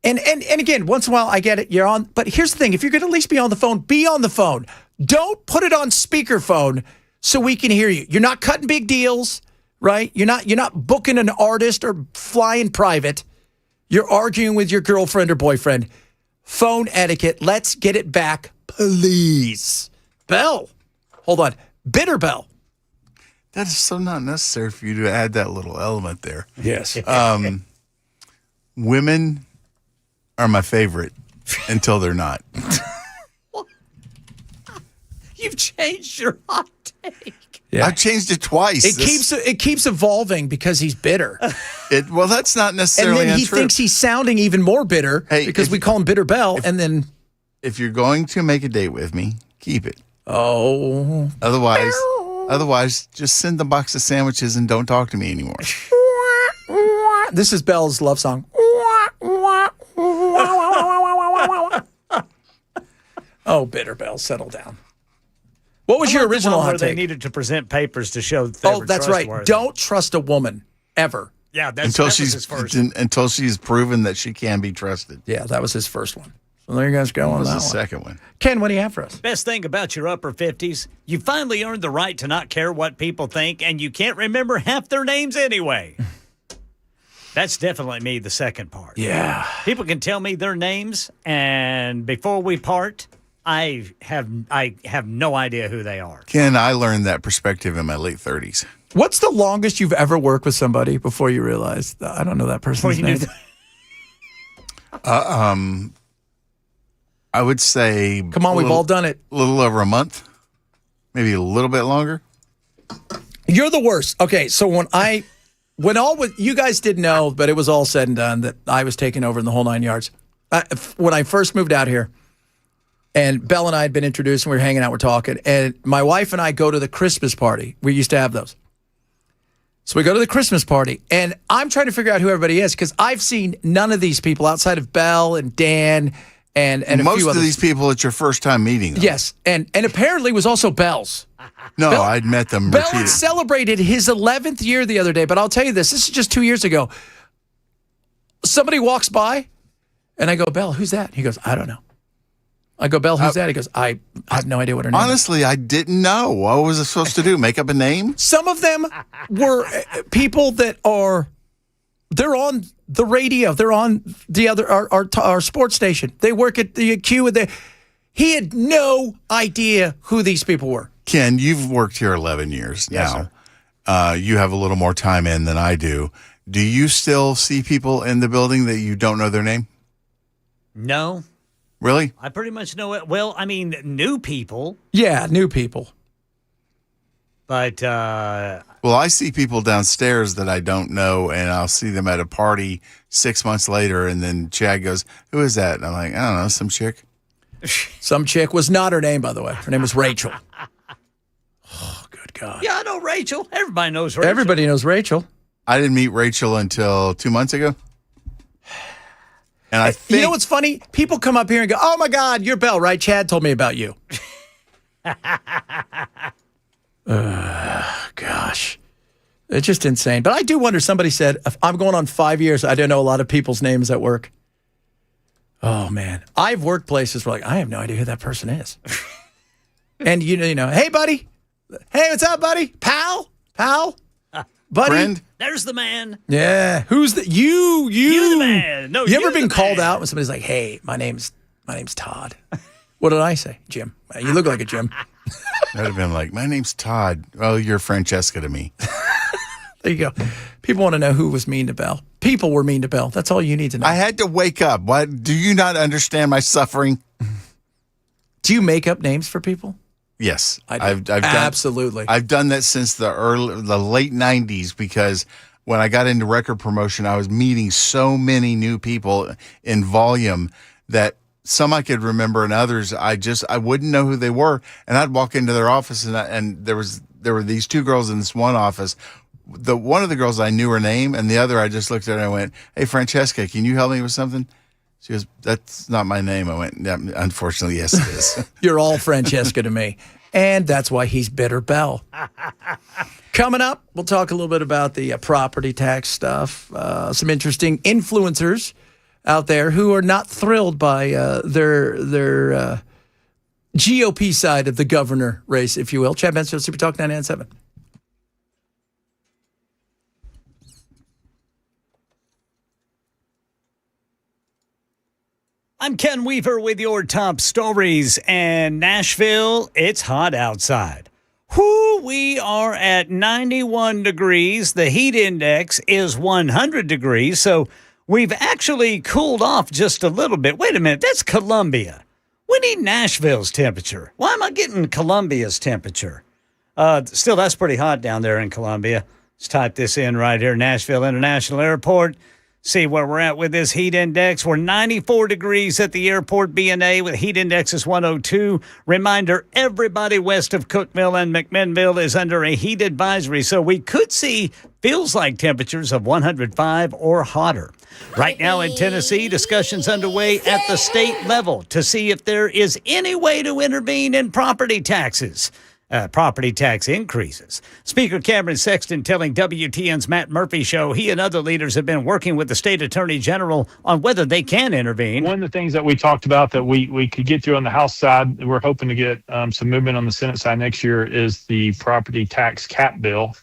again, once in a while I get it, you're on. But here's the thing. If you're going to at least be on the phone, be on the phone. Don't put it on speakerphone so we can hear you. You're not cutting big deals. right? You're not booking an artist or flying private. You're arguing with your girlfriend or boyfriend. Phone etiquette. Let's get it back, please. Bell. Hold on. Bitter Bell. That is so not necessary for you to add that little element there. Yes. Women are my favorite until they're not. You've changed your hot take. Yeah. I've changed it twice. It keeps evolving because he's bitter. Well, that's not necessarily And then he untrue. thinks he's sounding even more bitter because we call him Bitter Bell. And then, if you're going to make a date with me, keep it. Oh. Otherwise, just send the box of sandwiches and don't talk to me anymore. This is Bell's love song. Oh, Bitter Bell, settle down. What was I your like the original one where hot they take? needed to present papers to show that they Oh, were that's right. trustworthy. Don't trust a woman ever. Yeah, that until was she's his first. until she's proven that she can be trusted. Yeah, that was his first one. So there you guys go on What was that the one. second one? Ken, what do you have for us? Best thing about your upper 50s, you finally earned the right to not care what people think, and you can't remember half their names anyway. That's definitely me, the second part. Yeah. People can tell me their names, and before we part, I have no idea who they are. Ken, I learned that perspective in my late 30s. What's the longest you've ever worked with somebody before you realized I don't know that person's name? I would say. Come on, we've all done it. A little over a month, maybe a little bit longer. You're the worst. Okay, so you guys didn't know, but it was all said and done that I was taking over in the whole 9 yards. When I first moved out here, and Belle and I had been introduced, and we were hanging out, we're talking, and my wife and I go to the Christmas party. We used to have those. So we go to the Christmas party, and I'm trying to figure out who everybody is because I've seen none of these people outside of Belle and Dan and a most few of others. these people, it's your first time meeting them. Yes, and apparently it was also Belle's. No, I'd met them Bell repeatedly. celebrated his 11th year the other day, but I'll tell you this is just 2 years ago. Somebody walks by, and I go, Belle, who's that? He goes, I don't know. I go, Belle, who's that? He goes, I have no idea what her name is. Honestly, I didn't know. What was I supposed to do? Make up a name? Some of them were people that they're on the radio. They're on the other our sports station. They work at the Q. He had no idea who these people were. Ken, you've worked here 11 years Yes, now. You have a little more time in than I do. Do you still see people in the building that you don't know their name? No. Really? I pretty much know it. Well, I mean, new people. Yeah, new people. But, well, I see people downstairs that I don't know, and I'll see them at a party 6 months later, and then Chad goes, who is that? And I'm like, I don't know, some chick. Some chick was not her name, by the way. Her name was Rachel. Oh, good God. Yeah, I know Rachel. Everybody knows Rachel. Everybody knows Rachel. I didn't meet Rachel until 2 months ago. And I think, you know what's funny? People come up here and go, oh, my God, you're Belle, right? Chad told me about you. Gosh. It's just insane. But I do wonder, somebody said, if I'm going on 5 years, I don't know a lot of people's names at work. Oh, man. I've worked places where, I have no idea who that person is. And, you know, hey, buddy. Hey, what's up, buddy? Pal? Buddy? friend? There's the man. Yeah. Who's the you? You're the man. No, you ever you're been the called man. out when somebody's like, "Hey, my name's Todd." What did I say? Jim. You look like a Jim. I'd have been like, my name's Todd. Oh, you're Francesca to me. There you go. People want to know who was mean to Belle. People were mean to Belle. That's all you need to know. I had to wake up. What? Do you not understand my suffering? Do you make up names for people? Yes, I do. I've done, Absolutely. I've done that since the late 90s because when I got into record promotion, I was meeting so many new people in volume that some I could remember and others I wouldn't know who they were. And I'd walk into their office and there were these two girls in this one office. One of the girls I knew her name, and the other I just looked at her and I went, "Hey, Francesca, can you help me with something?" She goes, "That's not my name." I went, yeah, "Unfortunately, yes, it is." You're all Francesca to me. And that's why he's Bitter Belle. Coming up, we'll talk a little bit about the property tax stuff. Some interesting influencers out there who are not thrilled by their GOP side of the governor race, if you will. Chad Bensfield, Super Talk 997. I'm Ken Weaver with your top stories. And Nashville, it's hot outside. Whoo, we are at 91 degrees. The heat index is 100 degrees. So we've actually cooled off just a little bit. Wait a minute, that's Columbia. We need Nashville's temperature. Why am I getting Columbia's temperature? Still, that's pretty hot down there in Columbia. Let's type this in right here, Nashville International Airport. See where we're at with this heat index. We're 94 degrees at the airport, B&A, with heat index is 102. Reminder, everybody west of Cookville and McMinnville is under a heat advisory, so we could see feels like temperatures of 105 or hotter. Right now in Tennessee, discussions underway at the state level to see if there is any way to intervene in property taxes. Property tax increases. Speaker Cameron Sexton telling WTN's Matt Murphy show he and other leaders have been working with the state attorney general on whether they can intervene. One of the things that we talked about that we could get through on the House side, we're hoping to get some movement on the Senate side next year, is the property tax cap bill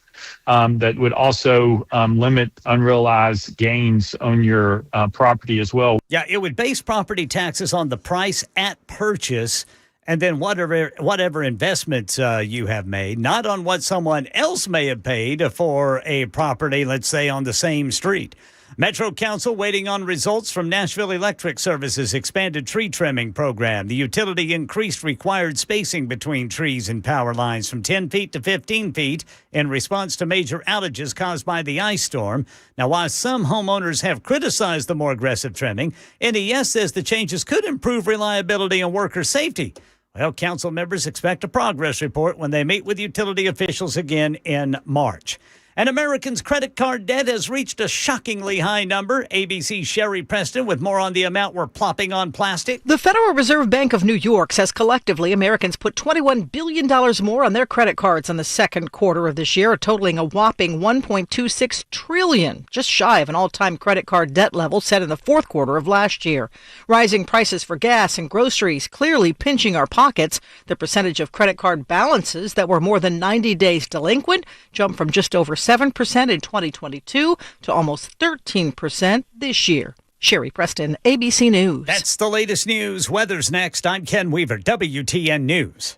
that would also limit unrealized gains on your property as well. Yeah, it would base property taxes on the price at purchase, and then whatever investments you have made, not on what someone else may have paid for a property, let's say, on the same street. Metro Council waiting on results from Nashville Electric Services' expanded tree trimming program. The utility increased required spacing between trees and power lines from 10 feet to 15 feet in response to major outages caused by the ice storm. Now, while some homeowners have criticized the more aggressive trimming, NES says the changes could improve reliability and worker safety. Well, council members expect a progress report when they meet with utility officials again in March. And Americans' credit card debt has reached a shockingly high number. ABC's Sherry Preston with more on the amount we're plopping on plastic. The Federal Reserve Bank of New York says collectively Americans put $21 billion more on their credit cards in the second quarter of this year, totaling a whopping $1.26 trillion, just shy of an all-time credit card debt level set in the fourth quarter of last year. Rising prices for gas and groceries clearly pinching our pockets. The percentage of credit card balances that were more than 90 days delinquent jumped from just over 7% in 2022 to almost 13% this year. Sherry Preston, ABC News. That's the latest news. Weather's next. I'm Ken Weaver, WTN News.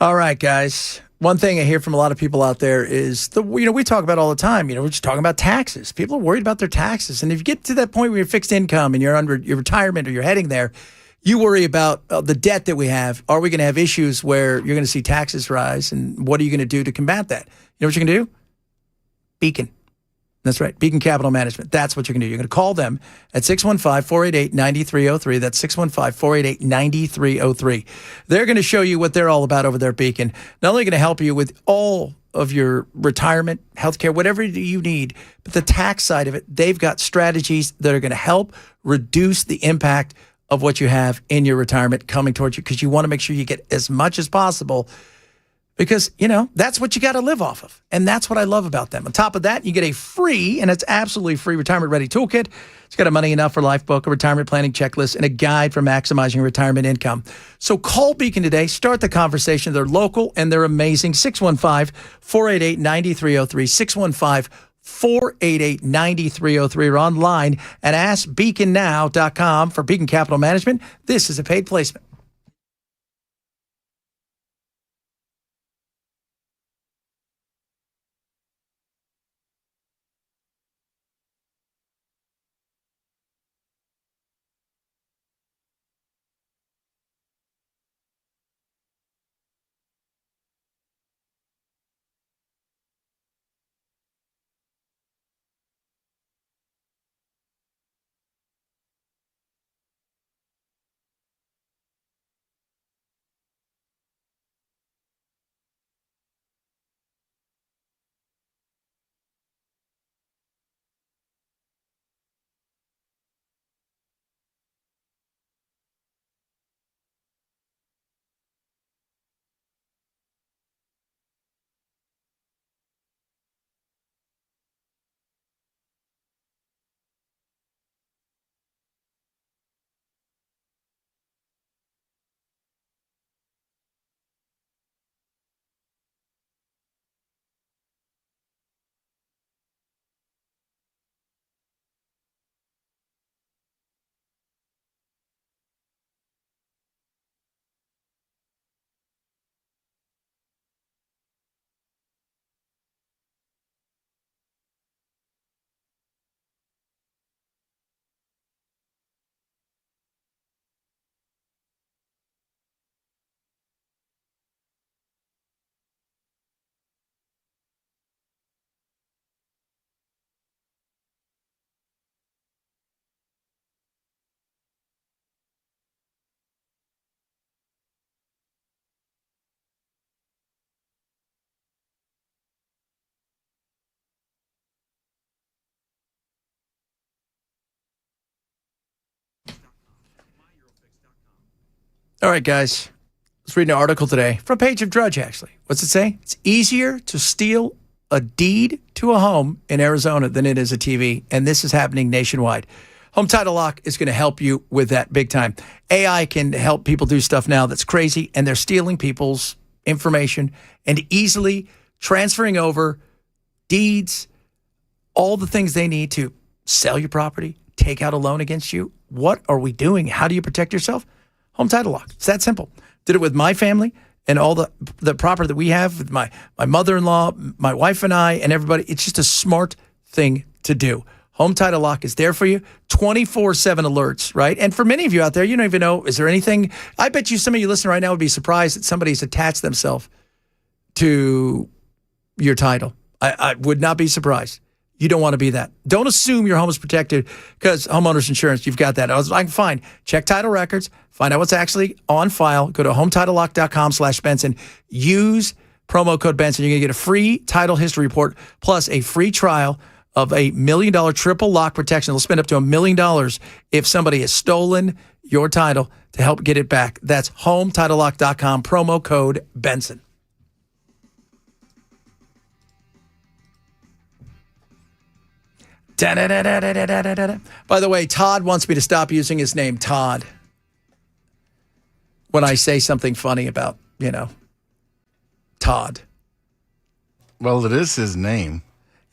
All right, guys. One thing I hear from a lot of people out there is we talk about all the time. We're just talking about taxes. People are worried about their taxes, and if you get to that point where you're fixed income and you're under your retirement or you're heading there, you worry about the debt that we have. Are we going to have issues where you're going to see taxes rise, and what are you going to do to combat that? You know what you're going to do? Beacon. That's right. Beacon Capital Management. That's what you're going to do. You're going to call them at 615-488-9303. That's 615-488-9303. They're going to show you what they're all about over there at Beacon. Not only going to help you with all of your retirement, healthcare, whatever you need, but the tax side of it, they've got strategies that are going to help reduce the impact of what you have in your retirement coming towards you, because you want to make sure you get as much as possible, because, that's what you got to live off of. And that's what I love about them. On top of that, you get a free, and it's absolutely free, Retirement Ready Toolkit. It's got a Money Enough for Life book, a retirement planning checklist, and a guide for maximizing retirement income. So call Beacon today. Start the conversation. They're local, and they're amazing. 615-488-9303. 615-488-9303, or online at askbeaconnow.com. For Beacon Capital Management, this is a paid placement. All right, guys. Let's read an article today. Front page of Drudge, actually. What's it say? It's easier to steal a deed to a home in Arizona than it is a TV, and this is happening nationwide. Home Title Lock is going to help you with that big time. AI can help people do stuff now that's crazy, and they're stealing people's information and easily transferring over deeds, all the things they need to sell your property, take out a loan against you. What are we doing? How do you protect yourself? Home Title Lock. It's that simple. Did it with my family and all the property that we have with my mother-in-law, my wife and I, and everybody. It's just a smart thing to do. Home Title Lock is there for you, 24/7 alerts, right? And for many of you out there, you don't even know, is there anything? I bet you some of you listening right now would be surprised that somebody's attached themselves to your title. I would not be surprised. You don't want to be that. Don't assume your home is protected because homeowners insurance, you've got that. I'm fine. Check title records. Find out what's actually on file. Go to HometitleLock.com/Benson. Use promo code Benson. You're going to get a free title history report plus a free trial of a $1 million triple lock protection. They'll spend up to $1 million if somebody has stolen your title to help get it back. That's HometitleLock.com, promo code Benson. Da-da-da-da-da-da-da-da. By the way, Todd wants me to stop using his name, Todd, when I say something funny about, Todd. Well, it is his name.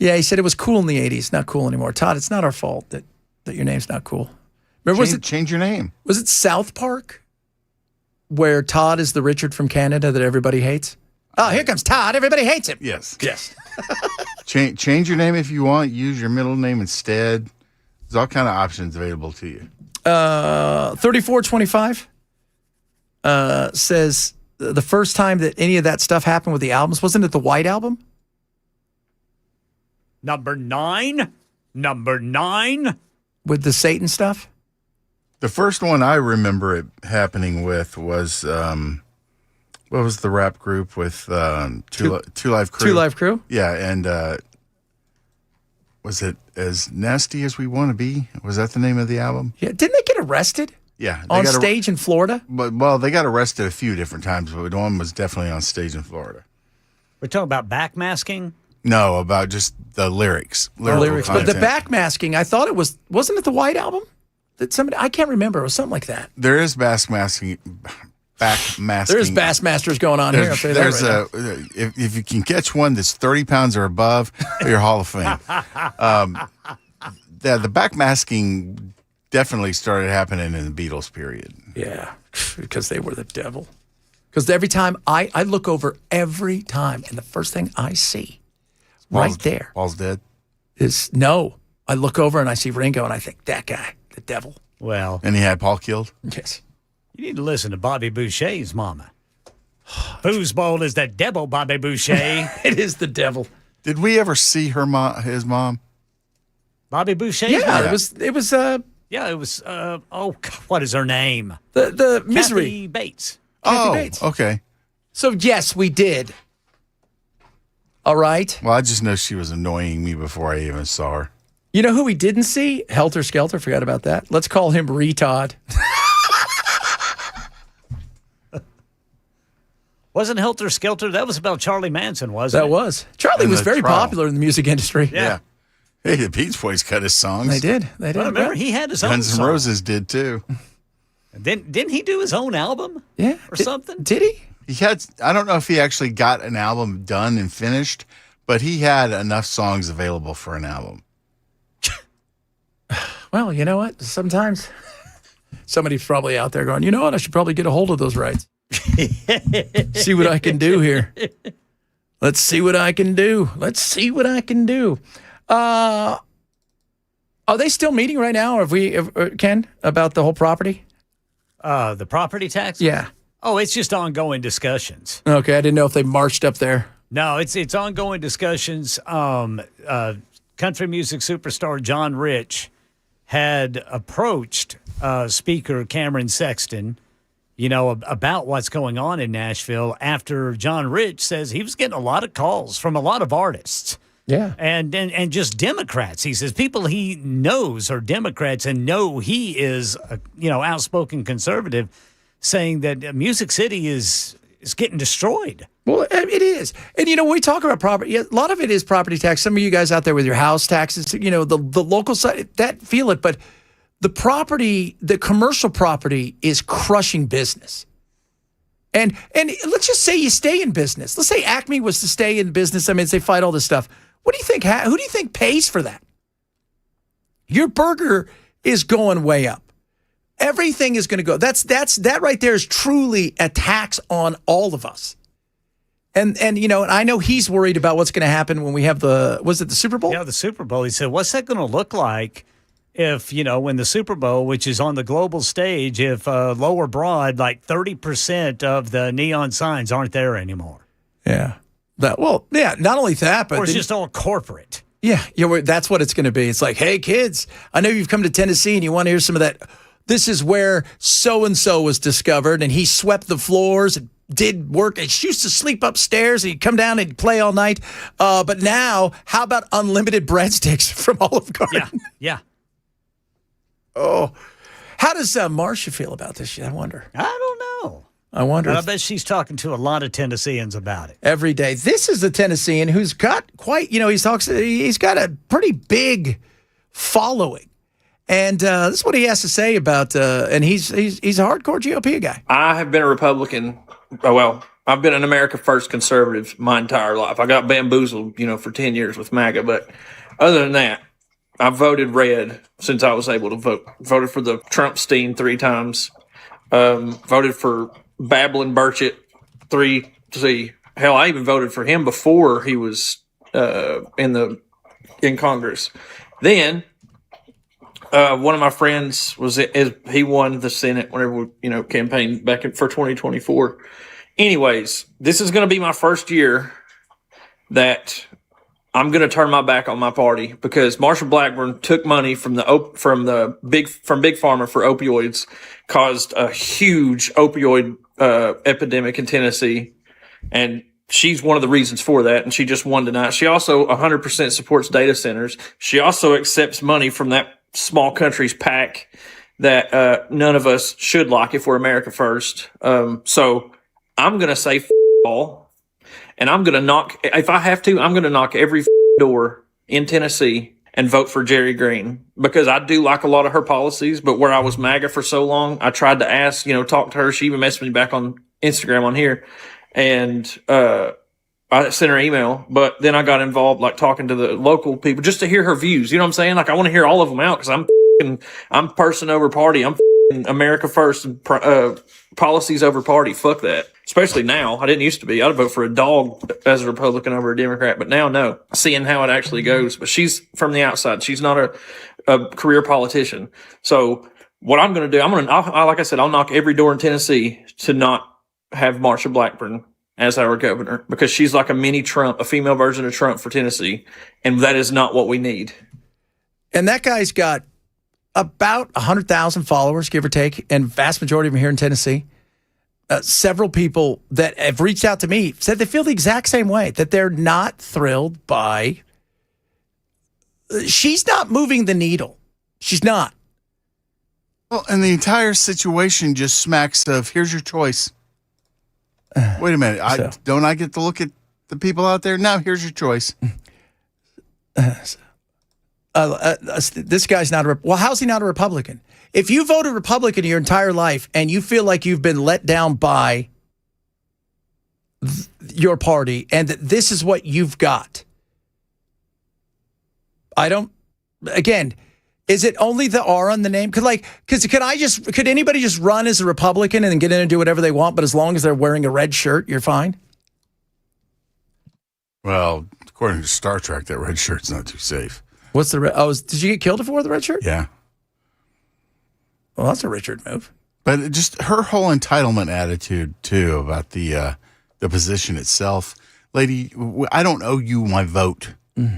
Yeah, he said it was cool in the 80s, not cool anymore. Todd, it's not our fault that your name's not cool. Remember, change your name. Was it South Park where Todd is the Richard from Canada that everybody hates? Oh, here comes Todd. Everybody hates him. Yes. Yes. Change your name if you want. Use your middle name instead. There's all kind of options available to you. 3425 says the first time that any of that stuff happened with the albums, wasn't it the White Album? Number 9. With the Satan stuff? The first one I remember it happening with was, what was the rap group with Two Live Crew? 2 Live Crew? Yeah, and was it As Nasty As We Want to Be? Was that the name of the album? Yeah. Didn't they get arrested? Yeah. On stage in Florida? Well, they got arrested a few different times, but one was definitely on stage in Florida. We're talking about backmasking? No, about just the lyrics. Lyrics. But the content. backmasking, I thought it wasn't it the White Album? That somebody, I can't remember. It was something like that. There is backmasking. There's Bassmasters going on here. I'll tell you that right now. If you can catch one that's 30 pounds or above, you're Hall of Fame. The backmasking definitely started happening in the Beatles period. Yeah, because they were the devil. Because every time I look over every time, and the first thing I see right there Paul's dead. Is no. I look over and I see Ringo and I think, that guy, the devil. Well. And he had Paul killed? Yes. You need to listen to Bobby Boucher's mama. Foosball is the devil, Bobby Boucher. It is the devil. Did we ever see his mom? Bobby Boucher? Yeah, it was Yeah, it was what is her name? The Misery. Kathy Bates. Oh, Bates. okay. So yes, we did. All right. Well, I just know she was annoying me before I even saw her. You know who we didn't see? Helter Skelter. Forgot about that. Let's call him Retard. Wasn't Helter Skelter? That was about Charlie Manson, wasn't it? That was. Charlie was very popular in the music industry. Yeah. Hey, the Beach Boys cut his songs. They did. They did. Well, remember, he had his own Guns N' song. Roses did too. Didn't he do his own album? Yeah. Or something? Did he? He had. I don't know if he actually got an album done and finished, but he had enough songs available for an album. Well, you know what? Sometimes somebody's probably out there going, you know what? I should probably get a hold of those rights. See what I can do here. Let's see what I can do. Are they still meeting right now? Ken, about the whole property? The property tax? Yeah. Oh, it's just ongoing discussions. Okay, I didn't know if they marched up there. No, it's ongoing discussions. Country music superstar John Rich had approached Speaker Cameron Sexton, about what's going on in Nashville after John Rich says he was getting a lot of calls from a lot of artists. Yeah. And just Democrats. He says people he knows are Democrats and know he is, outspoken conservative, saying that Music City is getting destroyed. Well, it is. And, when we talk about property, a lot of it is property tax. Some of you guys out there with your house taxes, the local side, that feel it. But the commercial property is crushing business. And let's just say you stay in business. Let's say Acme was to stay in business. I mean, they fight all this stuff. What do you think? Who do you think pays for that? Your burger is going way up. Everything is going to go. That right there is truly a tax on all of us. And I know he's worried about what's going to happen when we have was it the Super Bowl? Yeah, the Super Bowl. He said, what's that going to look like if, when the Super Bowl, which is on the global stage, if Lower Broad, like 30% of the neon signs aren't there anymore? Yeah. Not only that, but or it's just all corporate. Yeah, that's what it's going to be. It's like, hey, kids, I know you've come to Tennessee and you want to hear some of that. This is where so-and-so was discovered, and he swept the floors and did work. He used to sleep upstairs, and he'd come down and he'd play all night. But now, how about unlimited breadsticks from Olive Garden? Yeah. Oh, how does Marcia feel about this? I wonder. I don't know. I wonder. But I bet she's talking to a lot of Tennesseans about it. Every day. This is a Tennessean who's got quite, he's got a pretty big following. And this is what he has to say about, and he's a hardcore GOP guy. I have been a Republican. Well, I've been an America First conservative my entire life. I got bamboozled, for 10 years with MAGA. But other than that, I've voted red since I was able to vote. Voted for the Trumpstein 3 times. Voted for Babylon Burchett 3. Hell, I even voted for him before he was in Congress. Then one of my friends he won the Senate whenever we campaigned back for 2024. Anyways, this is going to be my first year that I'm going to turn my back on my party because Marsha Blackburn took money from Big Pharma for opioids, caused a huge opioid epidemic in Tennessee, and she's one of the reasons for that, and she just won tonight. She also 100% supports data centers. She also accepts money from that small country's PAC that none of us should like if we're America First. So I'm going to say all, and I'm going to knock, if I have to, I'm going to knock every door in Tennessee and vote for Jerry Green because I do like a lot of her policies, but where I was MAGA for so long, I tried to ask, talk to her. She even messaged me back on Instagram on here, and I sent her email, but then I got involved, like talking to the local people just to hear her views. You know what I'm saying? Like I want to hear all of them out because I'm person over party. I'm America First and policies over party. Fuck that. Especially now. I didn't used to be. I'd vote for a dog as a Republican over a Democrat, but now no. Seeing how it actually goes. But she's from the outside. She's not a career politician. So what I'm going to do, like I said, I'll knock every door in Tennessee to not have Marsha Blackburn as our governor because she's like a mini Trump, a female version of Trump for Tennessee, and that is not what we need. And that guy's got about 100,000 followers, give or take, and vast majority of them here in Tennessee. Several people that have reached out to me said they feel the exact same way, that they're not thrilled by. She's not moving the needle. She's not. Well, and the entire situation just smacks of, here's your choice. Wait a minute. Don't I get to look at the people out there? No, here's your choice. This guy's not well, how's he not a Republican? If you voted Republican your entire life and you feel like you've been let down by your party and that this is what you've got, is it only the R on the name? Could anybody just run as a Republican and get in and do whatever they want, but as long as they're wearing a red shirt, you're fine? Well, according to Star Trek, that red shirt's not too safe. What's the red? Did you get killed if you wore the red shirt? Yeah. Well, that's a Richard move. But just her whole entitlement attitude, too, about the position itself. Lady, I don't owe you my vote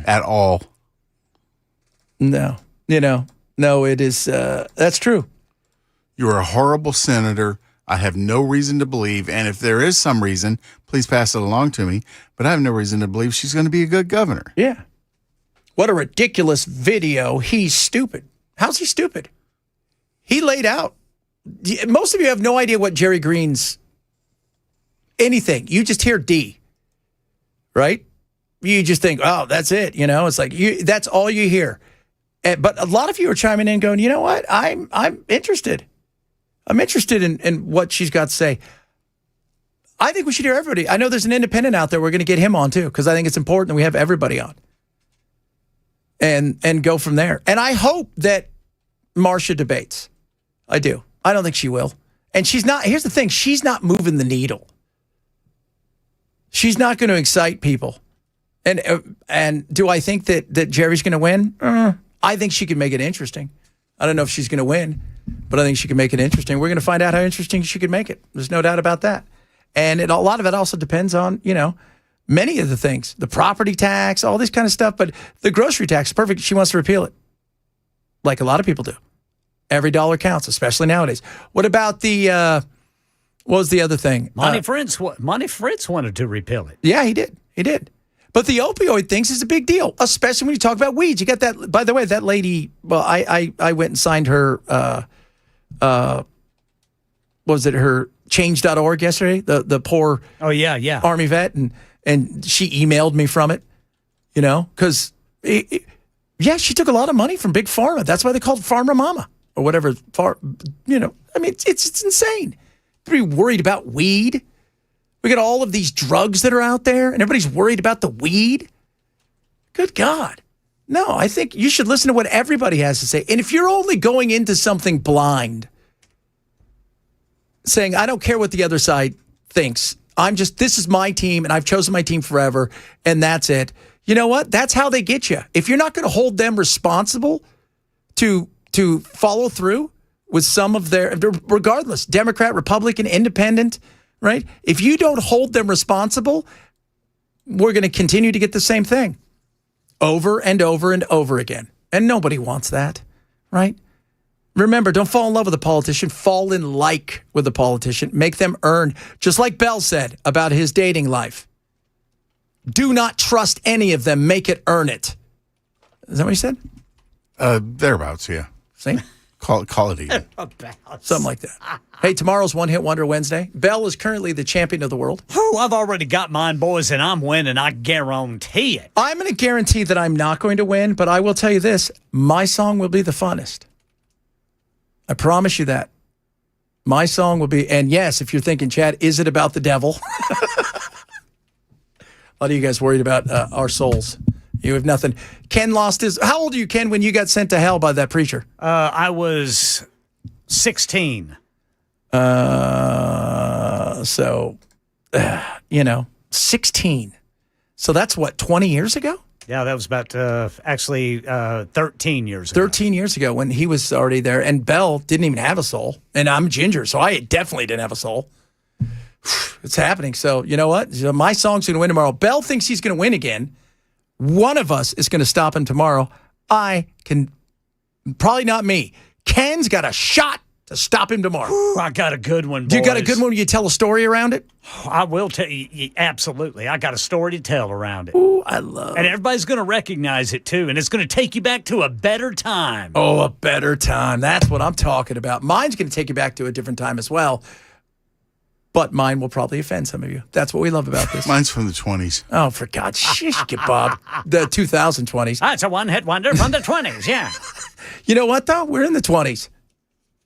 at all. No. No, it is, that's true. You're a horrible senator. I have no reason to believe, and if there is some reason, please pass it along to me, but I have no reason to believe she's going to be a good governor. Yeah. What a ridiculous video. He's stupid. How's he stupid? He laid out Most of you have no idea what Jerry Green's anything. You just hear D, right? You just think, oh, that's it. It's like that's all you hear. But a lot of you are chiming in going, you know what? I'm interested. I'm interested in what she's got to say. I think we should hear everybody. I know there's an independent out there. We're going to get him on too, because I think it's important that we have everybody on and go from there. And I hope that Marcia debates. I do. I don't think she will. And she's not. Here's the thing. She's not moving the needle. She's not going to excite people. And do I think that Jerry's going to win? I think she can make it interesting. I don't know if she's going to win, but I think she can make it interesting. We're going to find out how interesting she can make it. There's no doubt about that. And a lot of it also depends on, many of the things. The property tax, all this kind of stuff. But the grocery tax, perfect. She wants to repeal it. Like a lot of people do. Every dollar counts, especially nowadays. What about the, what was the other thing? Monty Fritz wanted to repeal it. Yeah, he did. But the opioid things is a big deal, especially when you talk about weeds. You got that, by the way, that lady, well, I went and signed her, what was it, her change.org yesterday, the poor Army vet, and she emailed me from it, because, she took a lot of money from Big Pharma. That's why they called Pharma Mama or whatever. It's insane. To be worried about weed. We got all of these drugs that are out there, and everybody's worried about the weed. Good God. No, I think you should listen to what everybody has to say. And if you're only going into something blind, saying, I don't care what the other side thinks. This is my team, and I've chosen my team forever, and that's it. You know what? That's how they get you. If you're not going to hold them responsible to follow through with some of their, regardless, Democrat, Republican, Independent, right? If you don't hold them responsible, we're going to continue to get the same thing over and over and over again. And nobody wants that, right? Remember, don't fall in love with a politician. Fall in like with a politician. Make them earn, just like Bell said about his dating life. Do not trust any of them. Make it earn it. Is that what he said? Thereabouts, yeah. See? Call it even. Something like that. Hey, tomorrow's One Hit Wonder Wednesday. Bell is currently the champion of the world. Oh, I've already got mine, boys, and I'm winning. I guarantee it. I'm going to guarantee that I'm not going to win, but I will tell you this. My song will be the funnest. I promise you that. My song will be, and yes, if you're thinking, Chad, is it about the devil? A lot of you guys worried about our souls. You have nothing. Ken lost his. How old are you, Ken, when you got sent to hell by that preacher? I was 16. 16. So that's what, 20 years ago? Yeah, that was about 13 years ago. 13 years ago when he was already there. And Bell didn't even have a soul. And I'm ginger, so I definitely didn't have a soul. It's happening. So you know what? My song's going to win tomorrow. Bell thinks he's going to win again. One of us is going to stop him tomorrow. Probably not me. Ken's got a shot to stop him tomorrow. I got a good one, boys. You got a good one where you tell a story around it? I will tell you, absolutely. I got a story to tell around it. Ooh, I love And everybody's going to recognize it, too, and it's going to take you back to a better time. Oh, a better time. That's what I'm talking about. Mine's going to take you back to a different time as well. But mine will probably offend some of you. That's what we love about this. Mine's from the 20s. Oh, for God's sake, Bob. The 2020s. That's a one-hit wonder from the 20s, yeah. You know what, though? We're in the 20s.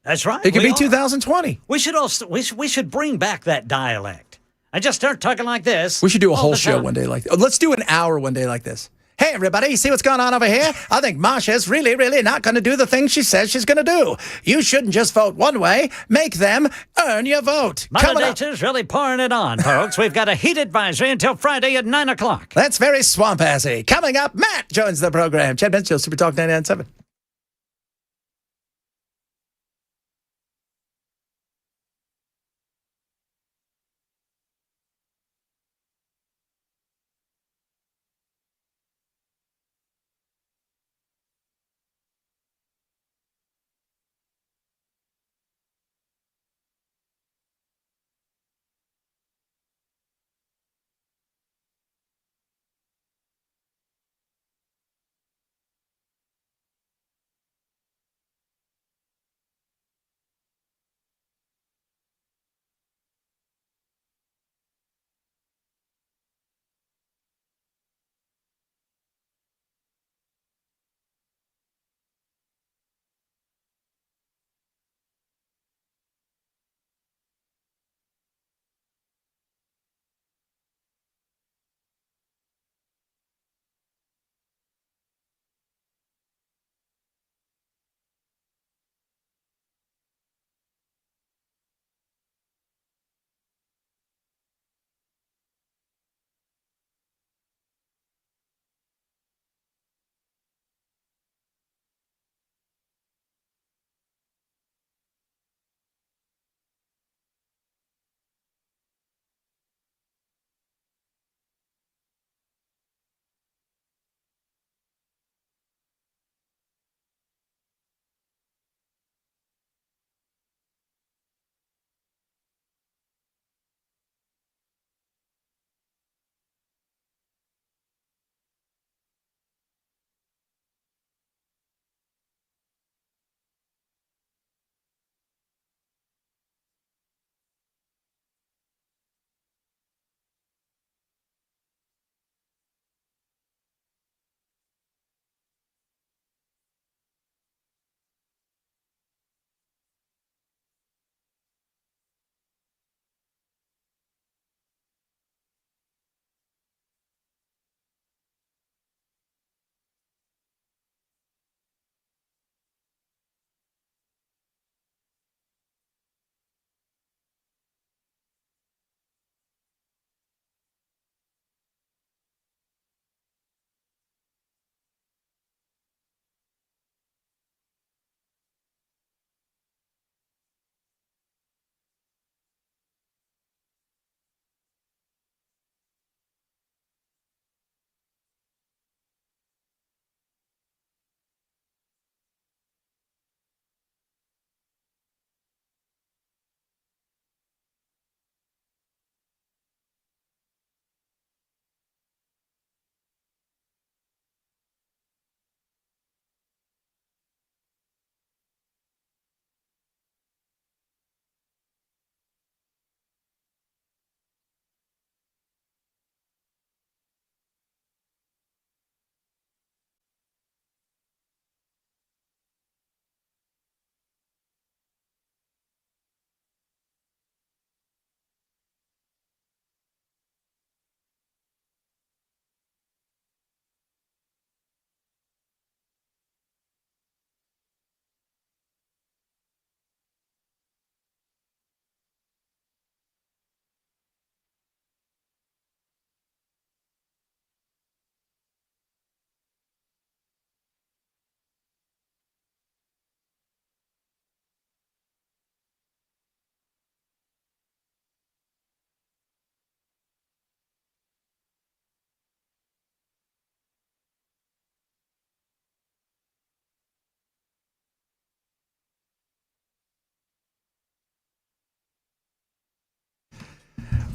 That's right. It could be 2020. We should bring back that dialect. I just start talking like this. We should do a whole show one day like this. Let's do an hour one day like this. Hey, everybody, you see what's going on over here? I think Marsha's really, really not going to do the thing she says she's going to do. You shouldn't just vote one way. Make them earn your vote. Mother Nature's really pouring it on, folks. We've got a heat advisory until Friday at 9 o'clock. That's very swamp-assy. Coming up, Matt joins the program. Chad Benchill, Super Talk 99.7.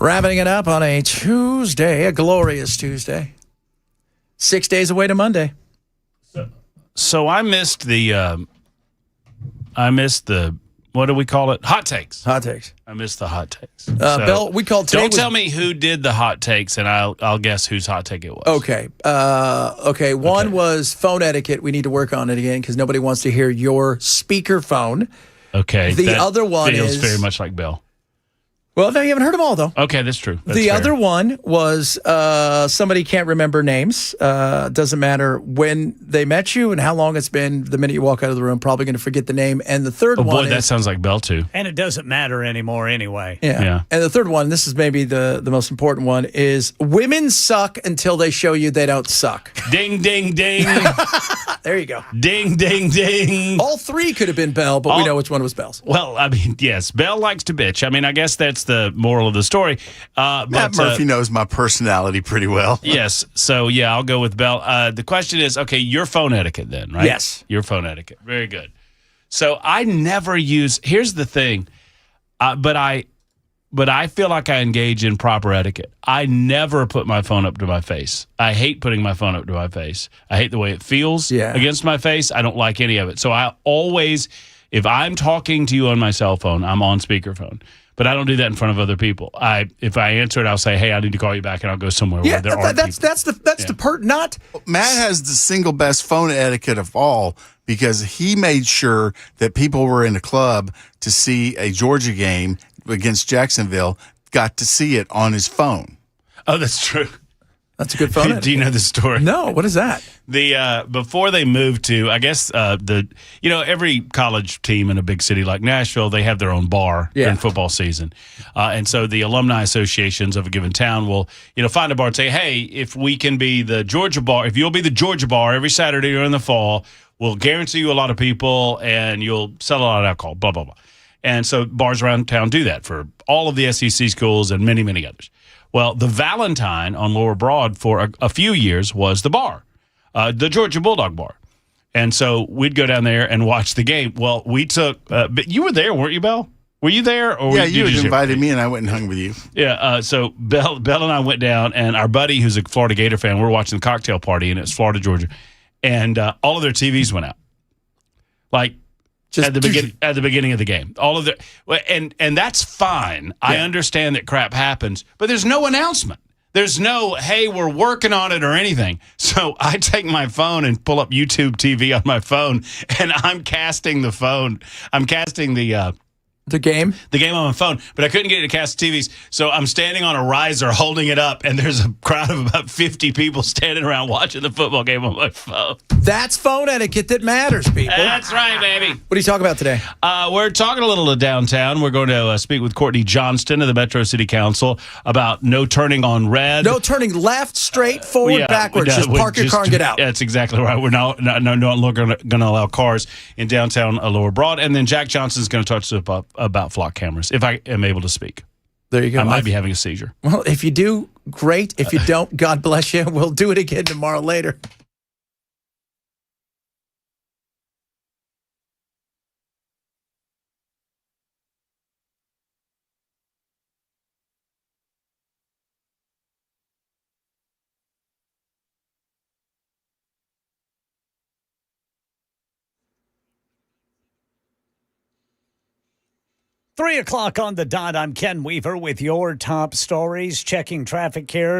Wrapping it up on a Tuesday, a glorious Tuesday. 6 days away to Monday. So I missed the what do we call it? Hot takes. Hot takes. I missed the hot takes. Bell, we called today. Don't tell me who did the hot takes, and I'll guess whose hot take it was. Okay. One was phone etiquette. We need to work on it again because nobody wants to hear your speaker phone. Okay. The other one feels is very much like Bell. Well, no, you haven't heard them all, though. Okay, that's true. That's the fair. other one was somebody can't remember names. Doesn't matter when they met you and how long it's been. The minute you walk out of the room, probably going to forget the name. And the third one boy, that sounds like Bell, too. And it doesn't matter anymore anyway. Yeah. And the third one, this is maybe the most important one, is women suck until they show you they don't suck. Ding, ding, ding. There you go. Ding, ding, ding. All three could have been Bell, but we know which one was Bell's. Well, I mean, yes, Bell likes to bitch. I mean, I guess that's the moral of the story. Matt Murphy knows my personality pretty well. Yes. So, yeah, I'll go with Bell. The question is, okay, your phone etiquette then, right? Yes. Your phone etiquette. Very good. So I never use – here's the thing. But I feel like I engage in proper etiquette. I never put my phone up to my face. I hate putting my phone up to my face. I hate the way it feels against my face. I don't like any of it. So I always – if I'm talking to you on my cell phone, I'm on speakerphone. But I don't do that in front of other people. If I answer it, I'll say, "Hey, I need to call you back," and I'll go somewhere where there are that's the part. Not Matt has the single best phone etiquette of all because he made sure that people were in a club to see a Georgia game against Jacksonville got to see it on his phone. Oh, that's true. That's a good phone. Do you know the story? No. What is that? Before they moved to, I guess every college team in a big city like Nashville, they have their own bar during football season, and so the alumni associations of a given town will find a bar and say, hey, if we can be the Georgia bar, if you'll be the Georgia bar every Saturday during the fall, we'll guarantee you a lot of people and you'll sell a lot of alcohol. Blah blah blah. And so bars around town do that for all of the SEC schools and many many others. Well, the Valentine on Lower Broad for a few years was the bar, the Georgia Bulldog bar. And so we'd go down there and watch the game. Well, we took but you were there, weren't you, Bell? Were you there? Or yeah, you had invited me and I went and hung with you. Yeah, so Bell and I went down, and our buddy who's a Florida Gator fan, we're watching the cocktail party, and it's Florida, Georgia. And all of their TVs went out. Like, at the beginning of the game, all of and that's fine. Yeah. I understand that crap happens, but there's no announcement. There's no, hey, we're working on it or anything. So I take my phone and pull up YouTube TV on my phone, and I'm casting the phone. I'm casting the game on my phone, but I couldn't get it to cast TVs. So I'm standing on a riser holding it up, and there's a crowd of about 50 people standing around watching the football game on my phone. That's phone etiquette that matters, people. That's right, baby. What are you talking about today? We're talking a little to downtown. We're going to speak with Courtney Johnston of the Metro City Council about no turning on red. No turning left, straight, forward, backwards. Just park your car and get out. That's exactly right. We're no longer going to allow cars in downtown Lower Broad. And then Jack Johnson's going to talk to us about flock cameras, if I am able to speak. There you go. I might be having a seizure. Well, if you do, great. If you don't, God bless you. We'll do it again tomorrow later. Three o'clock on the dot. I'm Ken Weaver with your top stories, checking traffic here.